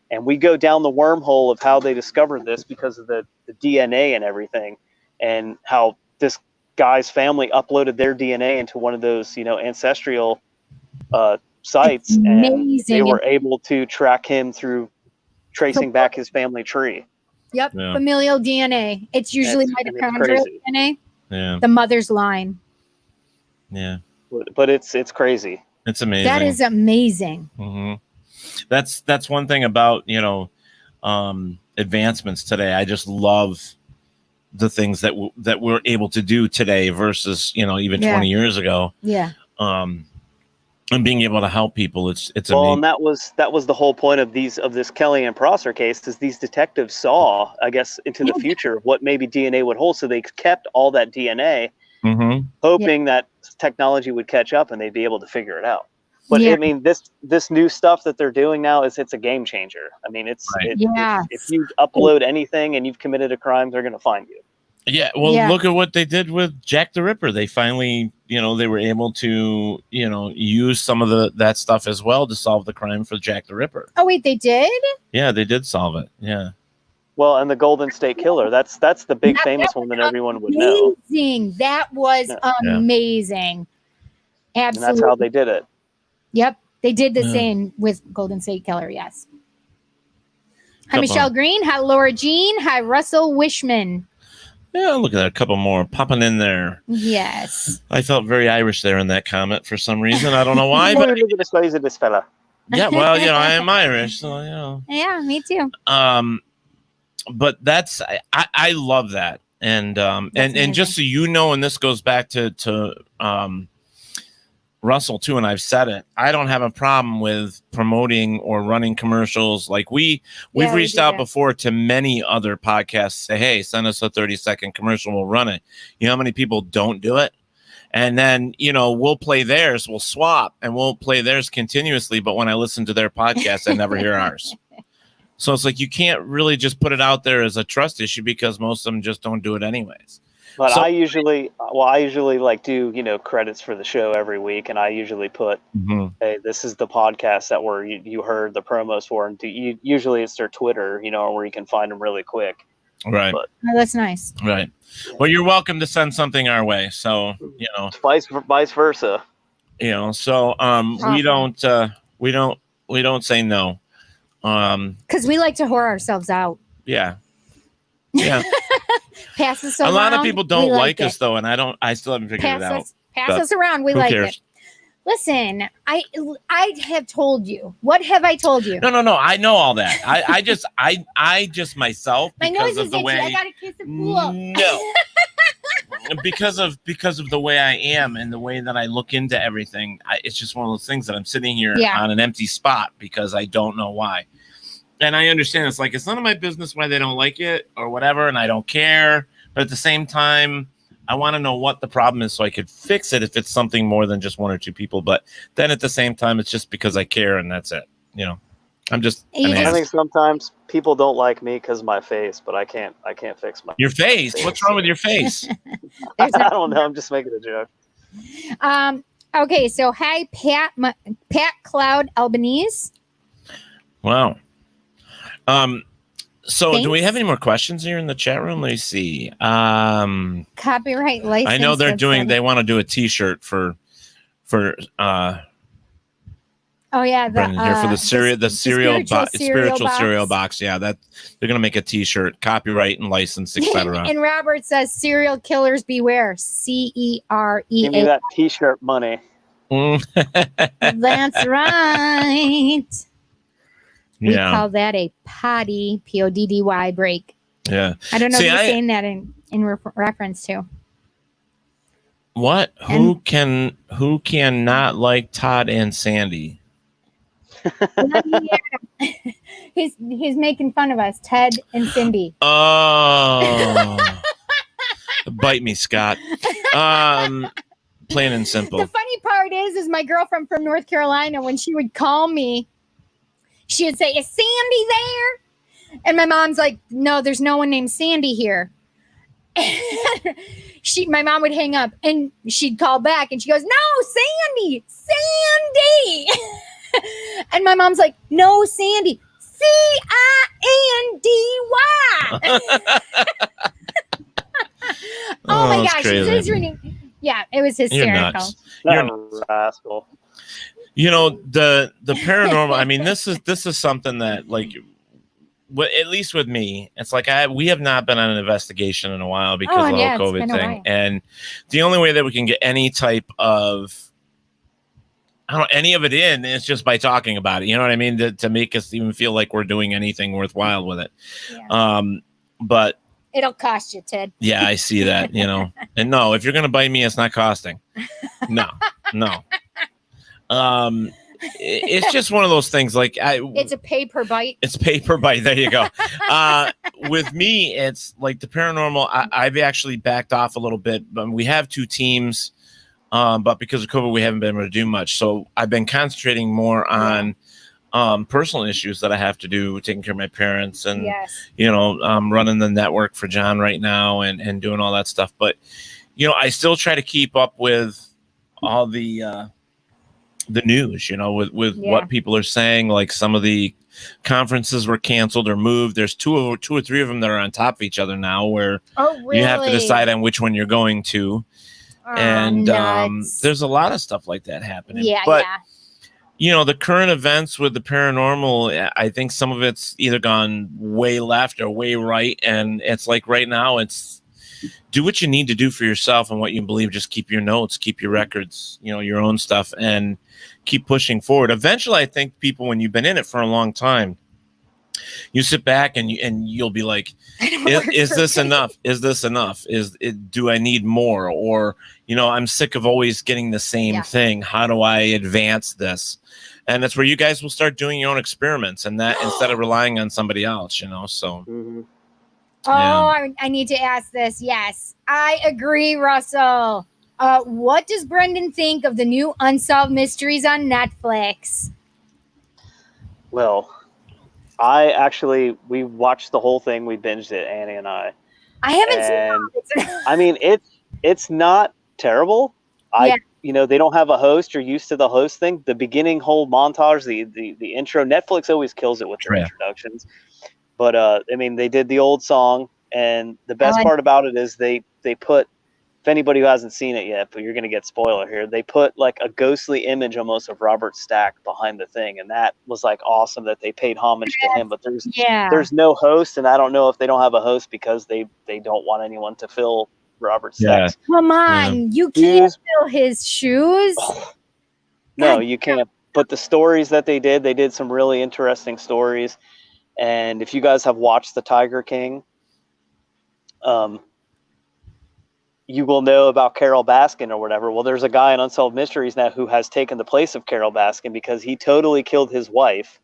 And we go down the wormhole of how they discovered this because of the DNA and everything, and how this guy's family uploaded their DNA into one of those, you know, ancestral sites. And they were able to track him through tracing back his family tree. Yep, familial DNA. It's usually mitochondrial DNA. Yeah, the mother's line. Yeah, but it's crazy. It's amazing. That is amazing. Mm-hmm. That's one thing about, you know, advancements today. I just love the things that we're able to do today versus, you know, even 20 years ago. Yeah. And being able to help people, it's well, amazing. And that was the whole point of this Kellyanne Prosser case, is these detectives saw, I guess, into the future what maybe DNA would hold, so they kept all that DNA, hoping that technology would catch up and they'd be able to figure it out. But I mean, this new stuff that they're doing now it's a game changer. I mean, if you upload anything and you've committed a crime, they're going to find you. Yeah, well, look at what they did with Jack the Ripper. They finally, you know, they were able to, you know, use some of that stuff as well to solve the crime for Jack the Ripper. Oh, wait, they did? Yeah, they did solve it. Yeah. Well, and the Golden State Killer, that's the big famous one that everyone would know. Amazing. That was amazing. Absolutely. And that's how they did it. Yep. They did the same with Golden State Killer, yes. Hi, Michelle Green. Hi, Laura Jean. Hi, Russell Wishman. Yeah, look at that. A couple more popping in there. Yes. I felt very Irish there in that comment for some reason. I don't know why. What But are you going to say to this fella? yeah, well, I am Irish, so Yeah, me too. But that's I love that, and just so you know, and this goes back to Russell too, and I've said it. I don't have a problem with promoting or running commercials. Like we've reached out before to many other podcasts. Say, hey, send us a 30-second commercial. We'll run it. You know how many people don't do it? And then, we'll play theirs, we'll swap, and we'll play theirs continuously. But when I listen to their podcast, I never hear ours. So it's like you can't really just put it out there as a trust issue because most of them just don't do it anyways. But I usually like do, credits for the show every week. And I usually put, hey, this is the podcast that you heard the promos for. And usually it's their Twitter, where you can find them really quick. Right. But, that's nice. Right. Well, you're welcome to send something our way. So, vice versa. So we don't say no. Because we like to whore ourselves out. Yeah. Pass us around. A lot of people don't like us though, and I still haven't figured it out. Pass us around. We like it. Listen, I have told you. What have I told you? No. I know all that. I just myself my because nose of is the itchy. way. I gotta kiss a pool. No. because of the way I am and the way that I look into everything, it's just one of those things that I'm sitting here on an empty spot because I don't know why. And I understand it's none of my business why they don't like it or whatever, and I don't care. But at the same time, I want to know what the problem is so I could fix it if it's something more than just one or two people. But then at the same time, it's just because I care and that's it. I'm just. I think sometimes people don't like me because of my face, but I can't fix your face. What's wrong with your face? I don't know. I'm just making a joke. Okay. So hi, Pat Cloud Albanese. Wow. So Thanks. Do we have any more questions here in the chat room? Let me see. Copyright license. I know they want to do a t-shirt for oh yeah, here for the spiritual cereal box. Yeah, that they're gonna make a t-shirt, copyright and license, etc. And Robert says serial killers beware. CEREA. Give me that t-shirt money. That's right. We call that a poddy, PODDY break. Yeah. I don't know if you're saying that in reference to. What? Who can not like Todd and Sandy? He's making fun of us, Ted and Cindy. Oh. Bite me, Scott. Plain and simple. The funny part is my girlfriend from North Carolina, when she would call me, she would say, "Is Sandy there?" And my mom's like, "No, there's no one named Sandy here." My mom would hang up and she'd call back and she goes, "No, Sandy. And my mom's like, "No, Sandy, CINDY." Oh my gosh. Yeah, it was hysterical. You're nuts. Rascal. The paranormal. I mean, this is something that at least with me, it's like we have not been on an investigation in a while because of the whole COVID thing, and the only way that we can get any type of any of it in is just by talking about it. You know what I mean? To make us even feel like we're doing anything worthwhile with it. Yeah. But it'll cost you, Ted. Yeah, I see that. And no, if you're gonna bite me, it's not costing. No. It's just one of those things. It's a pay per bite. It's pay per bite. There you go. With me, it's like the paranormal. I've actually backed off a little bit. We have two teams, but because of COVID, we haven't been able to do much. So I've been concentrating more on personal issues that I have to do, taking care of my parents, and running the network for John right now, and doing all that stuff. But I still try to keep up with all the news, with what people are saying. Like some of the conferences were canceled or moved. There's two or three of them that are on top of each other now, where you have to decide on which one you're going to. And there's a lot of stuff like that happening. But the current events with the paranormal, I think some of it's either gone way left or way right. And it's like right now it's do what you need to do for yourself and what you believe. Just keep your notes, keep your records, your own stuff, and keep pushing forward. Eventually, I think people, when you've been in it for a long time, you sit back and you'll be like, is this enough? Is this enough? Do I need more? Or, I'm sick of always getting the same thing. How do I advance this? And that's where you guys will start doing your own experiments, and that instead of relying on somebody else, so. Mm-hmm. Oh, I need to ask this. Yes, I agree, Russell. What does Brendan think of the new Unsolved Mysteries on Netflix? Well, we watched the whole thing. We binged it, Annie and I. I haven't seen it. I mean, it's not terrible. They don't have a host. You're used to the host thing. The beginning whole montage, the intro. Netflix always kills it with their introductions. But I mean, they did the old song, and the best part about it is they put. If anybody who hasn't seen it yet, but you're going to get spoiler here, they put like a ghostly image almost of Robert Stack behind the thing, and that was like awesome that they paid homage to him. But there's no host, and I don't know if they don't have a host because they don't want anyone to fill Robert Stack's. Come on, you can't fill his shoes. No, you can't. But the stories that they did some really interesting stories. And if you guys have watched The Tiger King, you will know about Carol Baskin or whatever. Well, there's a guy in Unsolved Mysteries now who has taken the place of Carol Baskin because he totally killed his wife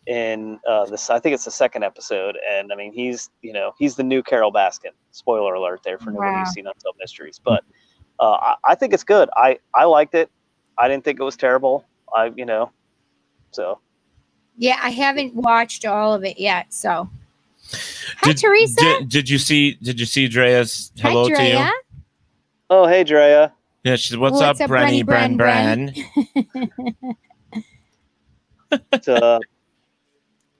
in this. I think it's the second episode. And I mean, he's the new Carol Baskin. Spoiler alert there for nobody who's seen Unsolved Mysteries. But I think it's good. I liked it. I didn't think it was terrible. So. Yeah, I haven't watched all of it yet. So. Hi, Teresa. Did you see Drea's hello to you? Oh, hey, Drea. Yeah, she's what's up, Brenny, Bren.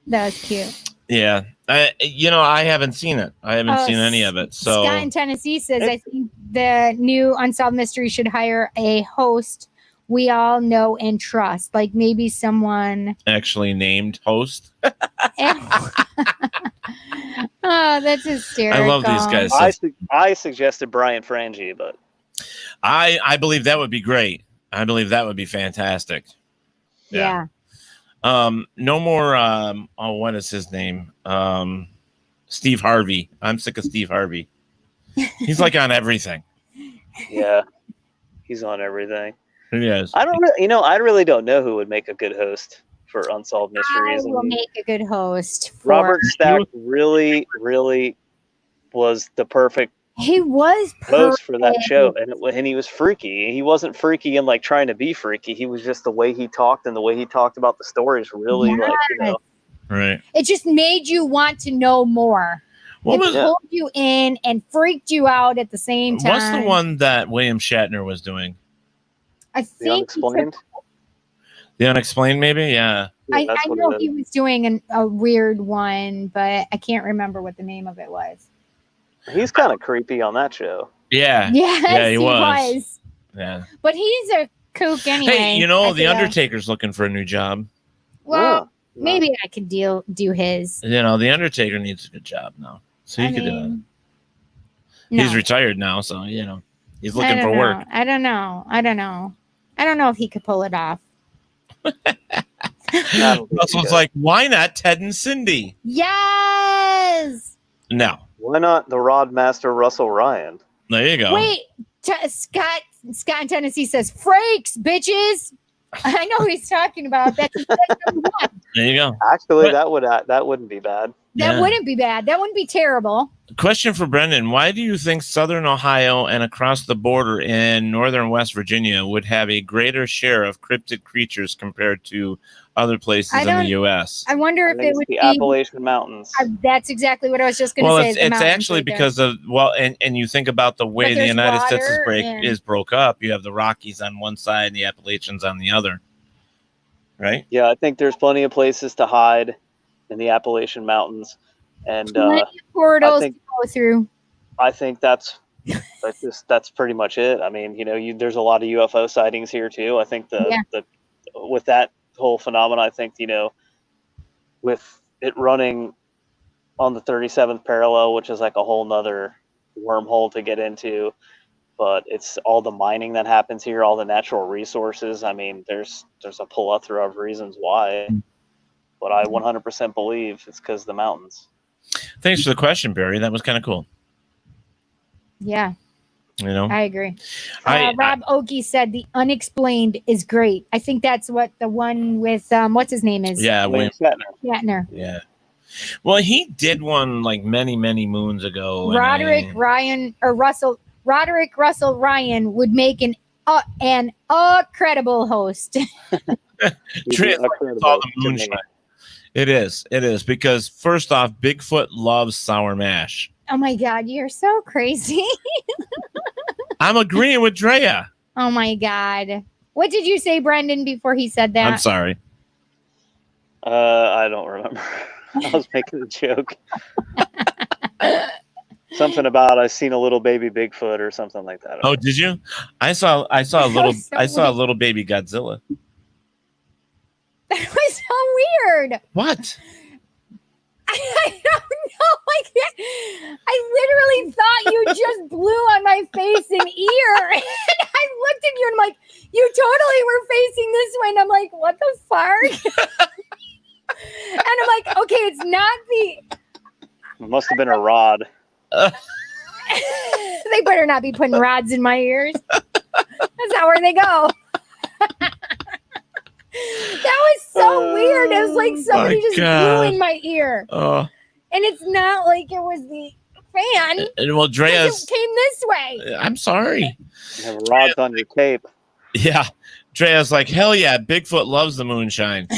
That was cute. Yeah, I haven't seen it. I haven't seen any of it. So Scott in Tennessee says, I think the new Unsolved Mystery should hire a host we all know and trust, like maybe someone actually named host. Oh, that's hysterical. I love these guys. I suggested Brian Frangie, but I believe that would be great. I believe that would be fantastic. Yeah. No more. What is his name? Steve Harvey. I'm sick of Steve Harvey. He's like on everything. Yeah, he's on everything. Yes. I really don't know who would make a good host for Unsolved Mysteries. I will make a good host. Robert Stack really, really was the perfect host for that show, and he was freaky. He wasn't freaky and like trying to be freaky. He was just the way he talked and the way he talked about the stories. Really, right. It just made you want to know more. It pulled you in and freaked you out at the same time. What's the one that William Shatner was doing? I think The The Unexplained, maybe? Yeah. I know he was doing a weird one, but I can't remember what the name of it was. He's kind of creepy on that show. Yeah. Yes, yeah, he was. Yeah. But he's a kook anyway. Hey, The Undertaker's looking for a new job. Well, maybe I could do his. The Undertaker needs a good job now. So he could do it. No. He's retired now, so, he's looking for work. I don't know. I don't know if he could pull it off. Russell's like, why not Ted and Cindy? Yes. No. Why not the Rod Master Russell Ryan? There you go. Wait, Scott in Tennessee says, "Frakes, bitches." I know who he's talking about. That's number one. There you go. Actually, that wouldn't be bad. That wouldn't be bad. That wouldn't be terrible. Question for Brendan. Why do you think Southern Ohio and across the border in Northern West Virginia would have a greater share of cryptid creatures compared to other places in the U.S.? I wonder if it would be be Appalachian Mountains. That's exactly what I was just going to say. It's actually because of, and you think about the way the United States is broke up. You have the Rockies on one side and the Appalachians on the other. Right? Yeah, I think there's plenty of places to hide in the Appalachian Mountains, and plenty of portals to go through. I think that's pretty much it. I mean, there's a lot of UFO sightings here too. I think with that whole phenomenon, I think with it running on the 37th parallel, which is like a whole nother wormhole to get into, but it's all the mining that happens here, all the natural resources. I mean, there's a plethora of reasons why, but I 100% believe it's because of the mountains. Thanks for the question, Barry. That was kind of cool. Yeah. You know, I agree. Rob Oakey said the unexplained is great. I think that's what the one with what's his name is. Yeah, William Shatner. Yeah. Well, he did one like many moons ago. Roderick Russell Ryan would make an credible host. It is because first off, Bigfoot loves sour mash. Oh my God, you're so crazy. I'm agreeing with Drea. Oh my God. What did you say, Brendan, before he said that? I'm sorry. I don't remember. I was making a joke. Something about I seen a little baby Bigfoot or something like that. Oh, did you? I saw a little baby Godzilla. That was so weird. What? I don't know. I literally thought you just blew on my face and ear. And I looked at you and I'm like, you totally were facing this way. And I'm like, what the fuck? And I'm like, okay, it's not the... It must have been a rod. They better not be putting rods in my ears. That's not where they go. That was so weird. It was like somebody just blew in my ear. And it's not like it was the fan. And well, Drea's it came this way. I'm sorry. You have rods on your cape. Yeah. Drea's like, hell yeah, Bigfoot loves the moonshine.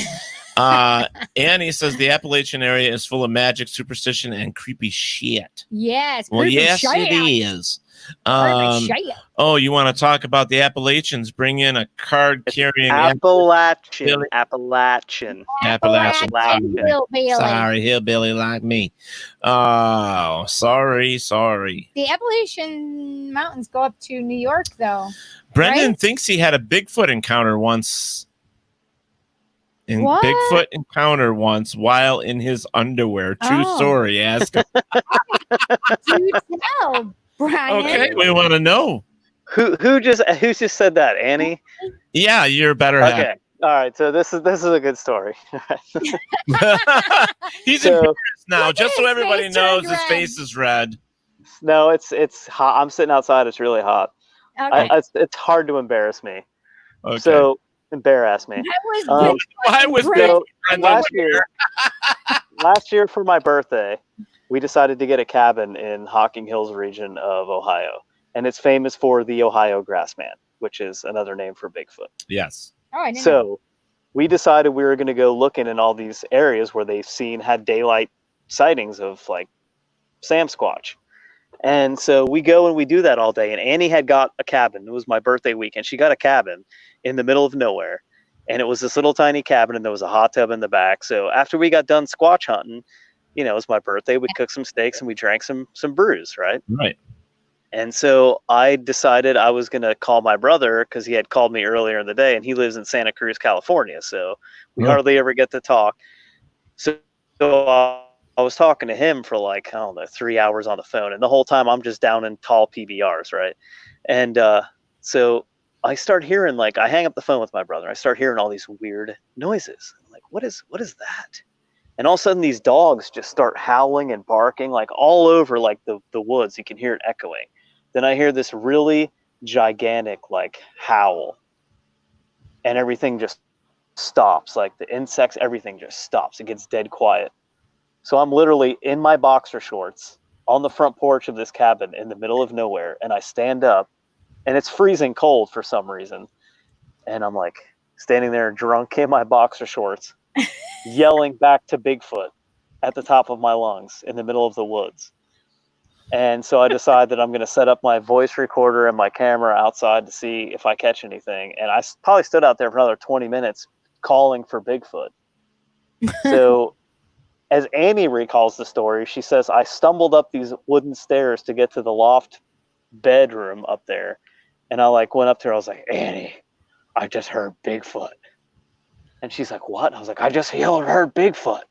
Annie says the Appalachian area is full of magic, superstition, and creepy shit. Yes. Well, yes, it is. Oh, you want to talk about the Appalachians? Bring in a card-carrying Appalachian. Sorry, hillbilly like me. Oh, sorry. The Appalachian Mountains go up to New York, though. Brendan thinks he had a Bigfoot encounter once. Bigfoot encounter once while in his underwear. True story. Ask him. Do tell, Brian. Okay, we want to know. Who just said that? Annie? Yeah, you're better. Okay. All right. So this is a good story. He's embarrassed now, just so everybody knows his face is red. No, it's hot. I'm sitting outside. It's really hot. Okay. It's hard to embarrass me. Okay. So embarrass me. Last year for my birthday, we decided to get a cabin in Hocking Hills region of Ohio, and it's famous for the Ohio Grassman, which is another name for Bigfoot. Yes. Oh, I didn't know. We decided we were going to go looking in all these areas where they've had daylight sightings of like Sam Squatch. And so we go and we do that all day. And Annie had got a cabin. It was my birthday weekend. She got a cabin in the middle of nowhere. And it was this little tiny cabin, and there was a hot tub in the back. So after we got done squatch hunting, it was my birthday. We cooked some steaks and we drank some brews, right? Right. And so I decided I was going to call my brother because he had called me earlier in the day, and he lives in Santa Cruz, California. So we hardly ever get to talk. So I was talking to him for 3 hours on the phone. And the whole time I'm just down in tall PBRs, right? And so I start hearing, I hang up the phone with my brother. I start hearing all these weird noises. I'm like, what is that? And all of a sudden these dogs just start howling and barking all over the woods. You can hear it echoing. Then I hear this really gigantic howl, and everything just stops. The insects, everything just stops. It gets dead quiet. So I'm literally in my boxer shorts on the front porch of this cabin in the middle of nowhere, and I stand up, and it's freezing cold for some reason. And I'm standing there drunk in my boxer shorts, yelling back to Bigfoot at the top of my lungs in the middle of the woods. And so I decide that I'm going to set up my voice recorder and my camera outside to see if I catch anything. And I probably stood out there for another 20 minutes calling for Bigfoot. So as Annie recalls the story, she says, I stumbled up these wooden stairs to get to the loft bedroom up there. And I went up to her. I was like, Annie, I just heard Bigfoot. And she's like, what? I was like, I just heard Bigfoot.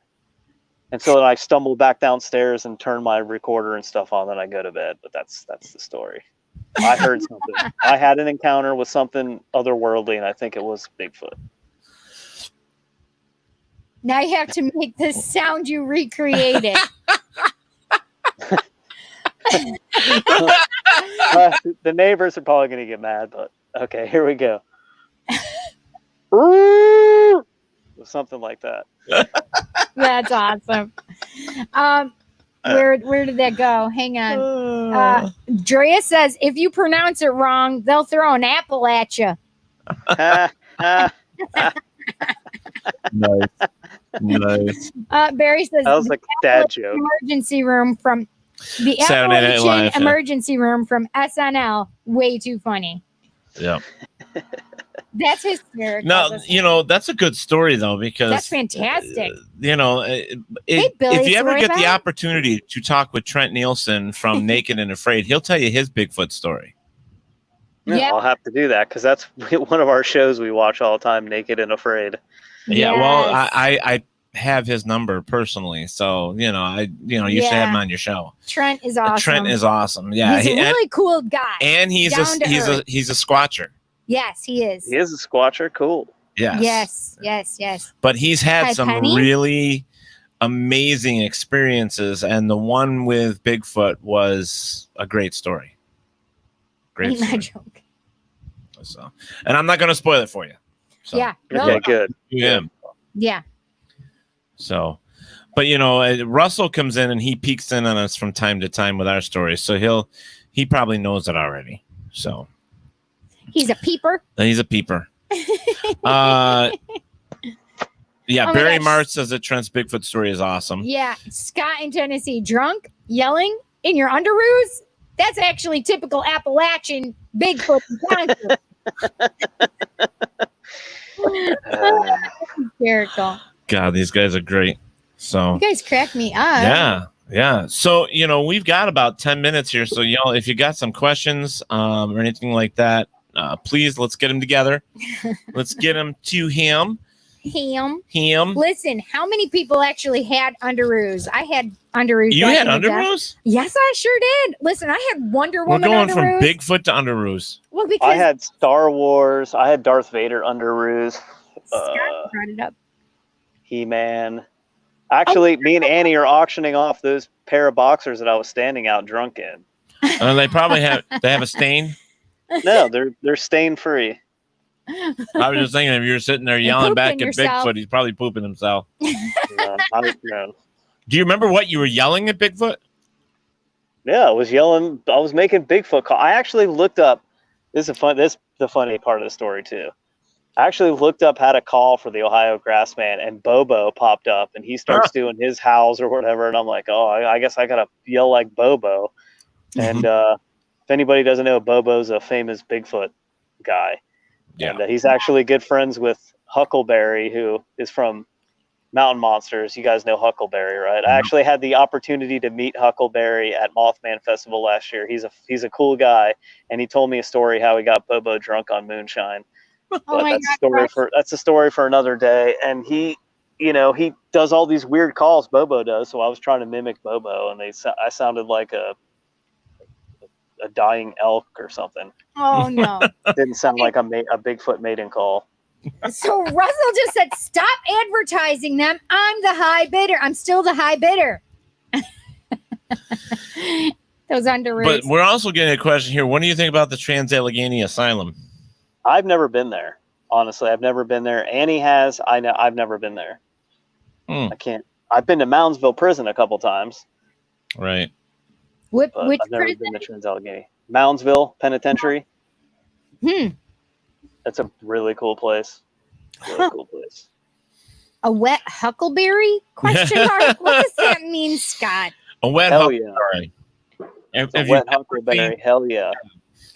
And so then I stumble back downstairs and turn my recorder and stuff on, then I go to bed. But that's the story. I heard something. I had an encounter with something otherworldly, and I think it was Bigfoot. Now you have to make the sound you recreated. The neighbors are probably going to get mad, but okay, here we go. Something like that. That's awesome. Where did that go? Hang on. Drea says, if you pronounce it wrong, they'll throw an apple at you. Nice. Barry says, that was like a dad joke. Emergency room from the Appalachian emergency room from SNL. Way too funny. Yeah. That's hysterical. No, that's a good story though, because that's fantastic. If you ever get the opportunity to talk with Trent Nielsen from Naked and Afraid, he'll tell you his Bigfoot story. Yeah, I'll have to do that because that's one of our shows we watch all the time, Naked and Afraid. Yeah, well, I have his number personally, so you should have him on your show. Trent is awesome. Trent is awesome. Yeah, he's a really cool guy, and he's a squatcher. Yes, he is. He is a squatcher. Cool. Yes. Yes. But he's had some really amazing experiences, and the one with Bigfoot was a great story. Great story. Joke. So, and I'm not going to spoil it for you. So. Yeah. Okay, good. Yeah. So, but Russell comes in and he peeks in on us from time to time with our stories. So he probably knows it already. So he's a peeper. He's a peeper. Barry Martz says that Trent's Bigfoot story is awesome. Yeah. Scott in Tennessee, drunk, yelling in your underoos. That's actually typical Appalachian Bigfoot encounter. Hysterical. God, these guys are great. So you guys crack me up. Yeah. So, we've got about 10 minutes here. So, y'all, if you got some questions or anything like that, please, let's get them together. Let's get them to him. Listen, how many people actually had underoos? I had underoos. You had underoos? Yes, I sure did. Listen, I had Wonder Woman underoos. We're going underoos. from Bigfoot to underoos. Well, because I had Star Wars. I had Darth Vader underoos. Scott brought it up. He-Man. Actually, me and Annie are auctioning off those pair of boxers that I was standing out drunk in. They probably have a stain. No, they're stain free. I was just thinking, if you're sitting there yelling back at Bigfoot, he's probably pooping himself. No. Do you remember what you were yelling at Bigfoot? Yeah, I was yelling. I was making Bigfoot call. I actually looked up. This is the funny part of the story too. I actually looked up how to call for the Ohio Grassman, and Bobo popped up, and he starts doing his howls or whatever, and I'm like, oh, I guess I gotta yell like Bobo. And if anybody doesn't know, Bobo's a famous Bigfoot guy. Yeah. And he's actually good friends with Huckleberry, who is from Mountain Monsters. You guys know Huckleberry, right? I actually had the opportunity to meet Huckleberry at Mothman Festival last year. He's a cool guy, and he told me a story how he got Bobo drunk on moonshine. But that's a story for another day. And he does all these weird calls Bobo does. So I was trying to mimic Bobo, and I sounded like a dying elk or something. Oh no! Didn't sound like a Bigfoot mating call. So Russell just said, "Stop advertising them. I'm the high bidder. I'm still the high bidder." Those underoos. But we're also getting a question here. What do you think about the Trans-Allegheny Asylum? I've never been there. Honestly, I've never been there. Annie has. I know. I've never been there. I can't. I've been to Moundsville Prison a couple times. Right. Which I've never been to Trans-Allegheny. Moundsville Penitentiary. That's a really cool place. Really cool place. A wet huckleberry? Question mark. What does that mean, Scott? A wet huckleberry. A wet huckleberry. Hell yeah.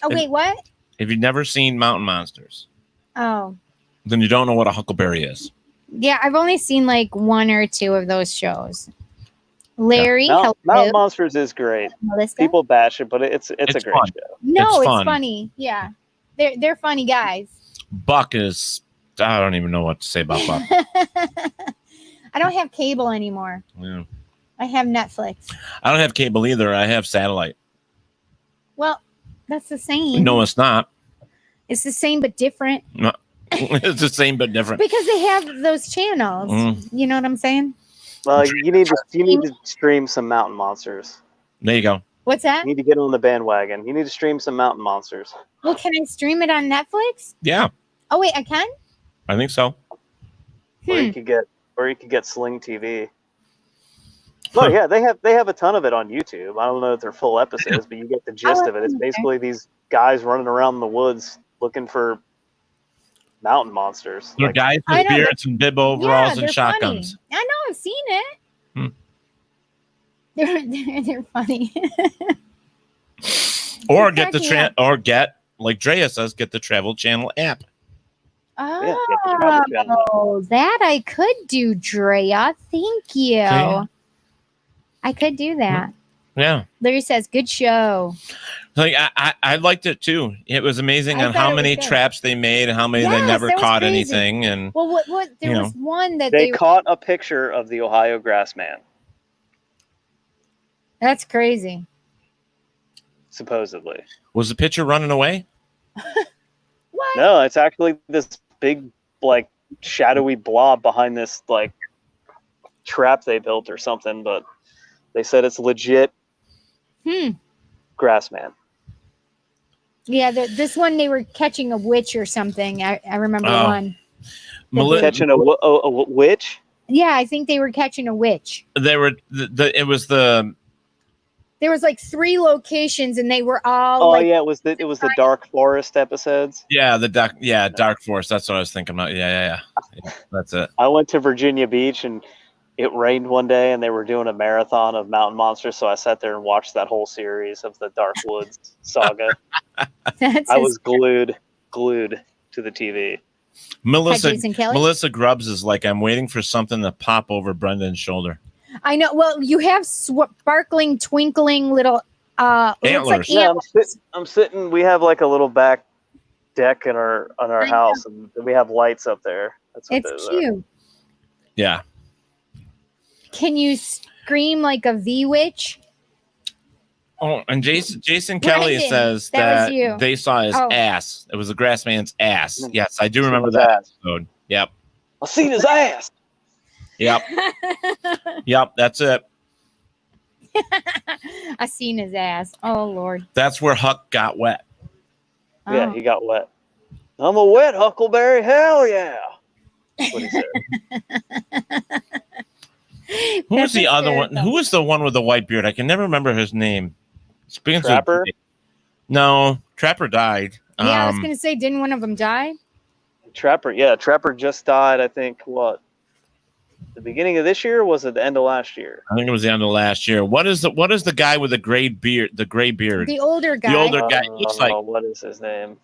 Oh wait, what? If you've never seen Mountain Monsters, then you don't know what a huckleberry is. Yeah, I've only seen like one or two of those shows. Larry, Mountain Monsters is great. Melissa? People bash it, but it's a great fun. show. No, it's funny. Yeah, they're funny guys. Buck is. I don't even know what to say about Buck. I don't have cable anymore. Yeah. I have Netflix. I don't have cable either. I have satellite. Well, that's the same. No, it's not. It's the same but different. No, it's the same but different. Because they have those channels. You know what I'm saying? Well, you need to stream some Mountain Monsters. There you go. What's that? You need to get on the bandwagon. You need to stream some Mountain Monsters. Well, can I stream it on Netflix? Yeah. Oh wait, I can? I think so. Or you could get Sling TV. Oh yeah, they have a ton of it on YouTube. I don't know if they're full episodes, but you get the gist of it. It's basically these guys running around the woods looking for mountain monsters. They're guys with beards and bib overalls and shotguns. Funny. I know, I've seen it. They're funny. Or get like Drea says, get the Travel Channel app. Oh, that I could do, Drea. Thank you. Okay. I could do that. Yeah. Larry says, good show. Like I liked it too. It was amazing on how many traps they made and how many they never caught anything. And well, what there was one that they caught a picture of the Ohio Grassman. That's crazy. Supposedly. Was the picture running away? What? No, it's actually this big, like, shadowy blob behind this, like, trap they built or something, but they said it's legit Grassman. Yeah, this one they were catching a witch or something. I remember one. Catching a witch? Yeah, I think they were catching a witch. They were There was like 3 locations, and they were all. Oh yeah, it was the Dark Forest episodes. Yeah, Dark Forest. That's what I was thinking about. Yeah. That's it. I went to Virginia Beach, and it rained one day, and they were doing a marathon of mountain monsters. So I sat there and watched that whole series of the Dark Woods saga. I was glued to the TV. Melissa Grubbs is like, I'm waiting for something to pop over Brendan's shoulder. I know. Well, you have sparkling, twinkling little antlers. Yeah, I'm sitting. We have like a little back deck on our house, and we have lights up there. That's what it's cute. Are. Yeah. Can you scream like a V-witch? Oh, and Jason Kelly says that they saw his ass. It was the Grassman's ass. Yes, I do remember that episode. Yep. I seen his ass. Yep. Yep, that's it. I seen his ass. Oh Lord. That's where Huck got wet. Yeah, he got wet. I'm a wet Huckleberry. Hell yeah. That's what he said. Who was the other one? Who was the one with the white beard? I can never remember his name. Trapper? No, Trapper died. Yeah, I was gonna say, didn't one of them die? Trapper just died. I think the beginning of this year, or was it the end of last year? I think it was the end of last year. What is the guy with the gray beard? The gray beard. The older guy. The older guy looks like. What is his name?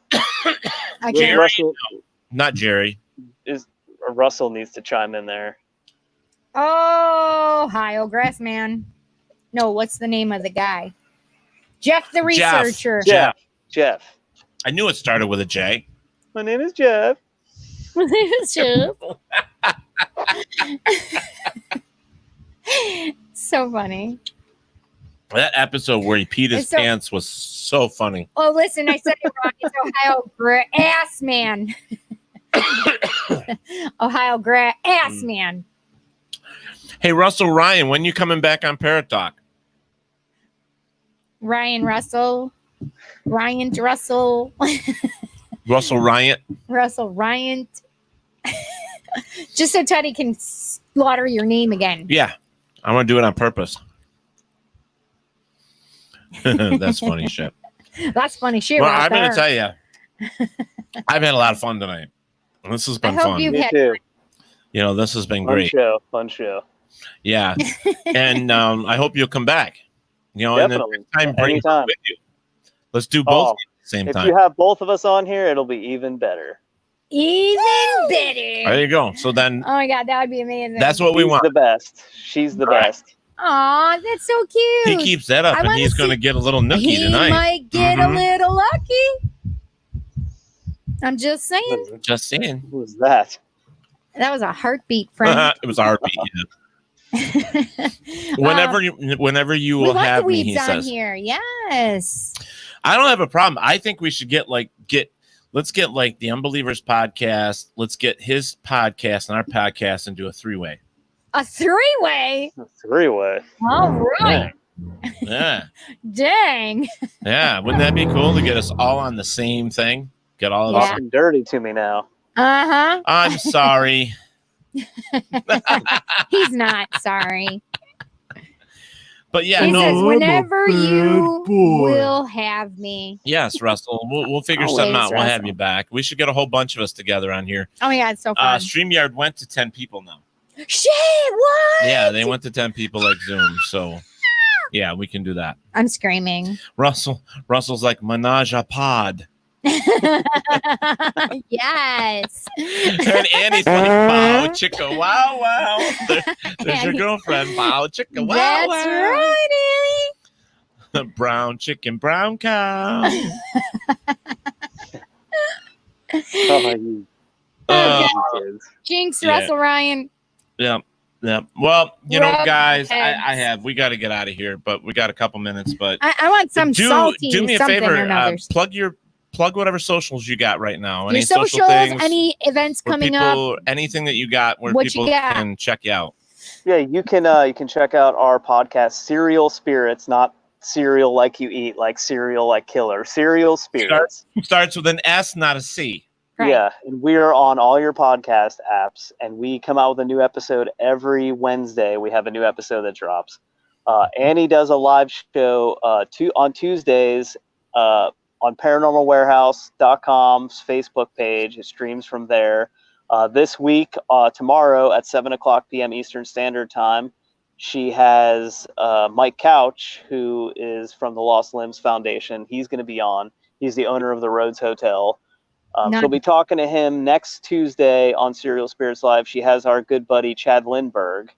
Jerry. Not Jerry. Russell needs to chime in there. Oh, Ohio Grassman. No, what's the name of the guy? Jeff the researcher. Jeff. I knew it started with a J. My name is Jeff. My name is Jeff. So funny. That episode where he peed his pants was so funny. Oh, listen, I said it wrong. It's Ohio Grassman. Ohio Grassman. Hey, Russell Ryan, when you coming back on Paratalk? Ryan Russell. Russell Ryan. Russell Ryan. Just so Teddy can slaughter your name again. Yeah, I want to do it on purpose. That's funny shit. That's funny shit. Well, right I'm going there. to tell you, I've had a lot of fun tonight. This has been I hope fun. you've Me had too. You know, this has been great. Fun show. Yeah, and I hope you'll come back. You know, Definitely. and bring Anytime. with you. Let's do both at the same if time. you have both of us on here, it'll be even better. Even better. There you go. So then, Oh my God, that would be amazing. that's what we He's want. the best. She's the best. Aw, that's so He cute. keeps that up, I and wanna he's going to see- get a little nookie He tonight. might get a little lucky. I'm just saying. Just saying. Who's that? That was a heartbeat, friend. It was a heartbeat. Yeah. Whenever you will have me, he says. Here. Yes. I don't have a problem. I think we should let's get like the Unbelievers podcast. Let's get his podcast and our podcast and do a 3-way. A 3-way? A 3-way. All right. Yeah. Dang. Yeah. Wouldn't that be cool to get us all on the same thing? Get all of us. Talking dirty to me now. Uh-huh. I'm sorry. He's not sorry. But yeah, he says, whenever you boy. will have me. Yes, Russell. We'll figure Always, something out. We'll have Russell. you back. We should get a whole bunch of us together on here. Oh my God, it's so fun. StreamYard went to 10 people now. Shit, what? Yeah, they went to 10 people like Zoom. So yeah, we can do that. I'm screaming. Russell's like menage a pod. Yes. And Annie's like, wow, chicka, wow, wow. There's your girlfriend, wow, chicka, wow, That's wow. right, Annie. Brown chicken, brown cow. You Jinx, Yeah. Russell Ryan. Yeah. Well, you know, Rub guys, heads. we got to get out of here, but we got a couple minutes. But I want some salty do me a something or favor, another's. plug whatever socials you got right now. Your Any social socials, things, any events where coming people, up. anything that you got where What you people got? can check you out. Yeah, you can check out our podcast, Serial Spirits, not cereal like you eat, like cereal like killer. Serial Spirits. Starts with an S, not a C. Right. Yeah, and we are on all your podcast apps, and we come out with a new episode every Wednesday. We have a new episode that drops. Annie does a live show on Tuesdays on paranormalwarehouse.com's Facebook page. It streams from there. This week, tomorrow at 7:00 p.m. Eastern Standard Time, she has Mike Couch, who is from the Lost Limbs Foundation. He's going to be on. He's the owner of the Rhodes Hotel. She'll be talking to him next Tuesday on Serial Spirits Live. She has our good buddy Chad Lindbergh.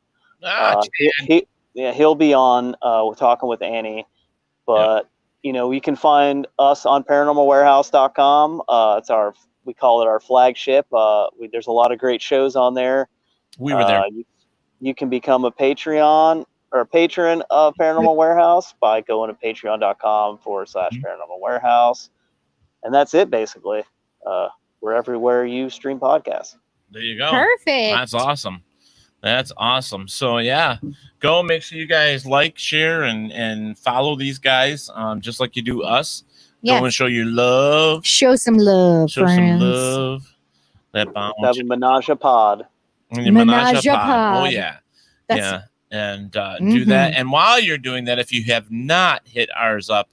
He'll be on. We're talking with Annie, but you know, you can find us on paranormalwarehouse.com. We call it our flagship. There's a lot of great shows on there. We were there. You can become a Patreon or a patron of Paranormal Warehouse by going to patreon.com/Paranormal Warehouse. And that's it, basically. We're everywhere you stream podcasts. There you go. Perfect. That's awesome. That's awesome. So yeah, go make sure you guys like, share, and follow these guys, just like you do us. Yes. Go and show your love. Show some love, Show friends. some love. That bounce. Have a menage a pod. Menage a pod. Oh yeah. That's- Yeah. And do that. And while you're doing that, if you have not hit ours up,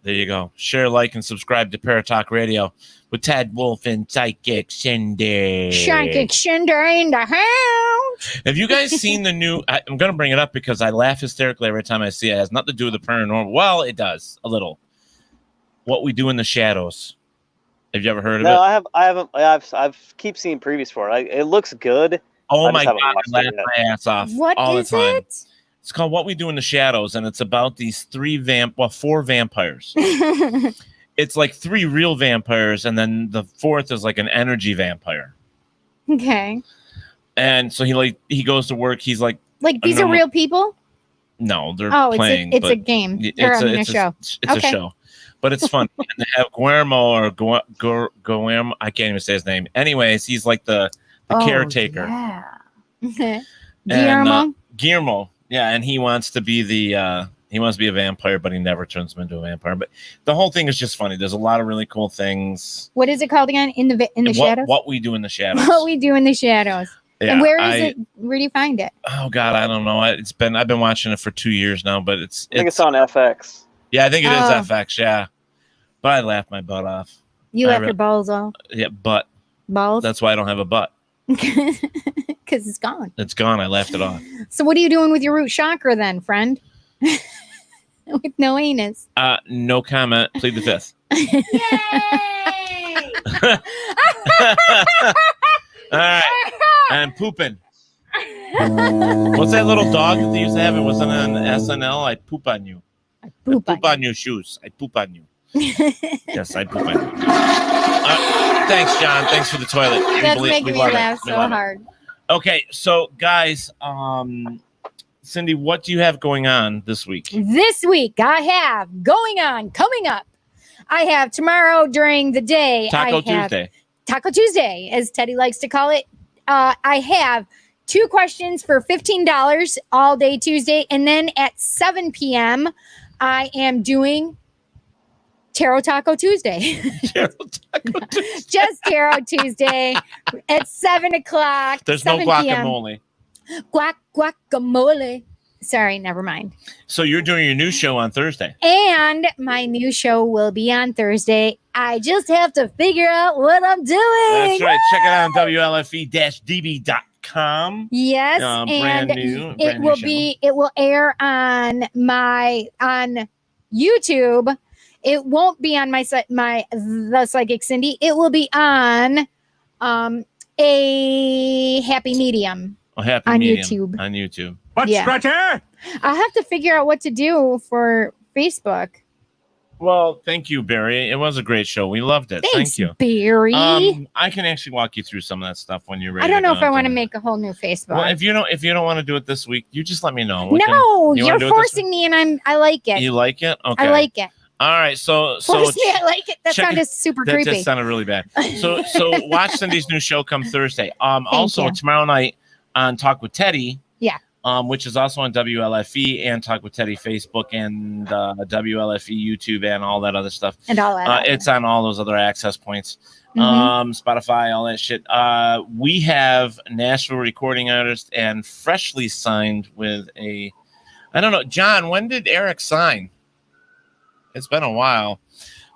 there you go. Share, like, and subscribe to Paratalk Radio with Tad Wolf and Psychic Cindy. Psychic Cindy in the house. Have you guys seen the new? I'm going to bring it up because I laugh hysterically every time I see it. It has nothing to do with the paranormal. Well, it does a little. What We Do in the Shadows. Have you ever heard of it? No, I haven't. I've keep seeing previews for it. It looks good. Oh my God, I laugh my ass off What all is the time. it? It's called What We Do in the Shadows, and it's about these four vampires. It's like 3 real vampires, and then the 4th is like an energy vampire. Okay. And so he goes to work. He's like These are real people? No, they're Oh, playing. it's a game. Or a show. It's a show, but it's fun. And they have Guillermo Guillermo. I can't even say his name. Anyways, he's like the caretaker. Yeah. And, Guillermo. Yeah, and he wants to be a vampire, but he never turns him into a vampire. But the whole thing is just funny. There's a lot of really cool things. What is it called again? In the shadows? What We Do in the Shadows. What We Do in the Shadows. Yeah, and where is it? Where do you find it? Oh God, I don't know. I've been watching it for 2 years now, but I think it's on FX. Yeah, I think it is FX. Yeah, but I laughed my butt off. You laughed your balls off. Yeah, butt. Balls. That's why I don't have a butt. Because it's gone. It's gone. I laughed it off. So what are you doing with your root chakra then, friend? With no anus. No comment. Plead the 5th. All right. And pooping. What's that little dog that they used to have? It wasn't on SNL. I poop on you. I poop on your shoes. I poop on you. Yes, I poop on you. thanks, John. Thanks for the toilet. That's making me laugh so hard. Okay, so guys, Cindy, what do you have going on this week? This week, I have coming up. I have tomorrow during the day. Taco Tuesday, as Teddy likes to call it. I have 2 questions for $15 all day Tuesday. And then at 7 p.m., I am doing Tarot Taco Tuesday. Just Tarot Tuesday at 7 o'clock. There's no guacamole. Guacamole. Sorry, never mind. So you're doing your new show on Thursday. And my new show will be on Thursday. I just have to figure out what I'm doing. That's right. Check it out on WLFE-DB.com. Yes, brand new. It will air on YouTube. It won't be on the Psychic Cindy. It will be on a happy medium. YouTube. On YouTube. Scratcher? I'll have to figure out what to do for Facebook. Well, thank you, Barry. It was a great show. We loved it. Thanks, thank you, Barry. I can actually walk you through some of that stuff when you're ready. I don't know if I want to make a whole new Facebook. Well, if you don't want to do it this week, you just let me know. You're forcing me, and I like it. You like it? Okay. I like it. All right, so force me, I like it. That sounded super creepy. That just sounded really bad. So watch Cindy's new show come Thursday. Also tomorrow night on Talk with Teddy. Yeah. Which is also on WLFE and Talk with Teddy Facebook and WLFE YouTube and all that other stuff. And all that. It's on all those other access points. Spotify, all that shit. We have Nashville recording artist and freshly signed with I don't know, John, when did Eric sign? It's been a while.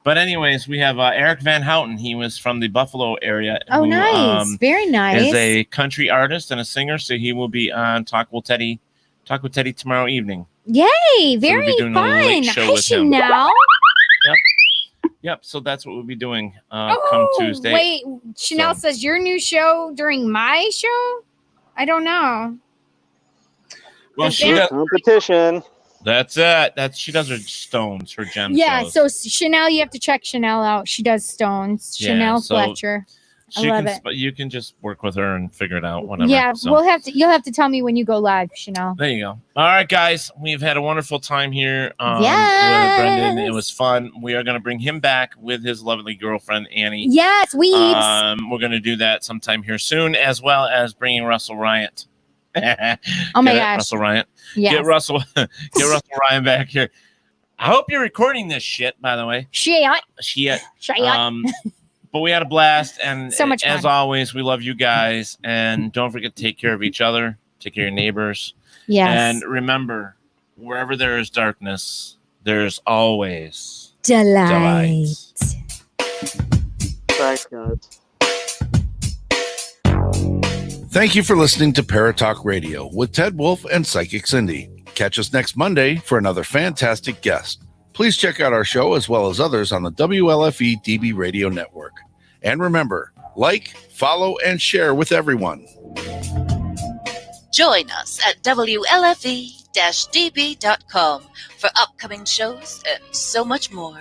But anyways, we have Eric Van Houten. He was from the Buffalo area. Oh, nice. Very nice. Is a country artist and a singer, so he will be on Talk with Teddy tomorrow evening. Yay, very fun. Hi, Chanel. Yep, so that's what we'll be doing come Tuesday. Wait, Chanel says your new show during my show? I don't know. Well, she does competition. That's it. She does her stones, her gems. Yeah, so Chanel, you have to check Chanel out. She does stones. Yeah, Chanel Fletcher. I love it. You can just work with her and figure it out. Whatever. Yeah, you'll have to tell me when you go live, Chanel. There you go. All right, guys, we've had a wonderful time here. With Brendan. It was fun. We are going to bring him back with his lovely girlfriend Annie. Yes, we're going to do that sometime here soon, as well as bringing Russell Riot. Oh my gosh, Russell Riot. Yes. Get Russell Ryan back here. I hope you're recording this shit, by the way. Shit. But we had a blast, and so much as fun. always, we love you guys, and don't forget to take care of each other, take care of your neighbors. Yes. And remember, wherever there is darkness, there's always delight. Thanks, guys. Thank you for listening to Paratalk Radio with Ted Wolf and Psychic Cindy. Catch us next Monday for another fantastic guest. Please check out our show as well as others on the WLFE DB Radio Network. And remember, like, follow, and share with everyone. Join us at WLFE-DB.com for upcoming shows and so much more.